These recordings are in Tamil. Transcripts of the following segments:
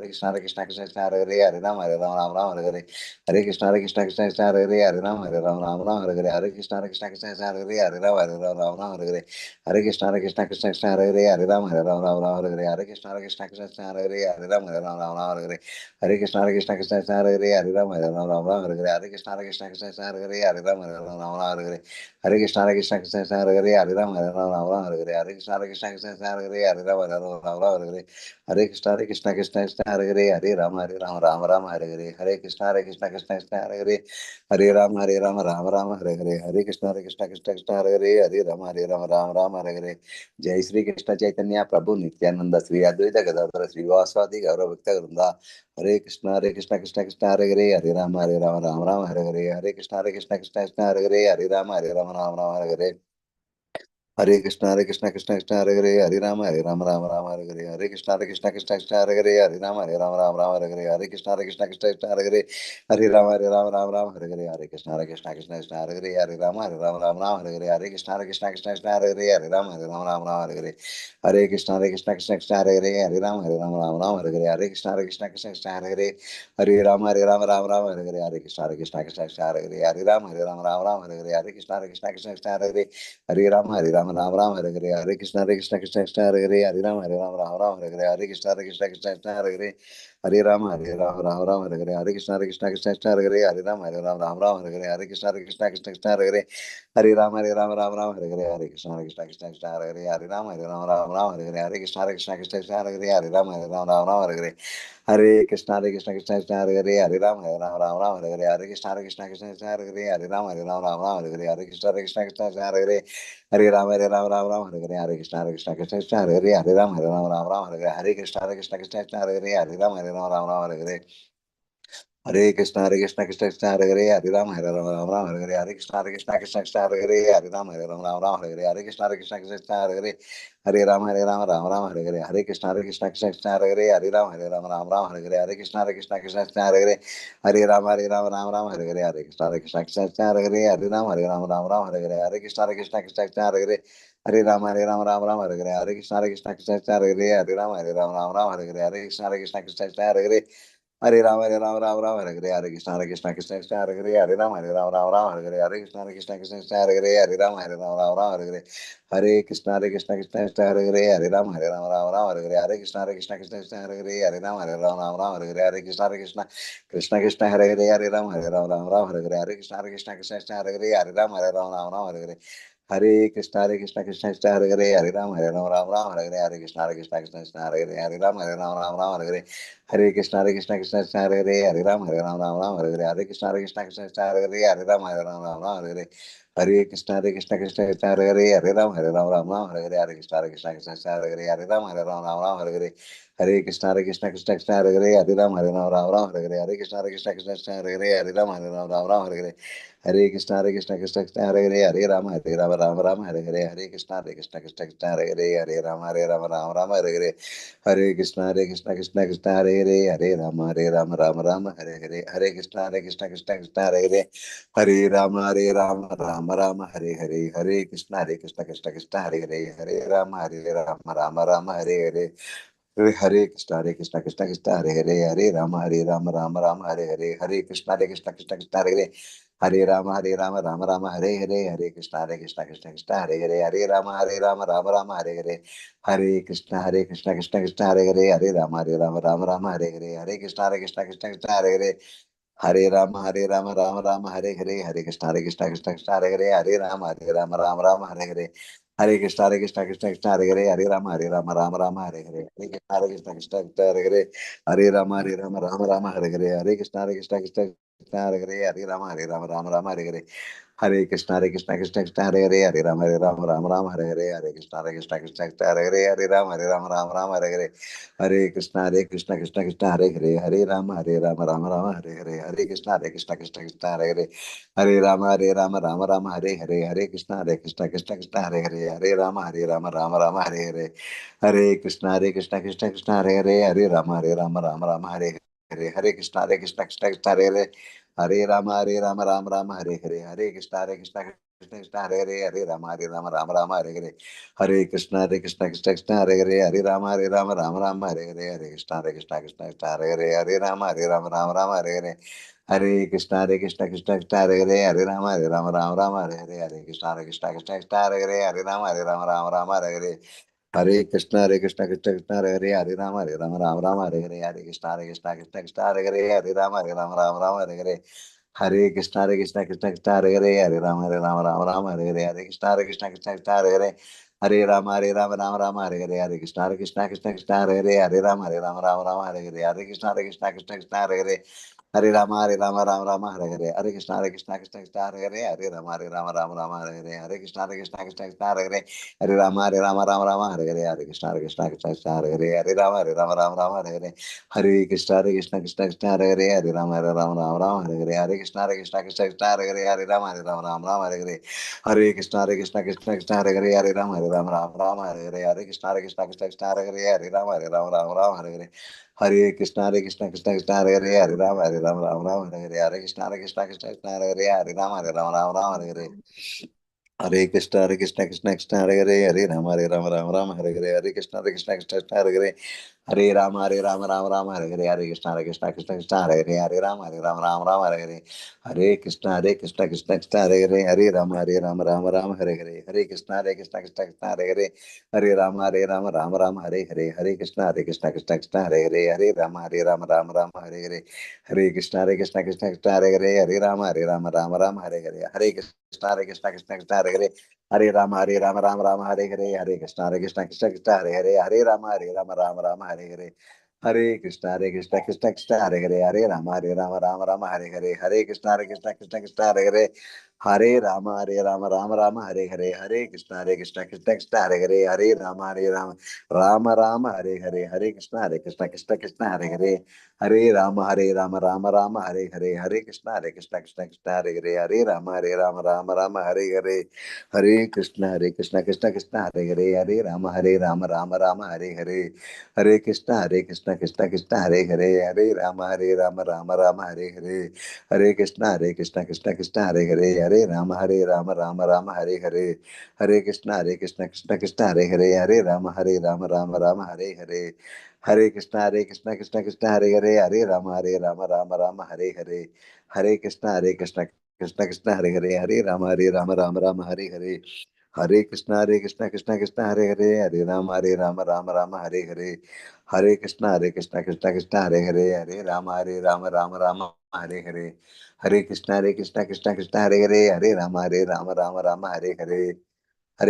कृष्ण कृष्ण हरे हरे हरे राम राम हरे कृष्ण कृष्ण कृष्ण हरे हरे राम राम राम हरे हरे हरे कृष्ण कृष्ण कृष्ण हरे राम राम हरे कृष्ण कृष्ण कृष्ण हरे राम राम हरे हरे कृष्ण कृष्ण कृष्ण हरे राम राम हरे कृष्ण कृष्ण कृष्ण हरे राम राम हरे कृष्ण कृष्ण कृष्ण हरे राम राम हरे कृष्ण कृष्ण कृष्ण हरे राम हरे कृष्ण कृष्ण कृष्ण हरे राम हरे कृष्ण कृष्ण कृष्ण हरे राम राम हरे कृष्ण कृष्ण कृष्ण हरे राम राम हरे कृष्ण कृष्ण कृष्ण हरे राम हरे जय श्री कृष्ण चैतन्य प्रभु नित्यानंद श्री अद्वैत गदाधर श्रीवासादि गौरव भक्त वृंदा हरे कृष्ण कृष्ण कृष्ण हरे राम राम हरे कृष्ण कृष्ण कृष्ण हरे राम राम हरे हरे कृष्ण कृष्ण कृष्ण हरे राम राम हरे कृष्ण कृष्ण कृष्ण हरे राम राम हरे कृष्ण कृष्ण कृष्ण कृष्ण हरे राम राम हरे कृष्ण कृष्ण कृष्ण कृष्ण हरे राम राम हरे कृष्ण कृष्ण कृष्ण कृष्ण हरे राम राम हरे कृष्ण कृष्ण कृष्ण कृष्ण हरे राम राम हरे कृष्ण कृष्ण कृष्ण कृष्ण हरे राम हरे कृष्ण कृष्ण कृष्ण कृष्ण हरे राम हरे कृष्ण कृष्ण कृष्ण कृष्ण हरे राम हरे कृष्ण कृष्ण राम हरे कृष्ण कृष्ण राम हरे कृष्ण कृष्ण कृष्ण राम हरे कृष्ण कृष्ण कृष्ण कृष्ण राम हरे कृष्ण कृष्ण कृष्ण कृष्ण राम हरे कृष्ण कृष्ण कृष्ण कृष्ण राम हरे कृष्ण कृष्ण कृष्ण राम हरे कृष्ण कृष्ण कृष्ण कृष्ण राम हरे कृष्ण कृष्ण कृष्ण राम हरे कृष्ण कृष्ण कृष्ण हरे कृष्ण कृष्ण कृष्ण राम हरे कृष्ण कृष्ण कृष्ण राम हरे कृष्ण कृष्ण कृष्ण कृष्ण राम हरे कृष्ण कृष्ण कृष्ण राम हरे कृष्ण कृष्ण कृष्ण कृष्ण राम हरे कृष्ण कृष्ण कृष्ण कृष्ण राम हरे कृष्ण कृष्ण कृष्ण कृष्ण राम हरे कृष्ण कृष्ण कृष्ण कृष्ण राम हरे कृष्ण कृष्ण कृष्ण कृष्ण राम हरे कृष्ण कृष्ण कृष्ण कृष्ण हरे राम हरे कृष्ण कृष्ण कृष्ण हरे राम हरे कृष्ण कृष्ण कृष्ण हरे राम हरे कृष्ण कृष्ण कृष्ण कृष्ण हरे राम हरे कृष्ण कृष्ण कृष्ण कृष्ण हरे राम हरे कृष्ण कृष्ण कृष्ण कृष्ण हरे राम हरे कृष्ण कृष्ण कृष्ण कृष्ण हरे राम हरे कृष्ण कृष्ण कृष्ण हरे राम हरे कृष्ण कृष्ण कृष्ण हरे राम हरे कृष्ण कृष्ण कृष्ण हरे राम हरे कृष्ण कृष्ण कृष्ण कृष्ण हरे कृष्ण कृष्ण कृष्ण राम हरे कृष्ण कृष्ण कृष्ण कृष्ण राम हरे कृष्ण कृष्ण कृष्ण कृष्ण राम हरे कृष्ण कृष्ण कृष्ण कृष्ण राम हरे कृष्ण कृष्ण कृष्ण हरे राम हरे कृष्ण कृष्ण कृष्ण हरे राम हरे कृष्ण कृष्ण कृष्ण हरे राम हरे कृष्ण कृष्ण कृष्ण हरे राम हरे कृष्ण कृष्ण कृष्ण हरे राम हरे कृष्ण कृष्ण कृष्ण हरे राम हरे कृष्ण कृष्ण कृष्ण हरे राम हरे कृष्ण कृष्ण कृष्ण हरे कृष्ण कृष्ण कृष्ण राम हरे कृष्ण कृष्ण कृष्ण हरे राम हरे कृष्ण कृष्ण कृष्ण हरे कृष्ण कृष्ण कृष्ण हरे राम हरे कृष्ण कृष्ण कृष्ण हरे राम हरे कृष्ण कृष्ण कृष्ण हरे कृष्ण कृष्ण कृष्ण राम हरे कृष्ण कृष्ण कृष्ण हरे कृष्ण कृष्ण कृष्ण हरे कृष्ण कृष्ण कृष्ण हरे कृष्ण कृष्ण कृष्ण हरे कृष्ण कृष्ण कृष्ण हरे कृष्ण कृष्ण कृष्ण हरे राम राम राम हरे कृष्ण कृष्ण कृष्ण कृष्ण हरे राम राम राम हरे कृष्ण कृष्ण कृष्ण हरे राम राम हरे कृष्ण कृष्ण हरे राम हरे कृष्ण कृष्ण हरे कृष्ण कृष्ण राम हरे कृष्ण राम कृष्ण कृष्ण हरे राम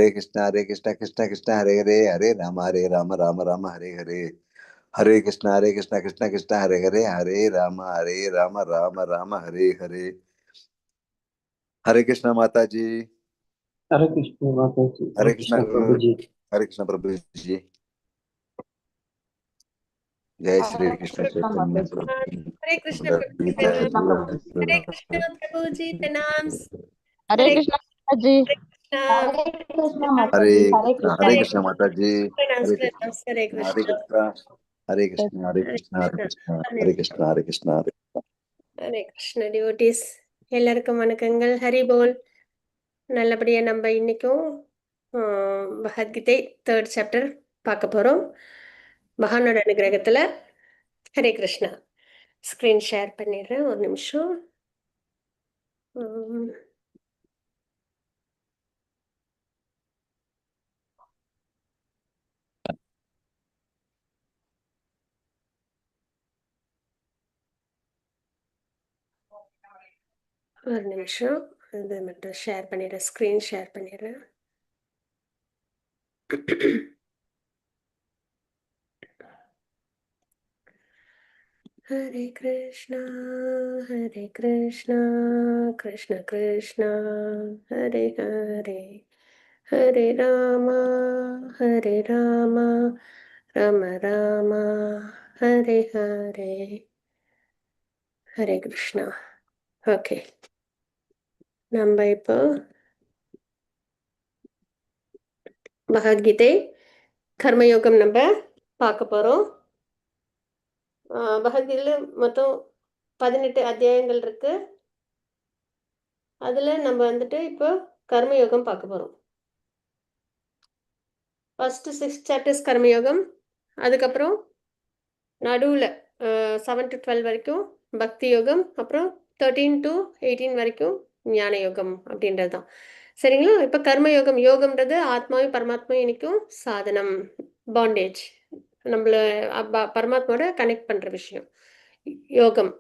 कृष्ण हरे कृष्ण कृष्ण हरे कृष्ण हरे कृष्ण हरे कृष्ण हरे कृष्ण माता जी। हरे कृष्ण माता जी। हरे कृष्ण प्रभु जी। हरे कृष्ण प्रभु जी। जय श्री कृष्ण चैतन्य प्रभु हरे कृष्ण प्रभु जी प्रणाम। हरे कृष्ण प्रभु जी प्रणाम। हरे कृष्ण माता जी। हरे कृष्ण माता हरे जी। हरे कृष्ण माता जी। प्रणाम हरे प्रणाम हरे कृष्ण हरे कृष्ण कृष्ण हरे कृष्ण हरे हरे कृष्ण हरे कृष्ण कृष्ण हरे कृष्ण हरे कृष्ण हरे ஹரே கிருஷ்ண டிவோட்டிஸ் எல்லாருக்கும் வணக்கங்கள். ஹரி போல். நல்லபடியா நம்ம இன்னைக்கும் பகவத்கீதை 3rd சாப்டர் பார்க்க போறோம். மகானோட அனுகிரகத்துல. ஹரே கிருஷ்ணா. ஸ்கிரீன் ஷேர் பண்ணிடுறேன், ஒரு நிமிஷம். உம், ஒரு நிமிஷம். இது மட்டும் ஷேர் பண்ணிடுறேன், ஸ்கிரீன் ஷேர் பண்ணிடுறேன். Hare Krishna, Hare Krishna, Krishna Krishna, Hare Hare, Hare Rama, Hare Rama, Rama Rama, Hare Hare, Hare Krishna. Okay. நம்ம இப்போ பகவத்கீதை கர்மயோகம் நம்ம பார்க்க போறோம். பகவத்கீதையில மொத்தம் 18 அத்தியாயங்கள் இருக்கு. அதுல நம்ம வந்துட்டு இப்போ கர்மயோகம் பார்க்க போறோம். ஃபர்ஸ்ட் 6 சாப்டர்ஸ் கர்மயோகம், அதுக்கப்புறம் நடுவில் 7 to 12 வரைக்கும் பக்தி யோகம், அப்புறம் 13 to 18 வரைக்கும் ஞான யோகம் அப்படின்றது தான். சரிங்களா? இப்போ கர்மயோகம், யோகம்ன்றது ஆத்மாவையும் பரமாத்மாவையும் இணைக்கும் சாதனம், பாண்டேஜ், நம்மள பரமாத்மாவோட கனெக்ட் பண்ற விஷயம் யோகம்.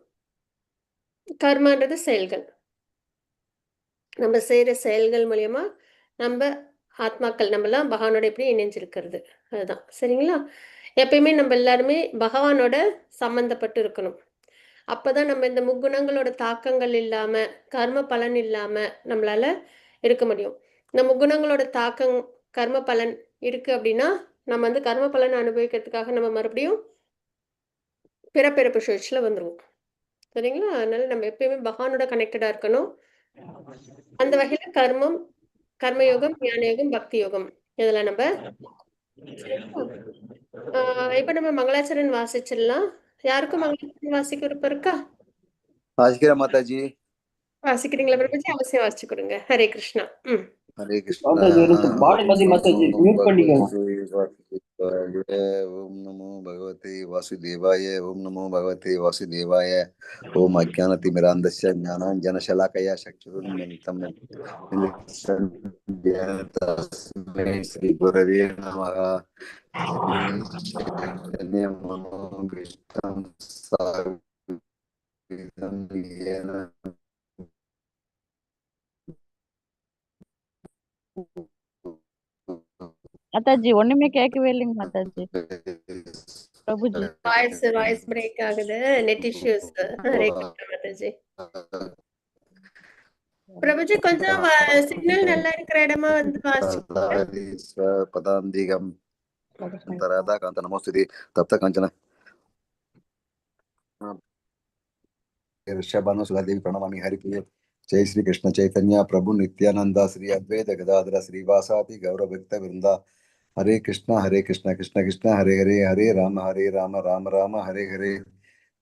கர்மான்றது செயல்கள், நம்ம செய்கிற செயல்கள் மூலயமா நம்ம ஆத்மாக்கள் நம்மலாம் பகவானோட எப்படி இணைஞ்சிருக்கிறது, அதுதான். சரிங்களா? எப்பயுமே நம்ம எல்லாருமே பகவானோட சம்மந்தப்பட்டு இருக்கணும். அப்போதான் நம்ம இந்த முக்குணங்களோட தாக்கங்கள் இல்லாமல், கர்ம பலன் இல்லாமல் நம்மளால இருக்க முடியும். இந்த முக்குணங்களோட தாக்கம், கர்ம பலன் இருக்கு அப்படின்னா நம்ம வந்து கர்ம பலனை அனுபவிக்கிறதுக்காக நம்ம மறுபடியும் பிறப்பிறப்பு சுழற்சியில் வந்துடுவோம். சரிங்களா? அதனால நம்ம எப்பயுமே பகவானோட கனெக்டடாக இருக்கணும். அந்த வகையில் கர்மம், கர்மயோகம், ஞான யோகம், பக்தி யோகம் இதெல்லாம் நம்ம இப்போ நம்ம மங்களாச்சரண் வாசிச்சிடலாம். யாருக்கும் மங்களாச்சரண் வாசிக்க விருப்பம் இருக்கா? வாசிக்கிறேன் மாதாஜி. வாசிக்கிறீங்களா பிரபுஜி? அவசியம் வாசிச்சு கொடுங்க. ஹரே கிருஷ்ணா. ஹரே கிருஷ்ணா. மாதாஜி ஒரு நிமிஷம் பாடி மதி மாதாஜி மியூட் பண்ணிக்கோங்க. ஓம் நமோ பகவதே வாசுதேவாய. ஓம் நமோ பகவதே வாசுதேவாய. ஓம் அஜ்ஞானதிமிராந்தஸ்ய ஞானாஞ்சனசலாக்கயா சக்ஷுருன்மிலிதம் தஸ்மை ஸ்ரீ குரவே நமः. சைதன்யம் மனோபீஷ்டம் ஸ்தாபிதம் யேன மாதாஜி ஒண்ணுமே கேட்கவே இல்லைங்க மாதாஜி. பிரபுஜி வாய்ஸ் பிரேக் ஆகுது, நெட் இஷ்யூஸ். ஹரே கிருஷ்ணா மாதாஜி. பிரபுஜி கொஞ்சம் சிக்னல் நல்லா இருக்கிற இடமா வந்து வாசிச்சு. பதாந்திகம் ராதா காந்த நமோஸ்துதி தப்த காஞ்சன ऋषभानु सुधादेवी प्रणमामि हरिप्रिय. जय श्री कृष्ण चैतन्य प्रभु नित्यानंदा श्री अद्वैत गदाधर श्रीवासादि गौर भक्त वृंदा. हरे कृष्ण कृष्ण कृष्ण हरे हरे, हरे राम राम राम हरे हरे.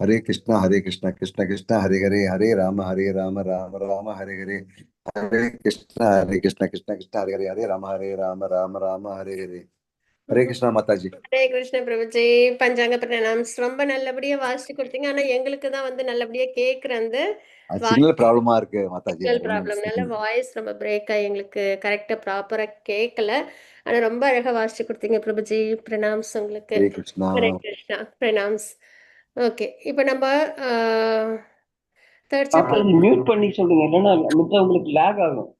हरे कृष्ण कृष्ण कृष्ण हरे हरे, हरे राम राम राम हरे हरे. हरे कृष्ण कृष्ण कृष्ण हरे हरे, हरे राम राम हरे हरे. ஹரே கிருஷ்ணா மாதாஜி. ஹரே கிருஷ்ண பிரபுஜி. பஞ்சாங்க பிரணாம்ஸ் ரொம்ப நல்லபடியா வாசிச்சு கொடுத்தீங்க. ஆனா எங்களுக்கு தான் வந்து நல்லபடியா கேக்குற அந்த சிக்னல் ப்ராப்ளமா இருக்கு மாதாஜி. சிக்னல் ப்ராப்ளம்னால வாய்ஸ் ரொம்ப பிரேக் ஆகி எங்களுக்கு கரெக்டா ப்ராப்பரா கேட்கல. ஆனா ரொம்ப அழகா வாசிச்சு கொடுத்தீங்க பிரபுஜி. பிரணாம்ஸ் உங்களுக்கு. ஹரே கிருஷ்ணா. ஹரே கிருஷ்ணா பிரணாம்ஸ். ஓகே, இப்போ நம்ம தேர்ட் சாப்டர் மியூட் பண்ணி சொல்லுங்க, இல்லைன்னா உங்களுக்கு லேக் ஆகும்.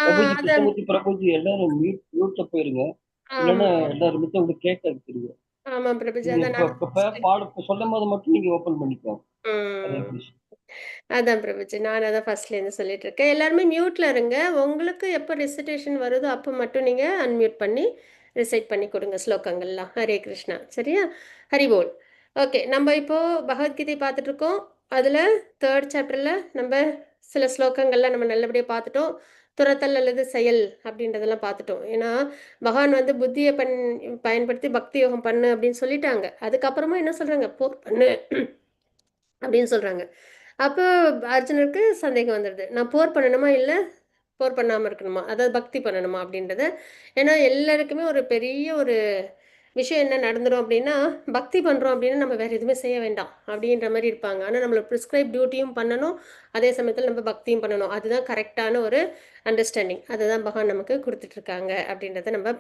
பிரபுஜி கிருஷ்ணமூர்த்தி பிரபுஜி எல்லாரும் மியூட்ல போயிருங்க, இல்லைன்னா எல்லாரும் உங்களுக்கு கேட்க தெரியும். ஆமா பிரபுஜி, சொல்லும் போது மட்டும் நீங்க ஓபன் பண்ணிக்கோங்க. அதான் பிரபுஜி, நான் அதான் ஃபர்ஸ்ட்ல இருந்து சொல்லிட்டு இருக்கேன். எல்லாருமே மியூட்ல இருங்க. உங்களுக்கு எப்போ ரெசிடேஷன் வருதோ அப்போ மட்டும் நீங்க அன்மியூட் பண்ணி ரிசைட் பண்ணி கொடுங்க ஸ்லோகங்கள்லாம். ஹரே கிருஷ்ணா. சரியா? ஹரிபோல். ஓகே, நம்ம இப்போ பகவத்கீதை பார்த்துட்டு இருக்கோம். அதில் தேர்ட் சாப்டர்ல நம்ம சில ஸ்லோகங்கள்லாம் நம்ம நல்லபடியாக பார்த்துட்டோம். துரத்தல் அல்லது செயல் அப்படின்றதெல்லாம் பார்த்துட்டோம். ஏன்னா பகவான் வந்து புத்தியை பயன்படுத்தி பக்தி யோகம் பண்ணு அப்படின்னு சொல்லிட்டாங்க. அதுக்கப்புறமா என்ன சொல்றாங்க? போர் பண்ணு அப்படின்னு சொல்றாங்க. அப்போ அர்ஜுனருக்கு சந்தேகம் வந்துடுது, நான் போர் பண்ணணுமா இல்லை போர் பண்ணாமல் இருக்கணுமா, அதாவது பக்தி பண்ணணுமா அப்படின்றத. ஏன்னா எல்லாருக்குமே ஒரு பெரிய ஒரு விஷயம் என்ன நடந்துடும் அப்படின்னா, பக்தி பண்ணுறோம் அப்படின்னா நம்ம வேறு எதுவுமே செய்ய வேண்டாம் அப்படின்ற மாதிரி இருப்பாங்க. ஆனால் நம்மளை ப்ரிஸ்கிரைப் டியூட்டியும் பண்ணணும், அதே சமயத்தில் நம்ம பக்தியும் பண்ணணும். அதுதான் கரெக்டான ஒரு அண்டர்ஸ்டாண்டிங். அதுதான் பகவான் நமக்கு கொடுத்துட்ருக்காங்க அப்படின்றத நம்ம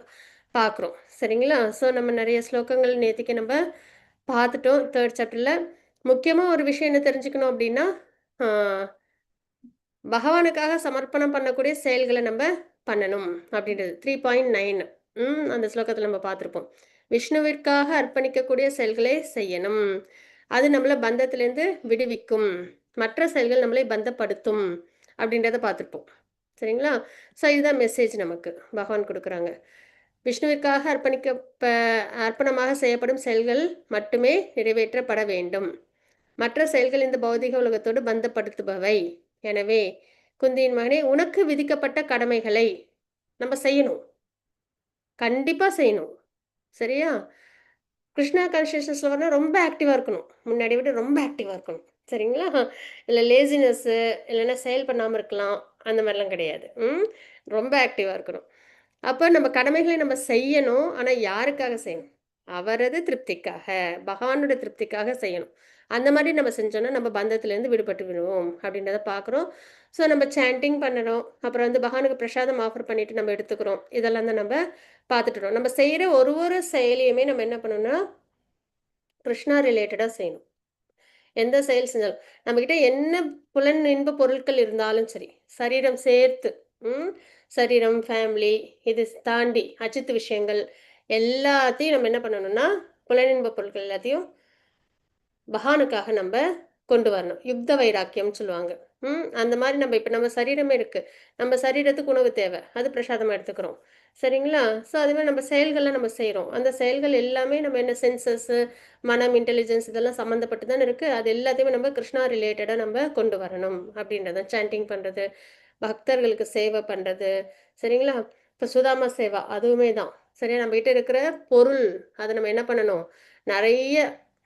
பார்க்குறோம். சரிங்களா? ஸோ நம்ம நிறைய ஸ்லோகங்கள் நேற்றுக்கு நம்ம பார்த்துட்டோம். தேர்ட் சாப்டரில் முக்கியமாக ஒரு விஷயம் என்ன தெரிஞ்சுக்கணும் அப்படின்னா, பகவானுக்காக சமர்ப்பணம் பண்ணக்கூடிய செயல்களை நம்ம பண்ணணும் அப்படின்றது 3.9 அந்த ஸ்லோகத்தில் நம்ம பார்த்துருப்போம். விஷ்ணுவிற்காக அர்ப்பணிக்கக்கூடிய செயல்களை செய்யணும், அது நம்மளை பந்தத்திலேருந்து விடுவிக்கும், மற்ற செயல்கள் நம்மளை பந்தப்படுத்தும் அப்படின்றத பார்த்துருப்போம். சரிங்களா? ஸோ இதுதான் மெசேஜ் நமக்கு பகவான் கொடுக்குறாங்க. விஷ்ணுவிற்காக அர்ப்பணமாக செய்யப்படும் செயல்கள் மட்டுமே நிறைவேற்றப்பட வேண்டும், மற்ற செயல்கள் இந்த பௌதிக உலகத்தோடு பந்தப்படுத்துபவை. எனவே குந்தியின் மகனே, உனக்கு விதிக்கப்பட்ட கடமைகளை நம்ம செய்யணும், கண்டிப்பாக செய்யணும். சரியா? கிருஷ்ணா கான்ஷியஸ்னஸில் வரணும், ரொம்ப ஆக்டிவாக இருக்கணும், முன்னாடி விட ரொம்ப ஆக்டிவாக இருக்கணும். சரிங்களா? இல்லை லேசினஸ்ஸு இல்லைன்னா செயல் பண்ணாமல் இருக்கலாம், அந்த மாதிரிலாம் கிடையாது. ரொம்ப ஆக்டிவாக இருக்கணும். அப்போ நம்ம கடமைகளை நம்ம செய்யணும். ஆனால் யாருக்காக செய்யணும்? அவரது திருப்திக்காக, பகவானோட திருப்திக்காக செய்யணும். அந்த மாதிரி நம்ம செஞ்சோம்னா நம்ம பந்தத்திலேருந்து விடுபட்டு விடுவோம் அப்படின்றத பார்க்குறோம். ஸோ நம்ம சாண்டிங் பண்ணணும். அப்புறம் வந்து பகவானுக்கு பிரசாதம் ஆஃபர் பண்ணிட்டு நம்ம எடுத்துக்கிறோம். இதெல்லாம் தான் நம்ம பார்த்துட்டுறோம். நம்ம செய்கிற ஒரு ஒரு செயலியுமே நம்ம என்ன பண்ணணும்னா கிருஷ்ணா ரிலேட்டடாக செய்யணும். எந்த செயல் செஞ்சாலும் நம்மக்கிட்ட என்ன புலன் இன்ப பொருட்கள் இருந்தாலும் சரி, சரீரம் சேர்த்து, ம் சரீரம், ஃபேமிலி இது தாண்டி அஜித் விஷயங்கள் எல்லாத்தையும் நம்ம என்ன பண்ணணும்னா புலனின்ப பொருட்கள் எல்லாத்தையும் பகவானுக்காக நம்ம கொண்டு வரணும். யுக்த வைராக்கியம்னு சொல்லுவாங்க. அந்த மாதிரி நம்ம இப்போ நம்ம சரீரமே இருக்கு. நம்ம சரீரத்துக்கு உணவு தேவை. அது பிரசாதமா எடுத்துக்கிறோம். சரிங்களா? ஸோ அதுமாதிரி நம்ம செயல்கள்லாம் நம்ம செய்கிறோம். அந்த செயல்கள் எல்லாமே நம்ம என்ன சென்சஸ்ஸு, மனம், இன்டெலிஜென்ஸ் இதெல்லாம் சம்மந்தப்பட்டு தானே இருக்குது. அது எல்லாத்தையுமே நம்ம கிருஷ்ணா ரிலேட்டடாக நம்ம கொண்டு வரணும் அப்படின்றத சாண்டிங் பண்ணுறது, பக்தர்களுக்கு சேவை பண்ணுறது. சரிங்களா? இப்போ சுதாமா சேவா அதுவுமே தான். சரியா? நம்மகிட்ட இருக்கிற பொருள் அதை நம்ம என்ன பண்ணணும்? நிறைய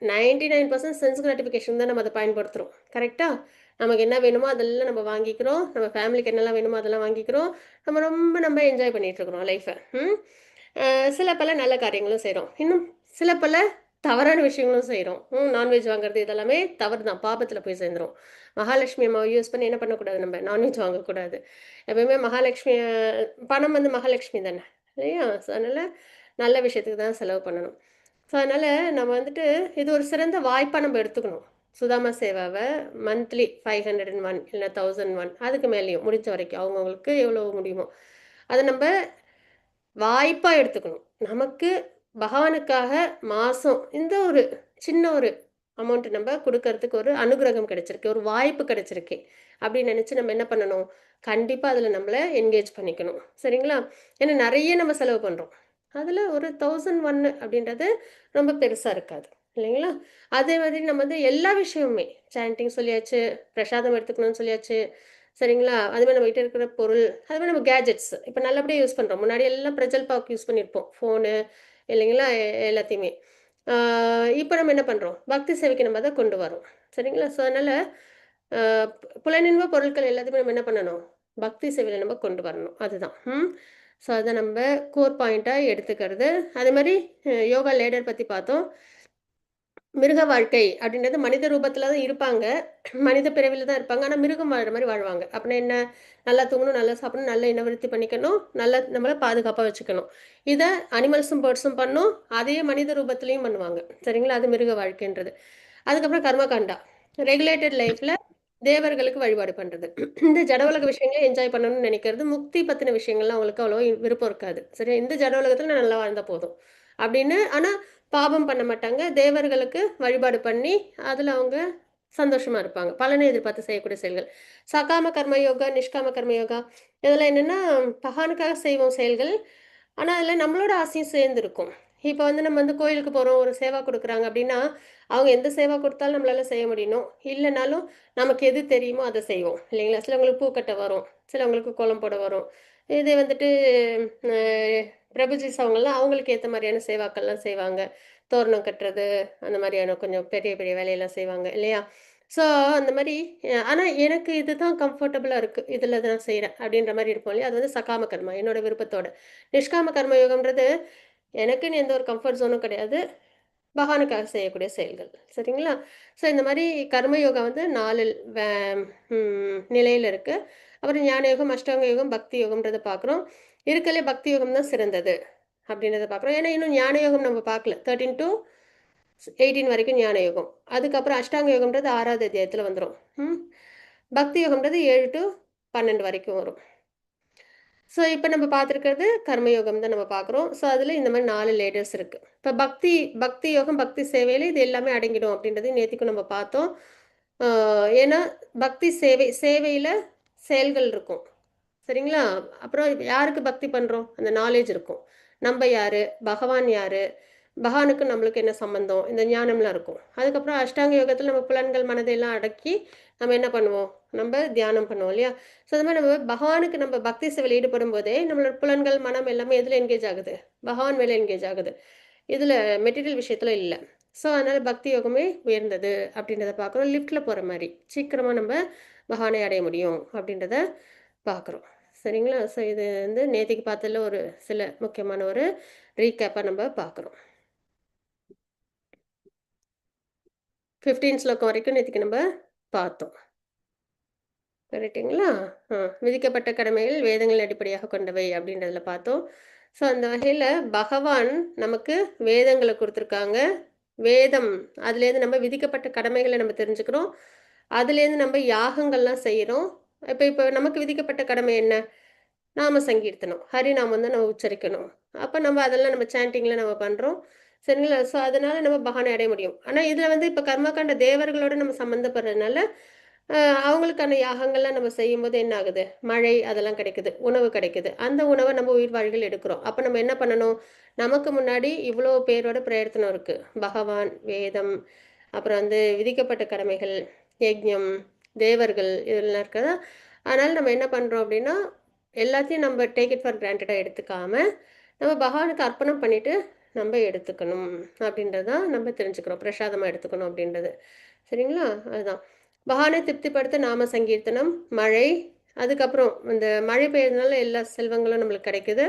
99% சென்ஸ் கிராட்டிஃபிகேஷன் தான் நம்ம அதை பயன்படுத்துகிறோம். கரெக்டாக நமக்கு என்ன வேணுமோ அதெல்லாம் நம்ம வாங்கிக்கிறோம். நம்ம ஃபேமிலிக்கு என்னெல்லாம் வேணுமோ அதெல்லாம் வாங்கிக்கிறோம். நம்ம என்ஜாய் பண்ணிகிட்ருக்குறோம் லைஃப்பை. சில பல நல்ல காரியங்களும் செய்கிறோம். இன்னும் சில பல தவறான விஷயங்களும் செய்கிறோம். நான்வெஜ் வாங்குறது இதெல்லாமே தவறு தான். பாபத்தில் போய் சேர்ந்துரும். மகாலட்சுமி அம்மாவை யூஸ் பண்ணி என்ன பண்ணக்கூடாது, நம்ம நான்வெஜ் வாங்கக்கூடாது. எப்பயுமே மகாலட்சுமி பணம் வந்து மகாலட்சுமி தானே இல்லையா? ஸோ அதனால் நல்ல விஷயத்துக்கு தான் செலவு பண்ணணும். ஸோ அதனால் நம்ம வந்துட்டு இது ஒரு சிறந்த வாய்ப்பாக நம்ம எடுத்துக்கணும். சுதாமா சேவாவை மந்த்லி 501 இல்லைன்னா 1001 அதுக்கு மேலேயும் முடிஞ்ச வரைக்கும் அவங்கவுங்களுக்கு எவ்வளோ முடியுமோ அதை நம்ம வாய்ப்பாக எடுத்துக்கணும். நமக்கு பகவானுக்காக மாதம் இந்த ஒரு சின்ன ஒரு அமௌண்ட் நம்ம கொடுக்கறதுக்கு ஒரு அனுகிரகம் கிடைச்சிருக்கு, ஒரு வாய்ப்பு கிடைச்சிருக்கு அப்படின்னு நினச்சி நம்ம என்ன பண்ணணும்? கண்டிப்பாக அதில் நம்மளை என்கேஜ் பண்ணிக்கணும். சரிங்களா? ஏன்னா நிறைய நம்ம செலவு பண்ணுறோம். அதில் ஒரு 1001 அப்படின்றது ரொம்ப பெருசாக இருக்காது இல்லைங்களா? அதே மாதிரி நம்ம வந்து எல்லா விஷயமுமே சாண்டிங் சொல்லியாச்சு, பிரசாதம் எடுத்துக்கணும்னு சொல்லியாச்சு. சரிங்களா? அதுமாதிரி நம்ம கிட்ட இருக்கிற பொருள், அதுமாதிரி நம்ம கேஜெட்ஸ் இப்போ நல்லபடியாக யூஸ் பண்ணுறோம். முன்னாடி எல்லாம் பிரஜல் பாக் யூஸ் பண்ணியிருப்போம், ஃபோனு இல்லைங்களா? எல்லாத்தையுமே. இப்போ நம்ம என்ன பண்ணுறோம்? பக்தி சேவைக்கு நம்ம அதை கொண்டு வரோம். சரிங்களா? ஸோ அதனால் புலனின்ப பொருட்கள் எல்லாத்தையுமே நம்ம என்ன பண்ணணும்? பக்தி சேவையில் நம்ம கொண்டு வரணும். அதுதான். ஸோ அதை நம்ம கோர் பாயிண்ட்டாக எடுத்துக்கிறது. அதே மாதிரி யோகா லேடர் பற்றி பார்த்தோம். மிருக வாழ்க்கை அப்படின்றது மனித ரூபத்தில் தான் இருப்பாங்க, மனித பிறவியில் தான் இருப்பாங்க. ஆனால் மிருகம் வாழ்கிற மாதிரி வாழ்வாங்க. அப்படின்னா என்ன? நல்லா தூங்கணும், நல்லா சாப்பிடணும், நல்லா இனவிருத்தி பண்ணிக்கணும், நல்லா நம்மளை பாதுகாப்பாக வச்சுக்கணும். இதை அனிமல்ஸும் பேர்ட்ஸும் பண்ணும், அதே மனித ரூபத்துலேயும் பண்ணுவாங்க. சரிங்களா? அது மிருக வாழ்க்கைன்றது. அதுக்கப்புறம் கர்மகாண்டா, ரெகுலேட்டட் லைஃப்பில் தேவர்களுக்கு வழிபாடு பண்ணுறது. இந்த ஜடவுலக விஷயங்களை என்ஜாய் பண்ணணும்னு நினைக்கிறது, முக்தி பற்றின விஷயங்கள்லாம் அவங்களுக்கு அவ்வளோ விருப்பம் இருக்காது. சரி, இந்த ஜடவுலகத்தில் நான் நல்லா வாழ்ந்தால் போதும் அப்படின்னு. ஆனால் பாவம் பண்ண மாட்டாங்க. தேவர்களுக்கு வழிபாடு பண்ணி அதில் அவங்க சந்தோஷமா இருப்பாங்க. பலனை எதிர்பார்த்து செய்யக்கூடிய செயல்கள். சகாம கர்ம யோகா, நிஷ்காம கர்ம யோகா இதெல்லாம் என்னென்னா பகவானுக்காக செய்வோம் செயல்கள். ஆனால் அதில் நம்மளோட ஆசையும் சேர்ந்து இருக்கும். இப்போ வந்து நம்ம வந்து கோயிலுக்கு போகிறோம், ஒரு சேவா கொடுக்குறாங்க அப்படின்னா அவங்க எந்த சேவா கொடுத்தாலும் நம்மளால செய்ய முடியணும். இல்லைனாலும் நமக்கு எது தெரியுமோ அதை செய்வோம் இல்லைங்களா? சிலவங்களுக்கு பூக்கட்டை வரும், சிலவங்களுக்கு கோலம் போட வரும். இதே வந்துட்டு பிரபுஜிஸ் அவங்கெல்லாம் அவங்களுக்கு ஏற்ற மாதிரியான சேவாக்கள்லாம் செய்வாங்க. தோரணம் கட்டுறது அந்த மாதிரியான கொஞ்சம் பெரிய பெரிய வேலையெல்லாம் செய்வாங்க இல்லையா? ஸோ அந்த மாதிரி ஆனால் எனக்கு இதுதான் கம்ஃபர்டபுளாக இருக்குது, இதில் தான் செய்கிறேன் அப்படின்ற மாதிரி இருப்போம் இல்லையா? அது வந்து சகாம கர்மா, என்னோட விருப்பத்தோட. நிஷ்காம கர்ம யோகம்ன்றது எனக்குன்னு எந்த ஒரு கம்ஃபர்ட் ஜோனும் கிடையாது, பகவானுக்காக செய்யக்கூடிய செயல்கள். சரிங்களா? ஸோ இந்த மாதிரி கர்மயோகா வந்து 4 நிலையில் இருக்குது. அப்புறம் ஞான யோகம், அஷ்டாங்க யோகம், பக்தி யோகம்ன்றதை பார்க்குறோம். இருக்கலே பக்தி யோகம் தான் சிறந்தது அப்படின்றத பார்க்குறோம். ஏன்னா இன்னும் ஞான யோகம் நம்ம பார்க்கல. 13 to 18 வரைக்கும் ஞான யோகம். அதுக்கப்புறம் அஷ்டாங்க யோகம்ன்றது 6வது அத்தியாயத்தில் வந்துடும். பக்தி யோகம்ன்றது 7 to 12 வரைக்கும் வரும். ஸோ இப்போ நம்ம பார்த்துருக்கிறது கர்மயோகம் தான் நம்ம பார்க்குறோம். ஸோ அதில் இந்த மாதிரி 4 லேடர்ஸ் இருக்குது. இப்போ பக்தி யோகம், பக்தி சேவையில் இது எல்லாமே அடங்கிடும் அப்படின்றது நேற்றுக்கும் நம்ம பார்த்தோம். ஏன்னா பக்தி சேவையில் செயல்கள் இருக்கும். சரிங்களா? அப்புறம் யாருக்கு பக்தி பண்ணுறோம்? அந்த நாலேஜ் இருக்கும். நம்ம யார், பகவான் யார், பகவானுக்கு நம்மளுக்கு என்ன சம்பந்தம், இந்த ஞானம்லாம் இருக்கும். அதுக்கப்புறம் அஷ்டாங்க யோகத்தில் நம்ம புலன்கள் மனதையெல்லாம் அடக்கி நம்ம என்ன பண்ணுவோம்? நம்ம தியானம் பண்ணுவோம் இல்லையா? ஸோ அது மாதிரி நம்ம பகவானுக்கு நம்ம பக்தி சேவையில் ஈடுபடும் போதே நம்மளோட புலன்கள் மனம் எல்லாமே எதில் என்கேஜ் ஆகுது? பகவான் மேலே என்கேஜ் ஆகுது. இதில் மெட்டீரியல் விஷயத்தில் இல்லை. ஸோ அதனால் பக்தி யோகமே உயர்ந்தது அப்படின்றத பார்க்குறோம். லிஃப்ட்டில் போகிற மாதிரி சீக்கிரமாக நம்ம பகவானை அடைய முடியும் அப்படின்றத பார்க்குறோம். சரிங்களா? ஸோ இது வந்து நேத்திக்கு பார்த்ததுல ஒரு சில முக்கியமான ஒரு ரீகேப்பா நம்ம பார்க்குறோம். 15 ஸ்லோகம் வரைக்கும் நேத்திக்கு நம்ம பார்த்தோம். கரெக்ட்டுங்களா? விதிக்கப்பட்ட கடமைகள் வேதங்கள் அடிப்படையாக கொண்டவை அப்படின்றதுல பார்த்தோம். ஸோ அந்த வகையில பகவான் நமக்கு வேதங்கள குடுத்துருக்காங்க. வேதம் அதுலேருந்து நம்ம விதிக்கப்பட்ட கடமைகள நம்ம தெரிஞ்சுக்கிறோம். அதுலேருந்து நம்ம யாகங்கள்லாம் செய்றோம். இப்ப நமக்கு விதிக்கப்பட்ட கடமை என்ன? நாம சங்கீர்த்தனம். ஹரிநாமம் தான் நம்ம உச்சரிக்கணும். அப்ப நம்ம அதெல்லாம் நம்ம சாண்டிங்ல நம்ம பண்றோம். சரிங்களா? ஸோ அதனால நம்ம பகவானை அடைய முடியும். ஆனா இதுல வந்து இப்ப கர்மகாண்ட தேவர்களோட நம்ம சம்மந்தப்படுறதுனால, அ அவங்களுக்கான யாகங்கள்லாம் நம்ம செய்யும்போது என்ன ஆகுது? மழை அதெல்லாம் கிடைக்குது. உணவு கிடைக்குது. அந்த உணவ நம்ம உயிர் வாழிகள் எடுக்கிறோம். அப்ப நம்ம என்ன பண்ணணும்? நமக்கு முன்னாடி இவ்ளோ பேரோட பிரயத்தனம் இருக்கு. பகவான், வேதம், அப்புறம் வந்து விதிக்கப்பட்ட கடமைகள், யஜ்ஞம், தேவர்கள் இதெல்லாம் இருக்குதா? அதனால நம்ம என்ன பண்றோம் அப்படின்னா, எல்லாத்தையும் நம்ம டேக் இட் ஃபார் கிராண்டடா எடுத்துக்காம, நம்ம பகவானுக்கு அர்ப்பணம் பண்ணிட்டு நம்ம எடுத்துக்கணும் அப்படின்றது தான் நம்ம தெரிஞ்சுக்கிறோம். பிரசாதமா எடுத்துக்கணும் அப்படின்றது. சரிங்களா? அதுதான். பகவானை திருப்திப்படுத்த நாம சங்கீர்த்தனம், மழை, அதுக்கப்புறம் இந்த மழை பெய்யறதுனால எல்லா செல்வங்களும் நம்மளுக்கு கிடைக்குது.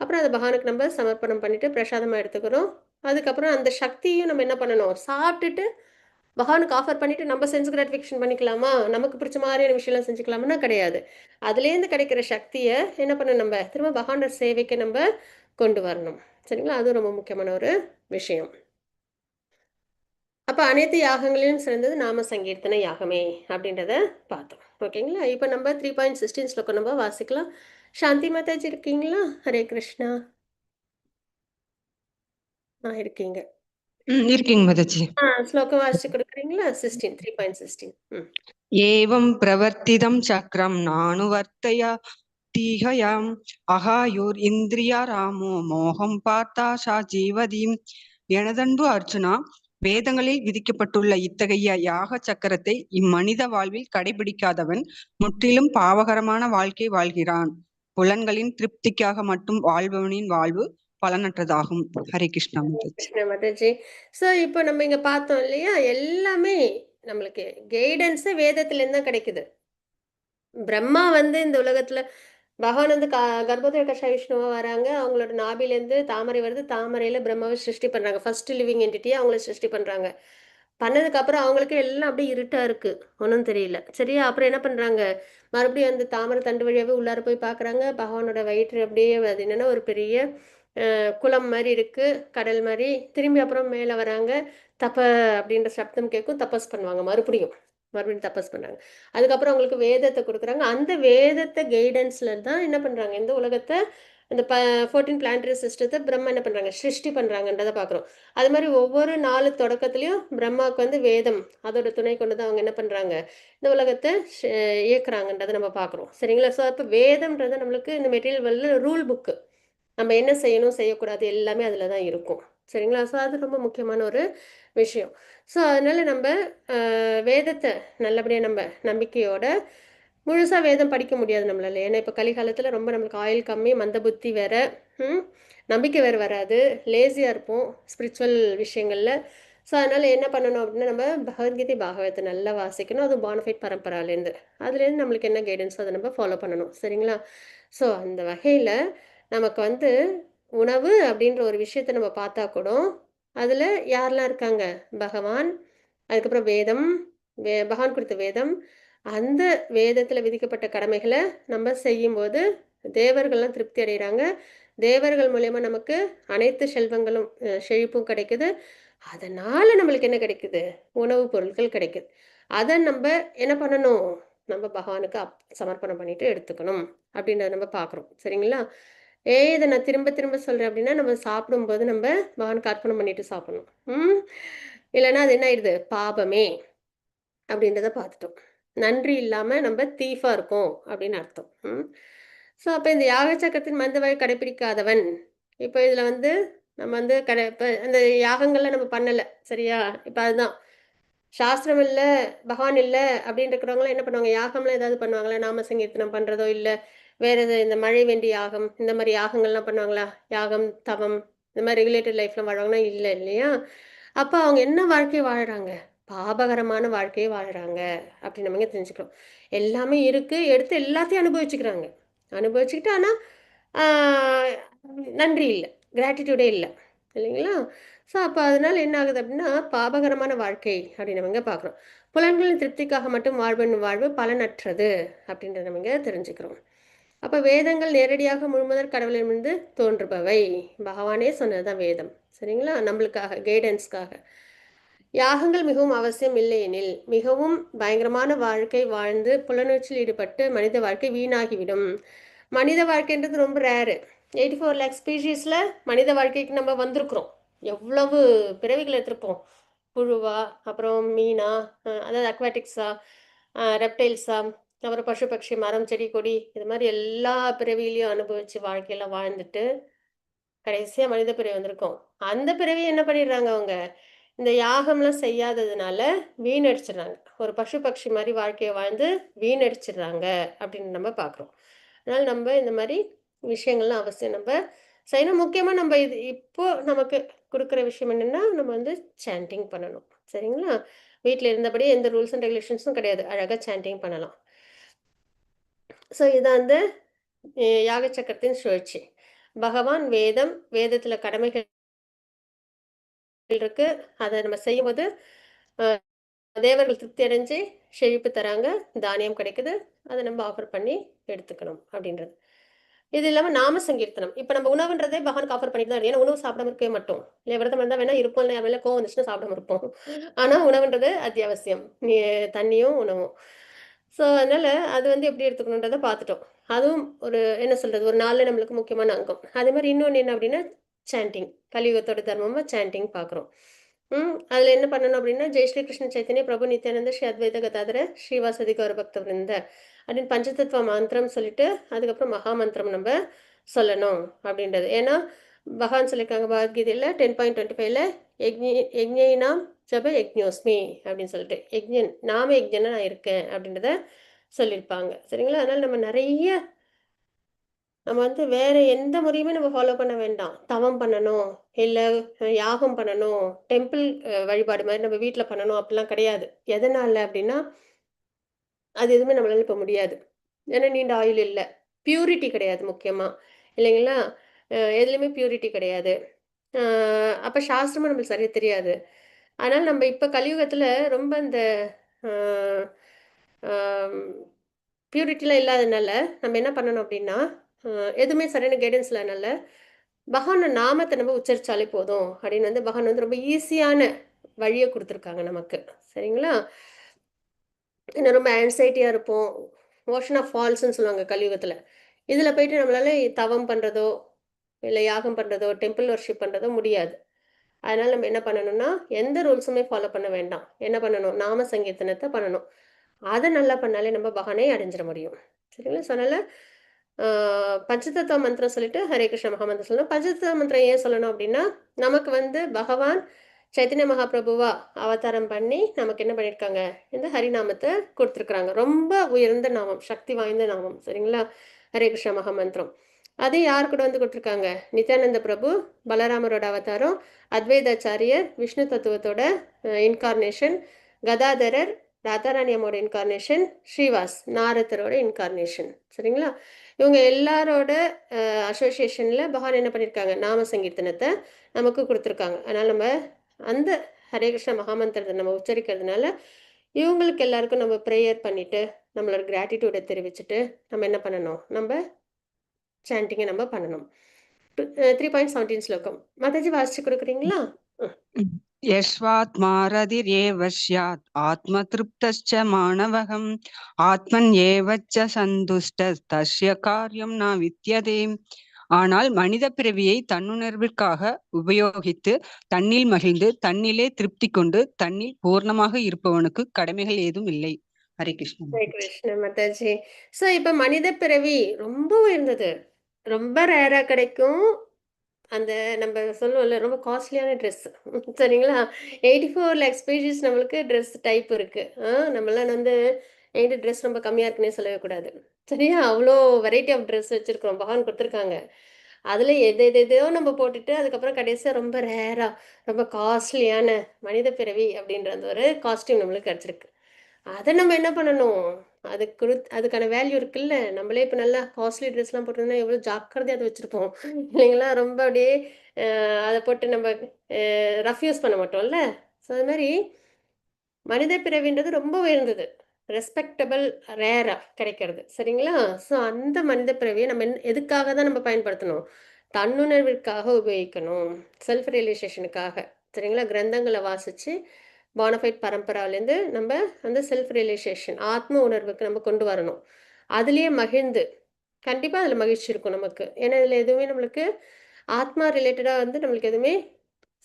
அப்புறம் அத பகவானுக்கு நம்ம சமர்ப்பணம் பண்ணிட்டு பிரசாதமா எடுத்துக்கிறோம். அதுக்கப்புறம் அந்த சக்தியும் நம்ம என்ன பண்ணணும்? சாப்பிட்டுட்டு பகவானுக்கு ஆஃபர் பண்ணிட்டு நம்ம சென்ஸ் கிராட்டிஃபிகேஷன் பண்ணிக்கலாமா? நமக்கு பிடிச்ச மாதிரியான விஷயம்லாம் செஞ்சுக்கலாமான்னா கிடையாது. அதுலேருந்து கிடைக்கிற சக்திய என்ன பண்ணணும் நம்ப? திரும்ப பகவானோட சேவைக்கு நம்ப கொண்டு வரணும். சரிங்களா? அதுவும் ரொம்ப முக்கியமான ஒரு விஷயம். அப்ப அனைத்து யாகங்களிலும் சிறந்தது நாம சங்கீர்த்தன யாகமே அப்படின்றத பார்த்தோம். ஓகேங்களா? இப்ப நம்ம 3.16 ஸ்லோகம் நம்ம வாசிக்கலாம். சாந்தி மாதாஜி இருக்கீங்களா? ஹரே கிருஷ்ணா. இருக்கீங்க. இருக்கீங்க மாதாஜி. ஸ்லோகம் வாசிச்சு கொடுக்குறீங்களா? 16 3.16. ஏவம் பிரவர்த்திதம் சக்கரம் நானுவர்த்தய தீகயாம் அகாயோர் இந்திரியா ராமோ மோகம் பார்த்தா சா ஜீவதீம். எனதன்பு அர்ச்சுனா, வேதங்களில் விதிக்கப்பட்டுள்ள இத்தகைய யாக சக்கரத்தை இம்மனித வாழ்வில் கடைபிடிக்காதவன் முற்றிலும் பாவகரமான வாழ்க்கை வாழ்கிறான். புலன்களின் திருப்திக்காக மட்டும் வாழ்பவனின் வாழ்வு பலனற்றதாகும். ஹரே கிருஷ்ணா மாதாஜி. கிருஷ்ண மாதாஜி. ஸோ இப்போ நம்ம இங்க பார்த்தோம் இல்லையா? எல்லாமே நம்மளுக்கு கைடன்ஸே வேதத்திலேருந்து தான் கிடைக்குது. பிரம்மா வந்து இந்த உலகத்துல பகவான் வந்து கர்ப்போதய கஷாய விஷ்ணுவா வராங்க. அவங்களோட நாபிலேருந்து தாமரை வருது. தாமரையில பிரம்மாவை சிருஷ்டி பண்றாங்க. ஃபர்ஸ்ட் லிவிங் என்டிட்டியா அவங்கள சிருஷ்டி பண்றாங்க. பண்ணதுக்கு அப்புறம் அவங்களுக்கு எல்லாம் அப்படியே இருட்டா இருக்கு. ஒண்ணும் தெரியல. சரியா? அப்புறம் என்ன பண்றாங்க? மறுபடியும் அந்த தாமரை தண்டு வழியாவே உள்ளார போய் பார்க்குறாங்க. பகவானோட வயிற்று அப்படியே அது என்னன்னா ஒரு பெரிய குளம் மாரி இருக்கு. கடல் மாரி. திரும்பி அப்புறம் மேல வராங்க. தப அப்படின்ற சப்தம் கேட்கும். தபஸ் பண்ணுவாங்க மறுபடியும். மறுபடியும் தபஸ் பண்றாங்க. அதுக்கப்புறம் அவங்களுக்கு வேதத்த குடுக்குறாங்க. அந்த வேதத்த கைடன்ஸ்ல தான் என்ன பண்றாங்க? இந்த உலகத்த இந்த 14 பிளானட்டரி சிஸ்டத்த பிரம்மா என்ன பண்றாங்க? சிருஷ்டி பண்றாங்கன்றத பார்க்குறோம். அது மாரி ஒவ்வொரு நாளு தொடக்கத்திலயும் பிரம்மாவுக்கு வந்து வேதம், அதோட துணை கொண்டு தான் அவங்க என்ன பண்றாங்க? இந்த உலகத்த இயக்குறாங்கன்றத நம்ம பார்க்குறோம். சரிங்களா? ஸோ அப்ப வேதம்ன்றது நம்மளுக்கு இந்த மெட்டீரியல் வேர்ல்டுல ரூல் புக்கு. நம்ம என்ன செய்யணும், செய்யக்கூடாது எல்லாமே அதில தான் இருக்கும். சரிங்களா? ஸோ அது ரொம்ப முக்கியமான ஒரு விஷயம். ஸோ அதனால நம்ப வேதத்த நல்லபடியா நம்ப நம்பிக்கையோட முழுசா வேதம் படிக்க முடியாது நம்மளால. ஏன்னா இப்ப கலிகாலத்துல ரொம்ப நம்மளுக்கு ஆயுள் கம்மி, மந்த புத்தி வேற, ம். நம்பிக்கை வேற வராது. லேசியா இருப்போம் ஸ்பிரிச்சுவல் விஷயங்கள்ல. ஸோ அதனால என்ன பண்ணணும் அப்படின்னா, நம்ம பகவத்கீதை, பாகவத நல்லா வாசிக்கணும். அதுவும் பானஃபைட் பரம்பராலேருந்து. அதுலேருந்து நம்மளுக்கு என்ன கைடன்ஸோ அத நம்ம ஃபாலோ பண்ணணும். சரிங்களா? ஸோ அந்த வகையில நமக்கு வந்து உணவு அப்படின்ற ஒரு விஷயத்த நம்ம பார்த்தா கூட, அதுல யாரெல்லாம் இருக்காங்க? பகவான், அதுக்கப்புறம் வேதம், பகவான் கொடுத்த வேதம். அந்த வேதத்துல விதிக்கப்பட்ட கடமைகள நம்ம செய்யும்போது, தேவர்கள்லாம் திருப்தி அடையறாங்க. தேவர்கள் மூலியமா நமக்கு அனைத்து செல்வங்களும், செழிப்பும் கிடைக்குது. அதனால நம்மளுக்கு என்ன கிடைக்குது? உணவுப் பொருட்கள் கிடைக்குது. அத நம்ப என்ன பண்ணணும்? நம்ம பகவானுக்கு சமர்ப்பணம் பண்ணிட்டு எடுத்துக்கணும். அப்படின்றத நம்ம பார்க்குறோம். சரிங்களா? ஏன் இத நான் திரும்ப திரும்ப சொல்றேன் அப்படின்னா, நம்ம சாப்பிடும்போது நம்ப பகவானுக்கு அர்ப்பணம் பண்ணிட்டு சாப்பிடணும். ம். இல்லன்னா அது என்ன ஆயிடுது? பாபமே அப்படின்றத பார்த்துட்டோம். நன்றி இல்லாம நம்ம தீஃபா இருக்கோம் அப்படின்னு அர்த்தம். ம். ஸோ அப்ப இந்த யாக சக்கரத்தின் மந்தவழி கடைப்பிடிக்காதவன், இப்ப இதுல வந்து நம்ம வந்து இப்ப அந்த யாகங்கள்லாம் நம்ம பண்ணல. சரியா? இப்ப அதுதான். சாஸ்திரம் இல்ல, பகவான் இல்ல அப்படின்னு இருக்கிறவங்கலாம் என்ன பண்ணுவாங்க? யாகம்லாம் ஏதாவது பண்ணுவாங்களா? நாம சங்கீர்த்தனம் பண்றதோ, இல்ல வேற எது இந்த மழை வேண்டி யாகம், இந்த மாரி யாகங்கள்லாம் பண்ணுவாங்களா? யாகம், தவம் இந்த மாரி ரெகுலேட்டட் லைஃப்ல வாழ்வாங்கன்னா இல்ல இல்லையா? அப்ப அவங்க என்ன வாழ்க்கை வாழுறாங்க? பாபகரமான வாழ்க்கையை வாழ்கிறாங்க அப்படின்னு நம்ம தெரிஞ்சுக்கிறோம். எல்லாமே இருக்குது, எடுத்து எல்லாத்தையும் அனுபவிச்சுக்கிறாங்க. அனுபவிச்சுக்கிட்டு ஆனால் நன்றி இல்லை, கிராட்டிடியூடே இல்லை, இல்லைங்களா? ஸோ அப்போ அதனால என்ன ஆகுது அப்படின்னா பாபகரமான வாழ்க்கை அப்படின்னு நம்ம பார்க்குறோம். புலன்களின் திருப்திக்காக மட்டும் வாழ்வின் வாழ்வு பலனற்றது அப்படின்றத நம்ம தெரிஞ்சுக்கிறோம். அப்போ வேதங்கள் நேரடியாக முழுமுதற் கடவுளிலிருந்து தோன்றுபவை. பகவானே சொன்னதுதான் வேதம், சரிங்களா? நம்மளுக்காக கைடன்ஸ்க்காக. யாகங்கள் மிகவும் அவசியம் இல்லையெனில் மிகவும் பயங்கரமான வாழ்க்கை வாழ்ந்து புலனுணர்ச்சியில் ஈடுபட்டு மனித வாழ்க்கை வீணாகிவிடும். மனித வாழ்க்கைன்றது ரொம்ப ரேரு. 84 lakh ஸ்பீஷீஸில் மனித வாழ்க்கைக்கு நம்ம வந்திருக்கிறோம். எவ்வளவு பிறவிகள் எடுத்திருப்போம். புழுவா, அப்புறம் மீனா, அதாவது அக்வாட்டிக்ஸா, ரெப்டைல்ஸா, அப்புறம் பசு பட்சி, மரம் செடி கொடி, இது மாதிரி எல்லா பிறவிலையும் அனுபவித்து வாழ்க்கையெல்லாம் வாழ்ந்துட்டு கடைசியாக மனித பிறவி வந்திருக்கோம். அந்த பிறவி என்ன பண்ணிடுறாங்க அவங்க, இந்த யாகம்லாம் செய்யாததுனால வீணடிச்சிடுறாங்க. ஒரு பசு பட்சி மாதிரி வாழ்க்கையை வாழ்ந்து வீணடிச்சிடுறாங்க அப்படின்னு நம்ம பார்க்குறோம். அதனால் நம்ம இந்த மாதிரி விஷயங்கள்லாம் அவசியம் நம்ம செய்யணும். முக்கியமாக நம்ம இது இப்போ நமக்கு கொடுக்குற விஷயம் என்னென்னா, நம்ம வந்து சாண்டிங் பண்ணணும், சரிங்களா? வீட்டில் இருந்தபடி எந்த ரூல்ஸ் அண்ட் ரெகுலேஷன்ஸும் கிடையாது, அழகாக சாண்டிங் பண்ணலாம். ஸோ இதான் வந்து யாக சக்கரத்தின் சுழற்சி. பகவான் வேதம், வேதத்தில் கடமைகள் இருக்கு, அதை நம்ம செய்யும்போது தேவர்கள் திருப்தி அடைஞ்சு செழிப்பு தராங்க, தானியம் கிடைக்குது, அதை நம்ம ஆஃபர் பண்ணி எடுத்துக்கணும் அப்படின்றது. இது இல்லாமல் நாம சங்கீர்த்தனம். இப்போ நம்ம உணவுன்றதே பகவானுக்கு ஆஃபர் பண்ணிட்டு தான் இருக்கு. ஏன்னா உணவு சாப்பிடாம இருக்கவே மாட்டோம் இல்லை, விரதம் இருந்தால் வேணா இருப்போம், இல்லை மேலே கோவம் வந்துச்சுன்னா சாப்பிடாம இருப்போம். ஆனால் உணவுன்றது அத்தியாவசியம், தண்ணியும் உணவும். ஸோ அதனால அது வந்து எப்படி எடுத்துக்கணுன்றதை பார்த்துட்டோம். அதுவும் ஒரு என்ன சொல்றது, ஒரு நாளில் நம்மளுக்கு முக்கியமான அங்கம். அதே மாதிரி இன்னொன்று என்ன அப்படின்னா சாண்டிங். கலியுகத்தோட தர்மமாக சாண்டிங் பார்க்குறோம். அதில் என்ன பண்ணணும் அப்படின்னா ஜெய் ஸ்ரீ கிருஷ்ண சைத்தன்ய பிரபு நித்யானந்த ஸ்ரீ அத்வைத கதாதர ஸ்ரீவாசதி கௌர பக்த விருந்த அப்படின்னு பஞ்சதத்துவ மந்திரம் சொல்லிட்டு அதுக்கப்புறம் மகா மந்திரம் நம்ம சொல்லணும் அப்படின்றது. ஏன்னா பகவான் சொல்லியிருக்காங்க பகவத்கீதையில் 10.25ல யக்ஞினாம் ஜப யக்ஞோஸ்மி அப்படின்னு சொல்லிட்டு, யக்ஞன் நாம யக்ஞனா நான் இருக்கேன் அப்படின்றத சொல்லியிருப்பாங்க, சரிங்களா? அதனால் நம்ம நிறைய நம்ம வந்து வேற எந்த முறையுமே நம்ம ஃபாலோ பண்ண வேண்டாம். தவம் பண்ணணும், இல்லை யாகம் பண்ணணும், டெம்பிள் வழிபாடு மாதிரி நம்ம வீட்டில் பண்ணணும் அப்படிலாம் கிடையாது. எதனால அப்படின்னா அது எதுவுமே நம்மளால இப்போ முடியாது. ஏன்னா நீண்ட ஆயுள் இல்லை, பியூரிட்டி கிடையாது முக்கியமாக, இல்லைங்களா? எதுலேயுமே பியூரிட்டி கிடையாது. அப்போ சாஸ்திரமும் நம்மளுக்கு சரியாக தெரியாது. அதனால் நம்ம இப்போ கலியுகத்தில் ரொம்ப இந்த பியூரிட்டிலாம் இல்லாததுனால நம்ம என்ன பண்ணணும் அப்படின்னா எதுவுமே சரியான கைடன்ஸ் இல்லாதனால பகவான நாமத்தை நம்ம உச்சரித்தாலே போதும் அப்படின்னு வந்து பகவான் வந்து ரொம்ப ஈஸியான வழியை கொடுத்துருக்காங்க நமக்கு, சரிங்களா? இன்னும் ரொம்ப ஆன்சைட்டியாக இருப்போம், ஓஷன் ஆஃப் ஃபால்ஸ்ன்னு சொல்லுவாங்க கலியுகத்தில். இதில் போயிட்டு நம்மளால தவம் பண்ணுறதோ இல்லை யாகம் பண்ணுறதோ டெம்பிள் வர்ஷிப் பண்ணுறதோ முடியாது. அதனால் நம்ம என்ன பண்ணணும்னா எந்த ரூல்ஸுமே ஃபாலோ பண்ண வேண்டாம். என்ன பண்ணணும், நாம சங்கீர்த்தனத்தை பண்ணணும். அதை நல்லா பண்ணாலே நம்ம பகவானை அடைஞ்சிட முடியும், சரிங்களா? ஸோ அதனால் பஞ்சதத்துவ மந்திரம் சொல்லிட்டு ஹரே கிருஷ்ண மகாமந்திரம் சொல்லணும். பஞ்சதத்துவ மந்திரம் ஏன் சொல்லணும் அப்படின்னா நமக்கு வந்து பகவான் சைத்தன்ய மகாபிரபுவா அவதாரம் பண்ணி நமக்கு என்ன பண்ணியிருக்காங்க, இந்த ஹரிநாமத்தை கொடுத்துருக்குறாங்க. ரொம்ப உயர்ந்த நாமம், சக்தி வாய்ந்த நாமம், சரிங்களா? ஹரே கிருஷ்ண மகாமந்திரம். அது யார் கூட வந்து கொடுத்துருக்காங்க, நித்யானந்த பிரபு பலராமரோட அவதாரம், அத்வைதாச்சாரியர் விஷ்ணு தத்துவத்தோட இன்கார்னேஷன், கதாதரர் ராதாராணி அம்மோட இன்கார்னேஷன், ஸ்ரீவாஸ் நாரதரோட இன்கார்னேஷன், சரிங்களா? இவங்க எல்லாரோட அசோசியேஷனில் பகவான் என்ன பண்ணியிருக்காங்க, நாம சங்கீர்த்தனத்தை நமக்கு கொடுத்துருக்காங்க. அதனால் நம்ம அந்த ஹரே கிருஷ்ண மகாமந்திரத்தை நம்ம உச்சரிக்கிறதுனால இவங்களுக்கு எல்லாருக்கும் நம்ம ப்ரேயர் பண்ணிவிட்டு நம்மளோட கிராட்டிடியூடை தெரிவிச்சுட்டு நம்ம என்ன பண்ணணும், நம்ம சாண்டிங்கை நம்ம பண்ணணும். 3.17 ஸ்லோகம் மாதாஜி வாசிச்சு கொடுக்குறீங்களா? யஸ்வாத்மாரதிரேவ ஸ்யாத் ஆத்மத்ருப்தஸ்ச மாணவகம் ஆத்மன் ஏவச்ச சந்துஷ்ட தஸ்ய காரியம் ந வித்யதே. ஆனால் மனித பிறவியை தன்னுணர்விற்காக உபயோகித்து தன்னில் மகிழ்ந்து தன்னிலே திருப்தி கொண்டு தன்னில் பூர்ணமாக இருப்பவனுக்கு கடமைகள் ஏதும் இல்லை. ஹரே கிருஷ்ணன். ஹரே கிருஷ்ண மாதாஜி. ஸோ இப்போ மனித பிறவி ரொம்ப உயர்ந்தது, ரொம்ப ரேராக கிடைக்கும். அந்த நம்ம சொல்லுவோம்ல ரொம்ப காஸ்ட்லியான ட்ரெஸ், சரிங்களா? 84 lakh ஸ்பீஷீஸ் நம்மளுக்கு ட்ரெஸ் டைப் இருக்குது. நம்மளாம் வந்து என்கிட்ட ட்ரெஸ் ரொம்ப கம்மியாக இருக்குன்னே சொல்லவே கூடாது, சரியா? அவ்வளோ வெரைட்டி ஆஃப் ட்ரெஸ் வச்சுருக்கிறோம், பகவான் கொடுத்துருக்காங்க. அதில் எதையோ நம்ம போட்டுட்டு அதுக்கப்புறம் கடைசியாக ரொம்ப ரேராக ரொம்ப காஸ்ட்லியான மனித பிறவி அப்படின்ற அந்த ஒரு காஸ்டியூம் நம்மளுக்கு கிடச்சிருக்கு. அதை நம்ம என்ன பண்ணணும், அதுக்கான வேல்யூ இருக்குல்ல. நம்மளே இப்போ நல்லா காஸ்ட்லி ட்ரெஸ்லாம் போட்டிருந்தா எவ்வளோ ஜாக்கிரதையாக அதை வச்சுருப்போம் இல்லைங்களா. ரொம்ப அப்படியே அதை போட்டு நம்ம ரஃப் யூஸ் பண்ண மாட்டோம்ல. ஸோ அது மாதிரி மனித பிறவின்றது ரொம்ப உயர்ந்தது, ரெஸ்பெக்டபிள், ரேராக கிடைக்கிறது, சரிங்களா. ஸோ அந்த மனித பிறவியை நம்ம எதுக்காக தான் நம்ம பயன்படுத்தணும், தன்னுணர்விற்காக உபயோகிக்கணும், செல்ஃப் ரியலைசேஷனுக்காக, சரிங்களா. கிரந்தங்களை வாசித்து பானஃபைட் பரம்பராலேருந்து நம்ம அந்த செல்ஃப் ரியலைசேஷன் ஆத்ம உணர்வுக்கு நம்ம கொண்டு வரணும். அதுலேயே மகிழ்ந்து கண்டிப்பாக அதில் மகிழ்ச்சி இருக்கும் நமக்கு. ஏன்னா இதில் எதுவுமே நம்மளுக்கு ஆத்மா ரிலேட்டடாக வந்து நம்மளுக்கு எதுவுமே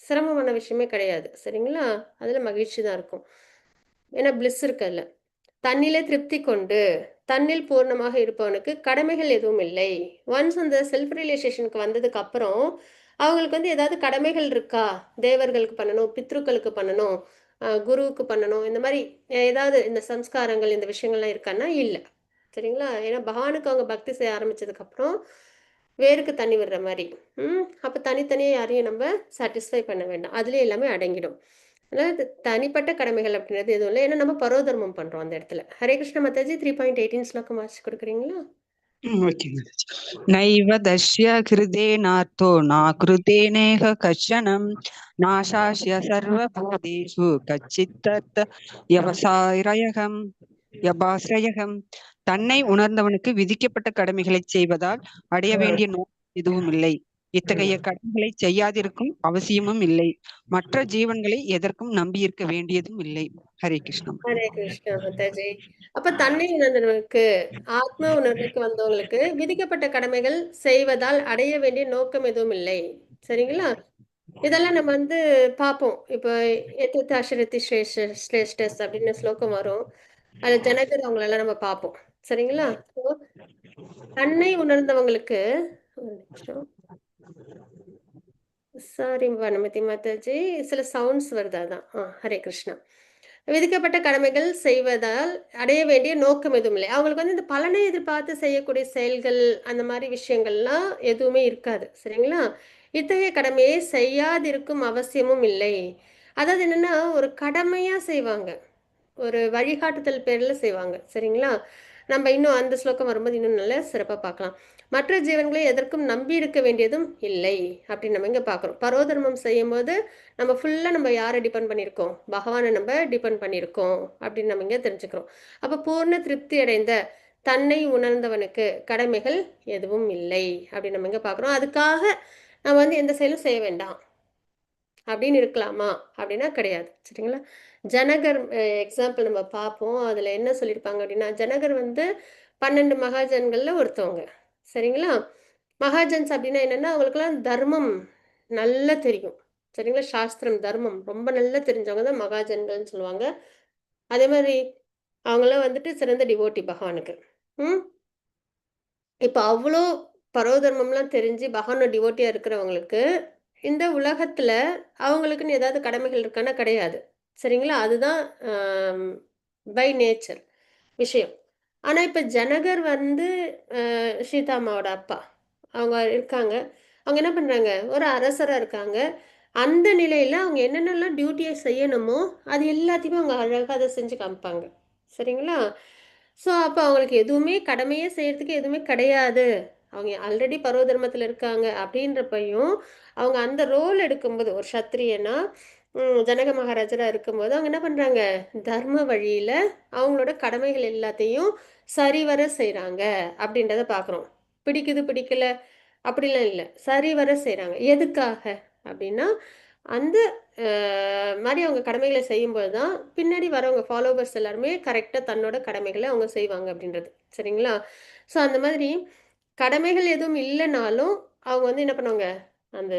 சிரமமான விஷயமே கிடையாது, சரிங்களா. அதில் மகிழ்ச்சி தான் இருக்கும். ஏன்னா பிளிஸ் இருக்குல்ல. தன்னிலே திருப்தி கொண்டு தன்னில் பூர்ணமாக இருப்பவனுக்கு கடமைகள் எதுவும் இல்லை. ஒன்ஸ் அந்த செல்ஃப் ரியலைசேஷனுக்கு வந்ததுக்கு அப்புறம் அவங்களுக்கு வந்து ஏதாவது கடமைகள் இருக்கா, தேவர்களுக்கு பண்ணணும், பித்ருக்களுக்கு பண்ணணும், குருவுக்கு பண்ணணும், இந்த மாதிரி ஏதாவது இந்த சம்ஸ்காரங்கள் இந்த விஷயங்கள்லாம் இருக்கான்னா இல்லை, சரிங்களா. ஏன்னா பகவானுக்கு அவங்க பக்தி செய்ய ஆரம்பிச்சதுக்கு அப்புறம் வேருக்கு தண்ணி விடுற மாதிரி அப்போ தனித்தனியாக யாரையும் நம்ம சாட்டிஸ்ஃபை பண்ண வேண்டாம், அதுலேயே எல்லாமே அடங்கிடும். அதனால் தனிப்பட்ட கடமைகள் அப்படின்றது எதுவும் இல்லை. ஏன்னா நம்ம பரோதர்மம் பண்ணுறோம் அந்த இடத்துல. ஹரே கிருஷ்ண மாதாஜி 3.18 ஸ்லோகம் வாசிச்சு கொடுக்குறீங்களா? ஓகே மாதாஜி. நைவ தஸ்ய ஹிருதேனார்த்தோ நாக்ருதேனேக கச்சனம் நாசாஸ்ய சர்வபூதேஷு கச்சித்தத் யபாஸ்ரயகம். தன்னை உணர்ந்தவனுக்கு விதிக்கப்பட்ட கடமைகளை செய்வதால் அடைய வேண்டிய நோக்கம் எதுவும் இல்லை. இத்தகைய கடமைகளை செய்யாதிருக்கும் அவசியமும் இல்லை. மற்ற ஜீவன்களை எதற்கும் நம்பியிருக்க வேண்டியதும் இல்லை. ஹரே கிருஷ்ணா. ஹரே கிருஷ்ணா மாதாஜி. அப்ப தன்னை உணர்ந்தவனுக்கு, ஆத்ம உணர்வுக்கு வந்தவங்களுக்கு விதிக்கப்பட்ட கடமைகள் செய்வதால் அடைய வேண்டிய நோக்கம் எதுவும் இல்லை, சரிங்களா. இதெல்லாம் நம்ம வந்து பார்ப்போம். இப்போ எத்தித்த அஷரத்தி ஸ்ரேஷ்டஸ் அப்படின்னு ஸ்லோகம் வரும். அது ஜனகர் அவங்களெல்லாம் நம்ம பார்ப்போம், சரிங்களா. ஸோ தன்னை உணர்ந்தவங்களுக்கு ஒரு நிமிஷம், சாரி வனமதி மாதாஜி, சில சவுண்ட்ஸ் வருது அதான். ஹரே கிருஷ்ணா. விதிக்கப்பட்ட கடமைகள் செய்வதால் அடைய வேண்டிய நோக்கம் எதுவும் இல்லை. அவங்களுக்கு வந்து இந்த பலனை எதிர்பார்த்து செய்யக்கூடிய செயல்கள் அந்த மாதிரி விஷயங்கள்லாம் எதுவுமே இருக்காது, சரிங்களா. இத்தகைய கடமையை செய்யாதிருக்கும் அவசியமும் இல்லை. அதாவது என்னன்னா ஒரு கடமையா செய்வாங்க, ஒரு வழிகாட்டுதல் பேரில் செய்வாங்க, சரிங்களா. நம்ம இன்னும் அந்த ஸ்லோகம் வரும்போது இன்னும் நல்லா சிறப்பாக பார்க்கலாம். மற்ற ஜீவன்களை எதற்கும் நம்பி இருக்க வேண்டியதும் இல்லை அப்படின்னு நம்ம இங்கே பார்க்குறோம். பரோதர்மம் செய்யும் போது நம்ம ஃபுல்லாக நம்ம யாரை டிபெண்ட் பண்ணியிருக்கோம், பகவானை நம்ம டிபெண்ட் பண்ணியிருக்கோம் அப்படின்னு நம்ம இங்கே தெரிஞ்சுக்கிறோம். அப்போ பூர்ண திருப்தி அடைந்த தன்னை உணர்ந்தவனுக்கு கடமைகள் எதுவும் இல்லை அப்படின்னு நம்ம இங்கே பார்க்குறோம். அதுக்காக நம்ம வந்து எந்த செயலும் செய்ய வேண்டாம் அப்படின்னு இருக்கலாமா அப்படின்னா கிடையாது, சரிங்களா. ஜனகர் எக்ஸாம்பிள் நம்ம பார்ப்போம். அதில் என்ன சொல்லியிருப்பாங்க அப்படின்னா, ஜனகர் வந்து 12 மகாஜன்களில் ஒருத்தவங்க, சரிங்களா. மகாஜன்ஸ் அப்படின்னா என்னென்னா அவங்களுக்குலாம் தர்மம் நல்லா தெரியும், சரிங்களா. சாஸ்திரம் தர்மம் ரொம்ப நல்லா தெரிஞ்சவங்க தான் மகாஜன்கள்னு சொல்லுவாங்க. அதே மாதிரி அவங்களாம் வந்துட்டு சிறந்த டிவோட்டி பகவானுக்கு. இப்போ அவ்வளோ பரோதர்மம்லாம் தெரிஞ்சு பகவானோட டிவோட்டியாக இருக்கிறவங்களுக்கு இந்த உலகத்தில் அவங்களுக்குன்னு ஏதாவது கடமைகள் இருக்கான்னா கிடையாது, சரிங்களா. அதுதான் பை நேச்சர் விஷயம். ஆனால் இப்போ ஜனகர் வந்து சீதாமாவோட அப்பா அவங்க இருக்காங்க. அவங்க என்ன பண்ணுறாங்க, ஒரு அரசராக இருக்காங்க. அந்த நிலையில் அவங்க என்னென்னலாம் டியூட்டியை செய்யணுமோ அது எல்லாத்தையுமே அவங்க அழகாக அதை செஞ்சு காமிப்பாங்க, சரிங்களா. ஸோ அப்போ அவங்களுக்கு எதுவுமே கடமையே செய்யறதுக்கு எதுவுமே கிடையாது. அவங்க ஆல்ரெடி பரோதர்மத்தில் இருக்காங்க அப்படின்றப்பையும் அவங்க அந்த ரோல் எடுக்கும்போது ஒரு சத்திரியனா ஜனக மகாராஜராக இருக்கும்போது அவங்க என்ன பண்ணுறாங்க, தர்ம வழியில் அவங்களோட கடமைகள் எல்லாத்தையும் சரிவர செய்கிறாங்க அப்படின்றத பார்க்குறோம். பிடிக்குது பிடிக்கல அப்படிலாம் இல்லை, சரிவர செய்கிறாங்க. எதுக்காக அப்படின்னா அந்த மாதிரி அவங்க கடமைகளை செய்யும்போது தான் பின்னாடி வரவங்க ஃபாலோவர்ஸ் எல்லாருமே கரெக்டாக தன்னோட கடமைகளை அவங்க செய்வாங்க அப்படின்றது, சரிங்களா. ஸோ அந்த மாதிரி கடமைகள் எதுவும் இல்லைனாலும் அவங்க வந்து என்ன பண்ணுவாங்க, அந்த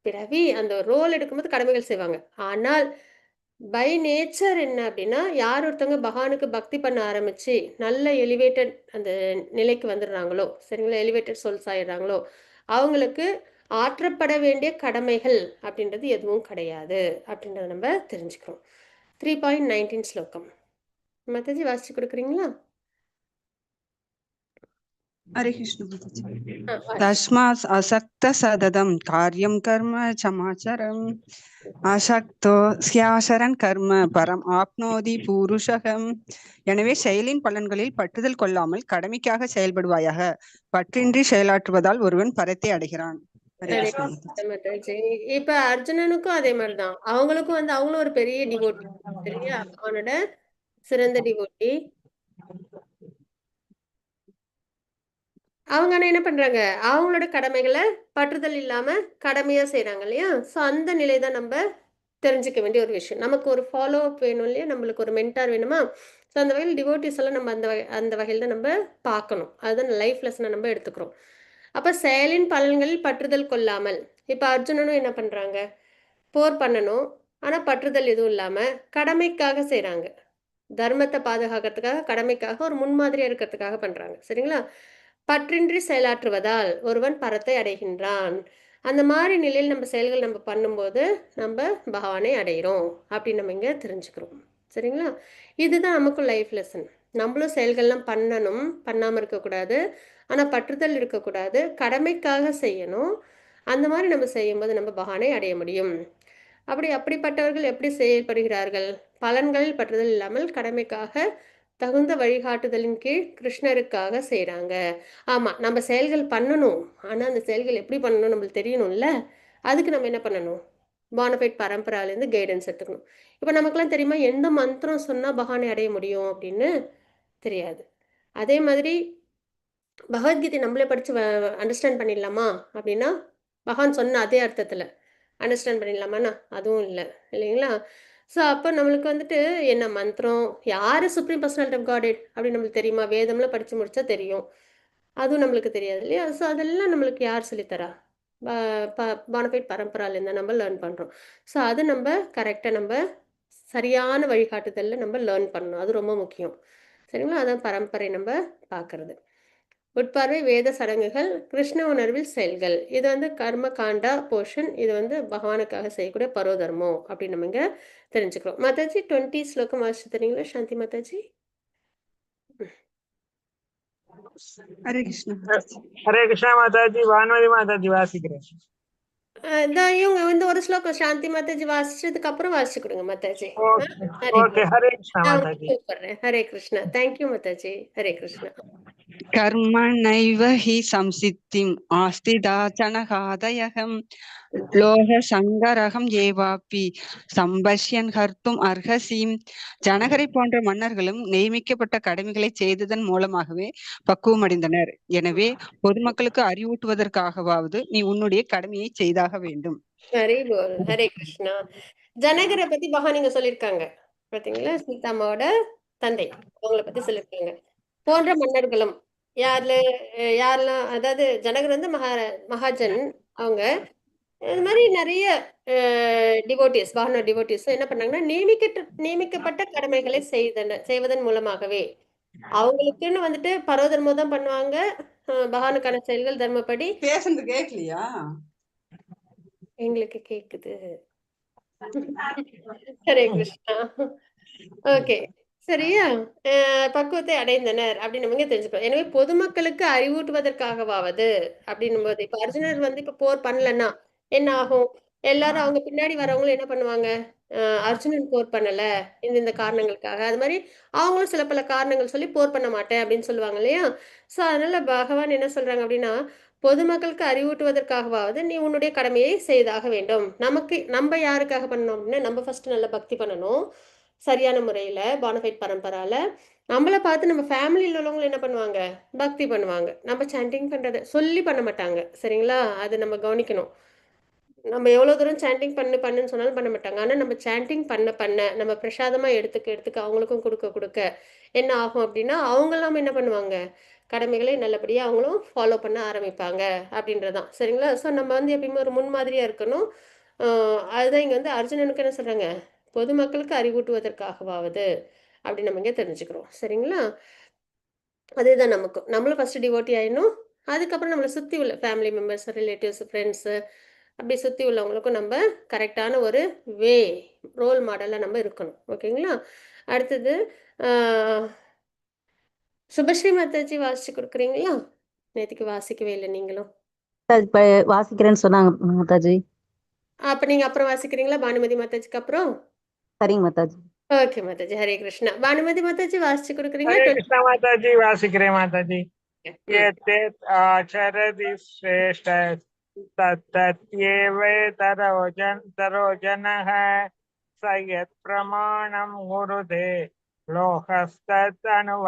பிறவி அந்த ரோல் எடுக்கும்போது கடமைகள் செய்வாங்க. ஆனால் பை நேச்சர் என்ன அப்படின்னா யார் ஒருத்தவங்க பகவானுக்கு பக்தி பண்ண ஆரம்பிச்சு நல்ல எலிவேட்டட் அந்த நிலைக்கு வந்துடுறாங்களோ, சரிங்களா, எலிவேட்டட் சோல்ஸ் ஆயிடுறாங்களோ அவங்களுக்கு ஆற்றப்பட வேண்டிய கடமைகள் அப்படின்றது எதுவும் கிடையாது அப்படின்றத நம்ம தெரிஞ்சுக்கிறோம். 3.19 ஸ்லோகம் மாதாஜி வாசிச்சு கொடுக்குறீங்களா? ஹரே கிருஷ்ண மாதாஜி. வாசி. தஸ்மாத் அசக்த சததம் காரியம் கர்ம சமாச்சரம் அசக்தோ ஸ்யாசரன் கர்ம பரம் ஆப்னோதி பூருஷகம். எனவே செயலின் பலன்களில் பற்றுதல் கொள்ளாமல் கடமைக்காக செயல்படுவாயாக. பற்றின்றி செயலாற்றுவதால் ஒருவன் பரத்தை அடைகிறான். ஹரே ஹரே கிருஷ்ண மாதாஜி. கிருஷ்ண மாதாஜி. இப்ப அர்ஜுனனுக்கும் அதே மாதிரிதான். அவங்களுக்கும் வந்து அவங்களும் ஒரு பெரிய டிவோட்டி, சரியா? அவனோட சிறந்த டிவோட்டி. அவங்க ஆனா என்ன பண்றாங்க, அவங்களோட கடமைகளை பற்றுதல் இல்லாம கடமையா செய்றாங்க இல்லையா? ஸோ அந்த நிலை தான் நம்ம தெரிஞ்சுக்க வேண்டிய ஒரு விஷயம். நமக்கு ஒரு ஃபாலோ அப் வேணும் இல்லையா? நம்மளுக்கு ஒரு மென்டார் வேணுமா? ஸோ அந்த வகையில் டிவோட்டிஸ் எல்லாம் நம்ம அந்த வகையில் தான் நம்ம பார்க்கணும். அதுதான் லைஃப் லெசனை நம்ம எடுத்துக்கிறோம். அப்ப செயலின் பலன்களில் பற்றுதல் கொள்ளாமல், இப்ப அர்ஜுனனும் என்ன பண்றாங்க, போர் பண்ணணும். ஆனா பற்றுதல் எதுவும் இல்லாம கடமைக்காக செய்றாங்க. தர்மத்தை பாதுகாக்கிறதுக்காக, கடமைக்காக, ஒரு முன்மாதிரியா இருக்கிறதுக்காக பண்றாங்க. சரிங்களா? பற்றின்றி செயலாற்றுவதால் ஒருவன் பரத்தை அடைகின்றான். அந்த மாதிரி நிலையில் நம்ம செயல்கள் நம்ம பண்ணும்போது நம்ம பகவானை அடைகிறோம் அப்படின்னு நம்ம இங்க தெரிஞ்சுக்கிறோம். சரிங்களா? இதுதான் நமக்கும் லைஃப் லெசன். நம்மளும் செயல்கள்லாம் பண்ணணும், பண்ணாம இருக்கக்கூடாது. ஆனா பற்றுதல் இருக்கக்கூடாது. கடமைக்காக செய்யணும். அந்த மாதிரி நம்ம செய்யும்போது நம்ம பகவானை அடைய முடியும். அப்படிப்பட்டவர்கள் எப்படி செயல்படுகிறார்கள்? பலன்களில் பற்றுதல் இல்லாமல் கடமைக்காக தகுந்த வழிகாட்டுதலின் கீழ் கிருஷ்ணருக்காக செய்றாங்க. ஆமா, நம்ம செயல்கள் பண்ணணும். ஆனா அந்த செயல்கள் எப்படி பண்ணணும் நம்மளுக்கு தெரியணும்ல. அதுக்கு நம்ம என்ன பண்ணணும்? பானபைட் பரம்பராலேருந்து கைடன்ஸ் எடுத்துக்கணும். இப்ப நமக்கெல்லாம் தெரியுமா எந்த மந்திரம் சொன்னா பகவானை அடைய முடியும் அப்படின்னு? தெரியாது. அதே மாதிரி பகவத்கீதை நம்மளே படிச்சு அண்டர்ஸ்டாண்ட் பண்ணிடலாமா அப்படின்னா, பகவான் சொன்ன அதே அர்த்தத்துல அண்டர்ஸ்டாண்ட் பண்ணிடலாமாண்ணா? அதுவும் இல்லை, இல்லைங்களா? ஸோ அப்போ நம்மளுக்கு வந்துட்டு என்ன மந்திரம், யாரு சுப்ரீம் பர்சனாலிட்டி ஆஃப் காட் அப்படின்னு நம்மளுக்கு தெரியுமா? வேதம்லாம் படிச்சு முடிச்சா தெரியும். அதுவும் நம்மளுக்கு தெரியாது இல்லையா? ஸோ அதெல்லாம் நம்மளுக்கு யார் சொல்லித்தரா? பானபைட் பரம்பராலேருந்து நம்ம லேர்ன் பண்றோம். ஸோ அது நம்ம கரெக்டாக நம்ம சரியான வழிகாட்டுதல்ல நம்ம லேர்ன் பண்ணணும். அது ரொம்ப முக்கியம். சரிங்களா? அதான் பரம்பரை நம்ம பார்க்கறது. உட்பார்வை வேத சடங்குகள், கிருஷ்ண உணர்வில் செயல்கள். இது வந்து கர்ம காண்டா போர்ஷன். இது வந்து பகவானுக்காக செய்யக்கூடிய பரோதர்மம் அப்படின்னு நம்ம இங்க தெரிஞ்சுக்கிறோம். மாதாஜி 20 ஸ்லோகம் வாசிச்சு தரீங்களா சாந்தி மாதாஜி? ஹரே கிருஷ்ண மாதாஜி. हरे कृष्णा माता जी भानुमति माता जी वासिக்கிறேன். இவங்க இந்த ஒரு ஸ்லோகம் சாந்தி மாதாஜி வாசிச்சதுக்கு அப்புறம் வாசிச்சு கொடுங்க மாதாஜி. ஓகே ஹரே கிருஷ்ணா நான் மாதா ஜி. கூப்பிடுறேன். ஹரே கிருஷ்ணா. தேங்க்யூ மாதாஜி. ஹரே கிருஷ்ணா. கர்மணைவ ஹி சம்சித்திம் ஆஸ்திதாச்சனகாதயகம் லோக சங்கரகம் ஏவாப்பி சம்பஷ்யன் ஹர்த்தும் அர்ஹசீம். ஜனகரை போன்ற மன்னர்களும் நியமிக்கப்பட்ட கடமைகளை செய்ததன் மூலமாகவே பக்குவமடைந்தனர். எனவே பொதுமக்களுக்கு அறிவூட்டுவதற்காகவாவது நீ உன்னுடைய கடமையை செய்தாக வேண்டும். ஹரி போல். ஹரே கிருஷ்ணா. ஜனகரை பத்தி பகவான் நீங்க சொல்லியிருக்காங்க பாத்தீங்களா? சீதாமாவோட தந்தை அவங்கள பத்தி சொல்லியிருக்காங்க. போன்ற மன்னர்களும் யாரெல்லாம், அதாவது ஜனகர் வந்து மகாஜன். அவங்க இது மாதிரி நிறைய டிவோட்டிஸ், வாகன டிவோட்டிஸ் என்ன பண்ணாங்கன்னா நியமிக்கப்பட்ட கடமைகளை செய்வதன் மூலமாகவே அவங்களுக்குன்னு வந்துட்டு பரோதர்மம் தான் பண்ணுவாங்க. பகவானுக்கான செயல்கள் தர்மப்படி. பேசுறது கேட்கலையா? எங்களுக்கு கேக்குது. ஹரே கிருஷ்ணா. ஓகே, சரியா? பக்குவத்தை அடைந்தனர் அப்படின்னு நம்ம இங்க தெரிஞ்சுக்கணும். எனவே பொதுமக்களுக்கு அறிவூட்டுவதற்காகவாவது அப்படின்னும் போது, இப்ப அர்ஜுனர் வந்து இப்ப போர் பண்ணலன்னா என்ன ஆகும்? எல்லாரும் அவங்க பின்னாடி வரவங்களும் என்ன பண்ணுவாங்க? அர்ஜுனன் போர் பண்ணல இந்த காரணங்களுக்காக, அது மாதிரி அவங்களும் சில பல காரணங்கள் சொல்லி போர் பண்ண மாட்டேன் அப்படின்னு சொல்லுவாங்க இல்லையா? சோ அதனால பகவான் என்ன சொல்றாங்க அப்படின்னா, பொதுமக்களுக்கு அறிவூட்டுவதற்காகவாவது நீ உன்னுடைய கடமையை செய்தாக வேண்டும். நம்ம யாருக்காக பண்ணணும் அப்படின்னா, நம்ம ஃபர்ஸ்ட் நல்ல பக்தி பண்ணணும் சரியான முறையில பானஃபைட் பரம்பரால. நம்மள பார்த்து நம்ம ஃபேமிலியில் உள்ளவங்க என்ன பண்ணுவாங்க? பக்தி பண்ணுவாங்க. நம்ம சாண்டிங் பண்றத சொல்லி பண்ண மாட்டாங்க. சரிங்களா? அது நம்ம கவனிக்கணும். நம்ம எவ்வளவு தூரம் சாண்டிங் பண்ணுன்னு சொன்னாலும் பண்ண மாட்டாங்க. ஆனா நம்ம சாண்டிங் பண்ண நம்ம பிரசாதமா எடுத்துக்க அவங்களுக்கும் கொடுக்க என்ன ஆகும் அப்படின்னா, அவங்கெல்லாம் என்ன பண்ணுவாங்க? கடமைகளை நல்லபடியா அவங்களும் ஃபாலோ பண்ண ஆரம்பிப்பாங்க அப்படின்றதான். சரிங்களா? ஸோ நம்ம வந்து எப்பயுமே ஒரு முன்மாதிரியா இருக்கணும். அதுதான் இங்க வந்து அர்ஜுனனுக்கு என்ன சொல்றாங்க? பொதுமக்களுக்கு அறிவூட்டுவதற்காகவாவது அப்படின்னு நம்ம இங்க தெரிஞ்சுக்கிறோம். சரிங்களா? அதேதான் நமக்கும். நம்மளும் ஃபர்ஸ்ட் டிவோட்டி ஆயிடணும். அதுக்கப்புறம் நம்மளை சுத்தி உள்ள ஃபேமிலி மெம்பர்ஸ், ரிலேட்டிவ்ஸ், ஃப்ரெண்ட்ஸ் அப்படி சுத்தி உள்ளவங்களுக்கும் நம்ம கரெக்டான ஒரு ரோல் மாடலா நம்ம இருக்கணும். ஓகேங்களா? அடுத்தது சுபஸ்ரீ மாதாஜி வாசிச்சு கொடுக்குறீங்களா? நேற்றுக்கு வாசிக்கவே இல்லை நீங்களும். இப்ப வாசிக்கிறேன்னு சொன்னாங்க மாதாஜி. அப்போ நீங்கள் அப்புறம் வாசிக்கிறீங்களா பானுமதி மாதாஜிக்கு அப்புறம்? சரிங்க மாதாஜி. ஓகே மாதாஜி, ஹரே கிருஷ்ணா. பானுமதி மாதாஜி வாசிச்சு கொடுக்குறீங்களா? हरे कृष्णा माता जी वासिकरे माता जी ये तेत आचरति श्रेष्ठ तरो जन है सयत् प्रमाणम गुरुदे லோகஸ்தனுவர்த்ததே.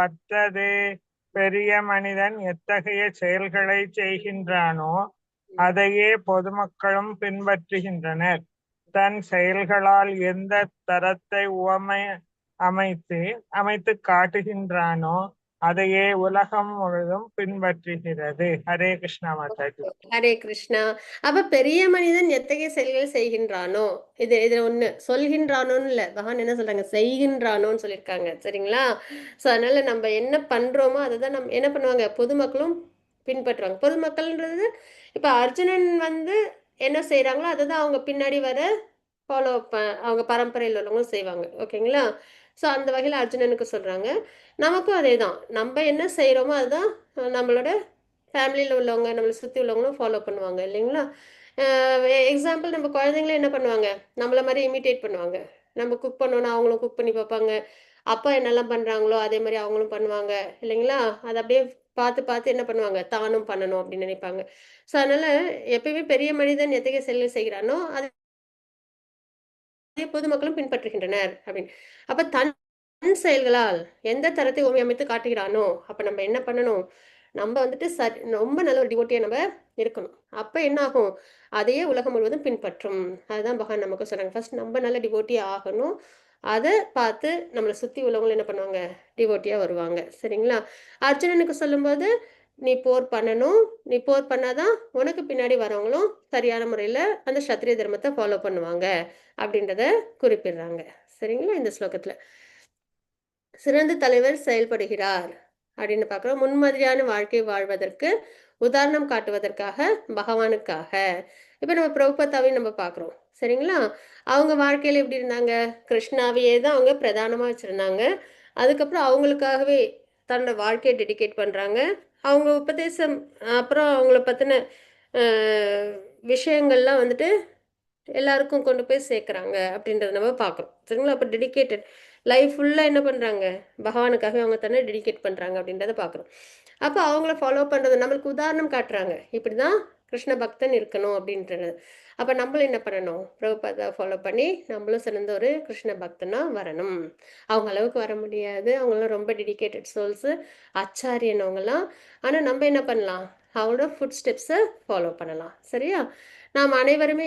பெரிய மனிதன் எத்தகைய செயல்களை செய்கின்றானோ அதையே பொதுமக்களும் பின்பற்றுகின்றனர். தன் செயல்களால் எந்த தரத்தை அமைத்து காட்டுகின்றானோ அதையே உலகம் முழுதும் பின்பற்றுகிறது. ஹரே கிருஷ்ணா மாதாஜி. ஹரே கிருஷ்ணா. அப்ப பெரிய மனிதன் எத்தகைய செயல்கள் செய்கின்றானோ, இதுல ஒண்ணு சொல்கின்றானோன்னு இல்ல, பகவான் என்ன சொல்றாங்க, செய்கின்றானோன்னு சொல்லியிருக்காங்க. சரிங்களா? ஸோ அதனால நம்ம என்ன பண்றோமோ அதை தான் நம்ம என்ன பண்ணுவாங்க, பொதுமக்களும் பின்பற்றுவாங்க. பொதுமக்கள்ன்றது இப்ப அர்ஜுனன் என்ன செய்யறாங்களோ அதை தான் அவங்க பின்னாடி வர ஃபாலோ அவங்க பரம்பரையில் உள்ளவங்களும் செய்வாங்க. ஓகேங்களா? ஸோ அந்த வகையில் அர்ஜுனனுக்கு சொல்றாங்க. நமக்கும் அதே தான், நம்ம என்ன செய்கிறோமோ அதுதான் நம்மளோட ஃபேமிலியில் உள்ளவங்க, நம்மளை சுற்றி உள்ளவங்களும் ஃபாலோ பண்ணுவாங்க இல்லைங்களா? எக்ஸாம்பிள், நம்ம குழந்தைங்களே என்ன பண்ணுவாங்க, நம்மளை மாதிரி இமிட்டேட் பண்ணுவாங்க. நம்ம குக் பண்ணோன்னா அவங்களும் குக் பண்ணி பார்ப்பாங்க. அப்பா என்னெல்லாம் பண்ணுறாங்களோ அதே மாதிரி அவங்களும் பண்ணுவாங்க இல்லைங்களா? அதை அப்படியே பார்த்து பார்த்து என்ன பண்ணுவாங்க, தானும் பண்ணணும் அப்படின்னு நினைப்பாங்க. ஸோ அதனால் எப்பயுமே பெரிய மனிதன் எத்தகைய செயல்கள் செய்கிறானோ அது பொதுமக்களும் பின்பற்றுகின்றனர் அப்படின்னு. அப்ப தன் செயல்களால் எந்த தரத்தை அமைத்து காட்டுகிறானோ அப்ப நம்ம என்ன பண்ணணும், நம்ம ரொம்ப நல்ல ஒரு டிவோட்டியா நம்ம இருக்கணும். அப்ப என்ன ஆகும், அதையே உலகம் முழுவதும் பின்பற்றும். அதுதான் பகவான் நமக்கு சொல்றாங்க. ஃபர்ஸ்ட் நம்ம நல்ல டிவோட்டியா ஆகணும். அதை பார்த்து நம்மளை சுத்தி உள்ளவங்களும் என்ன பண்ணுவாங்க, டிவோட்டியா வருவாங்க. சரிங்களா? அர்ஜுனனுக்கு சொல்லும்போது நீ போர் பண்ணணும், நீ போர் பண்ணாதான் உனக்கு பின்னாடி வரவங்களும் சரியான முறையில அந்த சத்திரிய தர்மத்தை ஃபாலோ பண்ணுவாங்க அப்படின்றத குறிப்பிடுறாங்க. சரிங்களா? இந்த ஸ்லோகத்துல சிறந்த தலைவர் செயல்படுகிறார் அப்படின்னு பார்க்குறோம். முன்மாதிரியான வாழ்க்கை வாழ்வதற்கு உதாரணம் காட்டுவதற்காக, பகவானுக்காக. இப்போ நம்ம பிரபுபதாவையும் நம்ம பார்க்குறோம். சரிங்களா? அவங்க வாழ்க்கையில் எப்படி இருந்தாங்க, கிருஷ்ணாவையே தான் அவங்க பிரதானமாக வச்சுருந்தாங்க. அதுக்கப்புறம் அவங்களுக்காகவே தன்னோட வாழ்க்கையை டெடிகேட் பண்ணுறாங்க. அவங்க உபதேசம் அப்புறம் அவங்கள பற்றின விஷயங்கள்லாம் எல்லாருக்கும் கொண்டு போய் சேர்க்குறாங்க அப்படின்றத நம்ம பார்க்குறோம். சரிங்களா? அப்போ டெடிகேட்டட் லைஃப் ஃபுல்லாக என்ன பண்ணுறாங்க, பகவானுக்காக அவங்க தன்னை டெடிகேட் பண்ணுறாங்க அப்படின்றத பார்க்குறோம். அப்போ அவங்கள ஃபாலோ பண்ணுறது, நம்மளுக்கு உதாரணம் காட்டுறாங்க, இப்படி தான் கிருஷ்ண பக்தன் இருக்கணும் அப்படின்றது. அப்போ நம்மளும் என்ன பண்ணணும், பிரபுபாதா ஃபாலோ பண்ணி நம்மளும் சிறந்த ஒரு கிருஷ்ண பக்தனாக வரணும். அவங்க அளவுக்கு வர முடியாது, அவங்களாம் ரொம்ப டெடிகேட்டட் சோல்ஸு, ஆச்சாரியன் அவங்களாம். ஆனால் நம்ம என்ன பண்ணலாம், அவங்களோட ஃபுட் ஸ்டெப்ஸை ஃபாலோ பண்ணலாம். சரியா? நாம் அனைவருமே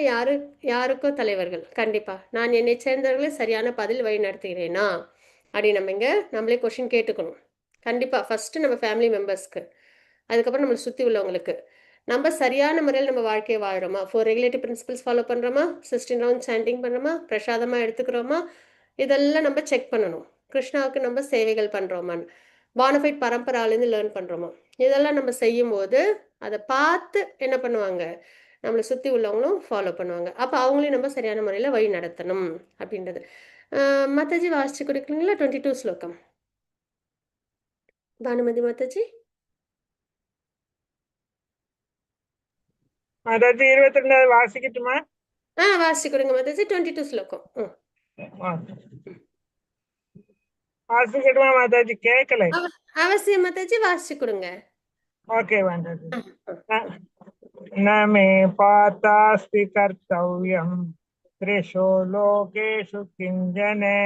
யாருக்கோ தலைவர்கள். கண்டிப்பாக நான் என்னை சேர்ந்தவர்களை சரியான பதில் வழி நடத்துகிறேனா அப்படி நம்மளே கொஷின் கேட்டுக்கணும். கண்டிப்பாக ஃபஸ்ட்டு நம்ம ஃபேமிலி மெம்பர்ஸ்க்கு, அதுக்கப்புறம் நம்மளை சுற்றி உள்ளவங்களுக்கு நம்ம சரியான முறையில் நம்ம வாழ்க்கையை வாழ்கிறோமா, 4 ரெகுலேட்டிவ் பிரின்சிபல்ஸ் ஃபாலோ பண்ணுறோமா, 16 ரவுண்ட் சாண்டிங் பண்ணுறோமா, பிரசாதமாக எடுத்துக்கிறோமா, இதெல்லாம் நம்ம செக் பண்ணணும். கிருஷ்ணாவுக்கு நம்ம சேவைகள் பண்ணுறோமான்னு, பானஃபைட் பரம்பராலேருந்து லேர்ன் பண்ணுறோமா, இதெல்லாம் நம்ம செய்யும்போது அதை பார்த்து என்ன பண்ணுவாங்க, நம்மளை சுற்றி உள்ளவங்களும் ஃபாலோ பண்ணுவாங்க. அப்போ அவங்களையும் நம்ம சரியான முறையில் வழி நடத்தணும் அப்படின்றது. மாதாஜி வாசிச்சு கொடுக்குறீங்களா 22 ஸ்லோகம்? பானுமதி மாதாஜி. மாதாஜி 22 வாசிக்கட்டுமா? வாசிச்சு கொடுங்க மாதாஜி, 22 ஸ்லோகம். வாசிக்கட்டுமா மாதாஜி? கேட்கல. அவசியம் மாதாஜி, வாசிச்சு கொடுங்க. ஓகே மாதாஜி. न मे पातास्ति कर्तव्यं त्रिषु लोकेषु किञ्जने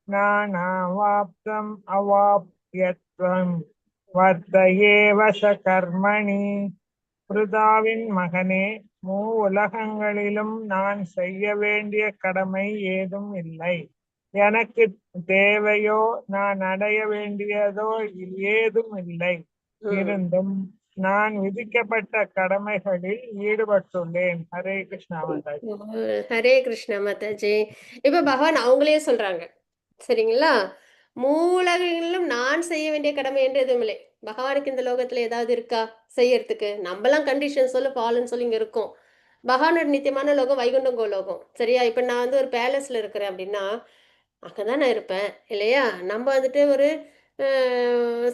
नानावाप्तम् अवाप्यत्वं वर्तयेव स कर्मणि. பிருதாவின் மகனே, உலகங்களிலும் நான் செய்ய வேண்டிய கடமை ஏதும் இல்லை. எனக்கு தேவையோ நான் அடைய வேண்டியதோ ஏதும் இல்லை. இருந்தும் நான் விதிக்கப்பட்ட கடமைகளில் ஈடுபட்டுள்ளேன். ஹரே கிருஷ்ணா மாதாஜி. ஹரே கிருஷ்ணா மாதாஜி. இப்ப பகவான் அவங்களே சொல்றாங்க. சரிங்களா? மூலகளிலும் நான் செய்ய வேண்டிய கடமை என்று எதுவும் இல்லை. பகவானுக்கு இந்த லோகத்துல ஏதாவது இருக்கா செய்யறதுக்கு? நம்மலாம் கண்டிஷன் சொல்லி ஃபாலோன்னு சொல்லி இங்க இருக்கோம். பகவானோட நித்தியமான லோகம் வைகுண்டம் கோலோகம். சரியா? இப்ப நான் ஒரு பேலஸ்ல இருக்கிறேன் அப்படின்னா அங்கதான் நான் இருப்பேன் இல்லையா? நம்ம ஒரு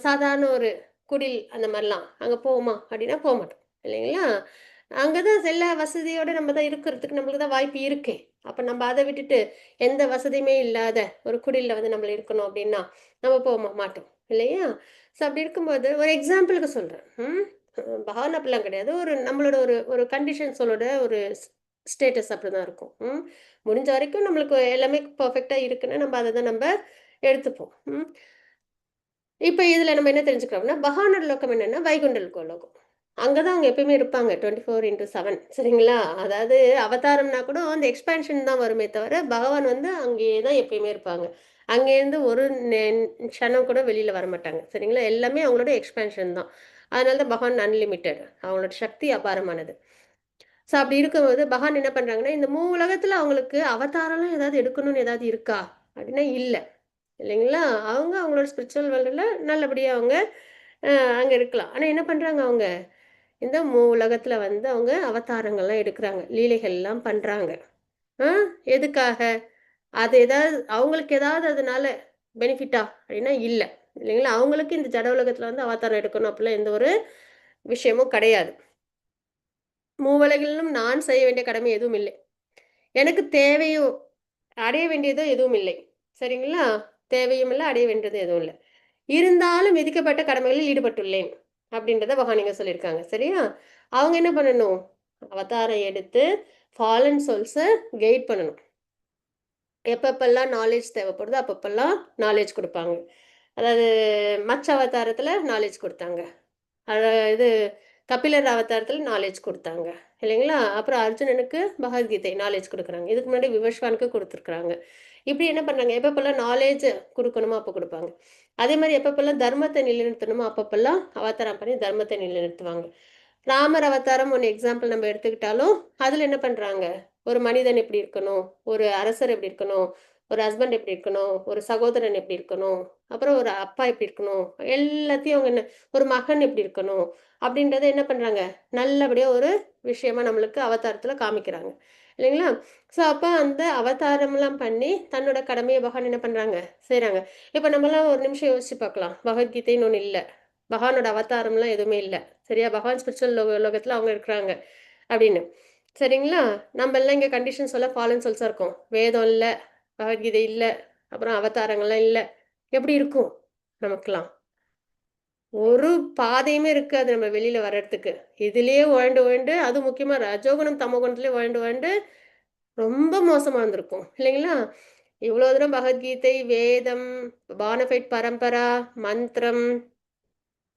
சாதாரண ஒரு குடில் அந்த மாதிரிலாம் அங்கே போவோமா அப்படின்னா போக மாட்டோம் இல்லைங்களா. அங்கே தான் எல்லா வசதியோடு நம்ம தான் இருக்கிறதுக்கு நம்மளுக்கு தான் வாய்ப்பு இருக்கே. அப்போ நம்ம அதை விட்டுட்டு எந்த வசதியுமே இல்லாத ஒரு குடிலில் வந்து நம்மள இருக்கணும் அப்படின்னா நம்ம போக மாட்டோம் இல்லையா. ஸோ அப்படி இருக்கும்போது ஒரு எக்ஸாம்பிளுக்கு சொல்கிறேன். பகவான் அப்படிலாம் கிடையாது. ஒரு நம்மளோட ஒரு ஒரு கண்டிஷன்ஸோட ஒரு ஸ்டேட்டஸ் அப்படி தான் இருக்கும். முடிஞ்ச வரைக்கும் நம்மளுக்கு எல்லாமே பர்ஃபெக்டாக இருக்குன்னு நம்ம அதை தான் நம்ம எடுத்துப்போம். இப்போ இதில் நம்ம என்ன தெரிஞ்சுக்கிறோம்னா பகவானோட லோகம் என்னென்னா வைகுண்ட லோகம். அங்கே தான் அவங்க எப்பயுமே இருப்பாங்க 24/7 சரிங்களா. அதாவது அவதாரம்னா கூட அந்த எக்ஸ்பேன்ஷன் தான் வருமே தவிர பகவான் வந்து அங்கேயே தான் எப்பயுமே இருப்பாங்க. அங்கேருந்து ஒரு க்ஷணம் கூட வெளியில் வரமாட்டாங்க சரிங்களா. எல்லாமே அவங்களோட எக்ஸ்பேன்ஷன் தான். அதனால தான் பகவான் அன்லிமிட்டெட், அவங்களோட சக்தி அபாரமானது. ஸோ அப்படி இருக்கும்போது பகவான் என்ன பண்ணுறாங்கன்னா இந்த உலகத்தில் அவங்களுக்கு அவதாரம்லாம் ஏதாவது எடுக்கணும்னு ஏதாவது இருக்கா அப்படின்னா இல்லை இல்லைங்களா. அவங்க அவங்களோட ஸ்பிரிச்சுவல் வேர்ல்டில் நல்லபடியாக அவங்க அங்கே இருக்கலாம். ஆனால் என்ன பண்ணுறாங்க அவங்க இந்த உலகத்தில் வந்து அவங்க அவதாரங்கள்லாம் எடுக்கிறாங்க, லீலைகள்லாம் பண்ணுறாங்க. எதுக்காக? அது ஏதாவது அவங்களுக்கு ஏதாவது அதனால பெனிஃபிட்டா அப்படின்னா இல்லை இல்லைங்களா. அவங்களுக்கு இந்த ஜட உலகத்தில் வந்து அவதாரம் எடுக்கணும் அப்படிலாம் எந்த ஒரு விஷயமும் கிடையாது. மூவலைகளிலும் நான் செய்ய வேண்டிய கடமை எதுவும் இல்லை. எனக்கு தேவையோ அடைய வேண்டியதோ எதுவும் இல்லை சரிங்களா. தேவையும் இல்லை, அடைய வேண்டியது எதுவும் இல்லை. இருந்தாலும் விதிக்கப்பட்ட கடமைகளில் ஈடுபட்டுள்ளேன் அப்படின்றத பகவான் இங்க சொல்லியிருக்காங்க சரியா. அவங்க என்ன பண்ணணும்? அவதாரம் எடுத்து ஃபாலன் சோல்ஸை கைட் பண்ணணும். எப்பப்பெல்லாம் நாலேஜ் தேவைப்படுதோ அப்பப்பெல்லாம் நாலேஜ் கொடுப்பாங்க. அதாவது மச்ச அவதாரத்தில் நாலேஜ் கொடுத்தாங்க, இது கபிலர் அவதாரத்தில் நாலேஜ் கொடுத்தாங்க இல்லைங்களா. அப்புறம் அர்ஜுனனுக்கு பகவத்கீதை நாலேஜ் கொடுக்குறாங்க. இதுக்கு முன்னாடி விவஸ்வானுக்கு கொடுத்துருக்குறாங்க. இப்படி என்ன பண்ணுறாங்க, எப்பப்பெல்லாம் நாலேஜ் கொடுக்கணுமோ அப்போ கொடுப்பாங்க. அதே மாதிரி எப்பப்பெல்லாம் தர்மத்தை நிலைநிறுத்தணுமோ அப்பப்பெல்லாம் அவதாரம் பண்ணி தர்மத்தை நிலைநிறுத்துவாங்க. ராமர் அவதாரம் ஒன்று எக்ஸாம்பிள் நம்ம எடுத்துக்கிட்டாலும் அதில் என்ன பண்ணுறாங்க, ஒரு மனிதன் எப்படி இருக்கணும், ஒரு அரசர் எப்படி இருக்கணும், ஒரு ஹஸ்பண்ட் எப்படி இருக்கணும், ஒரு சகோதரன் எப்படி இருக்கணும், அப்புறம் ஒரு அப்பா எப்படி இருக்கணும், எல்லாத்தையும் அவங்க என்ன ஒரு மகன் எப்படி இருக்கணும் அப்படின்றத என்ன பண்ணுறாங்க நல்லபடியாக ஒரு விஷயமா நம்மளுக்கு அவதாரத்தில் காமிக்கிறாங்க இல்லைங்களா. ஸோ அப்போ அந்த அவதாரம்லாம் பண்ணி தன்னோட கடமையை பகவான் என்ன பண்ணுறாங்க செய்கிறாங்க. இப்போ நம்மளாம் ஒரு நிமிஷம் யோசிச்சு பார்க்கலாம், பகவத்கீதைன்னு ஒன்று இல்லை, பகவானோட அவதாரம்லாம் எதுவுமே இல்லை சரியா. பகவான் ஸ்பிரிச்சுவல் லோகத்தில் அவங்க இருக்கிறாங்க அப்படின்னு சரிங்களா. நம்ம எல்லாம் இங்கே கண்டிஷன்ஸ் எல்லாம் ஃபாலன் சோல்ஸாக இருக்கும். வேதம் இல்லை, பகவத்கீதை இல்லை, அப்புறம் அவதாரங்கள்லாம் இல்லை. எப்படி இருக்கும் நமக்கெல்லாம்? ஒரு பாதையுமே இருக்காது நம்ம வெளியில வர்றதுக்கு. இதுலயே வாழ்ந்து அது முக்கியமா ரஜோகுணம் தமோகுணத்திலே வாழ்ந்து ரொம்ப மோசமா இருந்திருக்கும் இல்லைங்களா. இவ்வளோ தூரம் பகவத்கீதை, வேதம், பானஃபைட் பரம்பரா, மந்திரம்,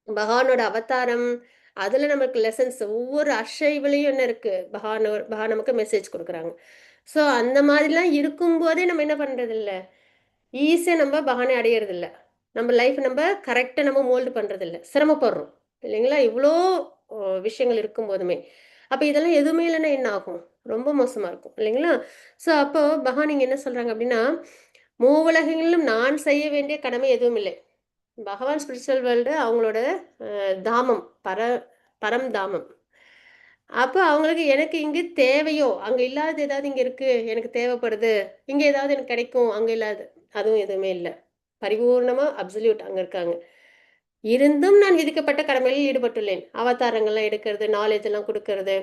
பகவானோட அவதாரம், அதுல நமக்கு லெசன்ஸ் ஒவ்வொரு அஷைவிலையும் என்ன இருக்கு, பகவான் நமக்கு மெசேஜ் கொடுக்குறாங்க. ஸோ அந்த மாதிரிலாம் இருக்கும்போதே நம்ம என்ன பண்றது இல்லை, ஈஸியாக நம்ம பகவானை அடையிறது இல்லை. நம்ம லைஃப் நம்ம கரெக்டாக நம்ம மோல்டு பண்ணுறது இல்லை, சிரமப்படுறோம் இல்லைங்களா. இவ்வளோ விஷயங்கள் இருக்கும் போதுமே அப்போ இதெல்லாம் எதுவுமே இல்லைன்னா என்ன ஆகும், ரொம்ப மோசமாக இருக்கும் இல்லைங்களா. ஸோ அப்போ பகவான் இங்கே என்ன சொல்கிறாங்க அப்படின்னா மூவுலகங்களிலும் நான் செய்ய வேண்டிய கடமை எதுவும் இல்லை. பகவான் ஸ்பிரிச்சுவல் வேர்ல்டு அவங்களோட தாமம், பரம் தாமம். அப்போ அவங்களுக்கு எனக்கு இங்கே தேவையோ அங்கே இல்லாத ஏதாவது இங்கே இருக்குது, எனக்கு தேவைப்படுது, இங்கே ஏதாவது எனக்கு கிடைக்கும் அங்கே இல்லாது, அதுவும் எதுவுமே இல்லை. பரிபூர்ணமாக அப்சல்யூட் அங்கே இருக்காங்க. இருந்தும் நான் விதிக்கப்பட்ட கடமைகளில் ஈடுபட்டுள்ளேன். அவதாரங்கள்லாம் எடுக்கிறது, நாலேஜ் எல்லாம் கொடுக்கறது,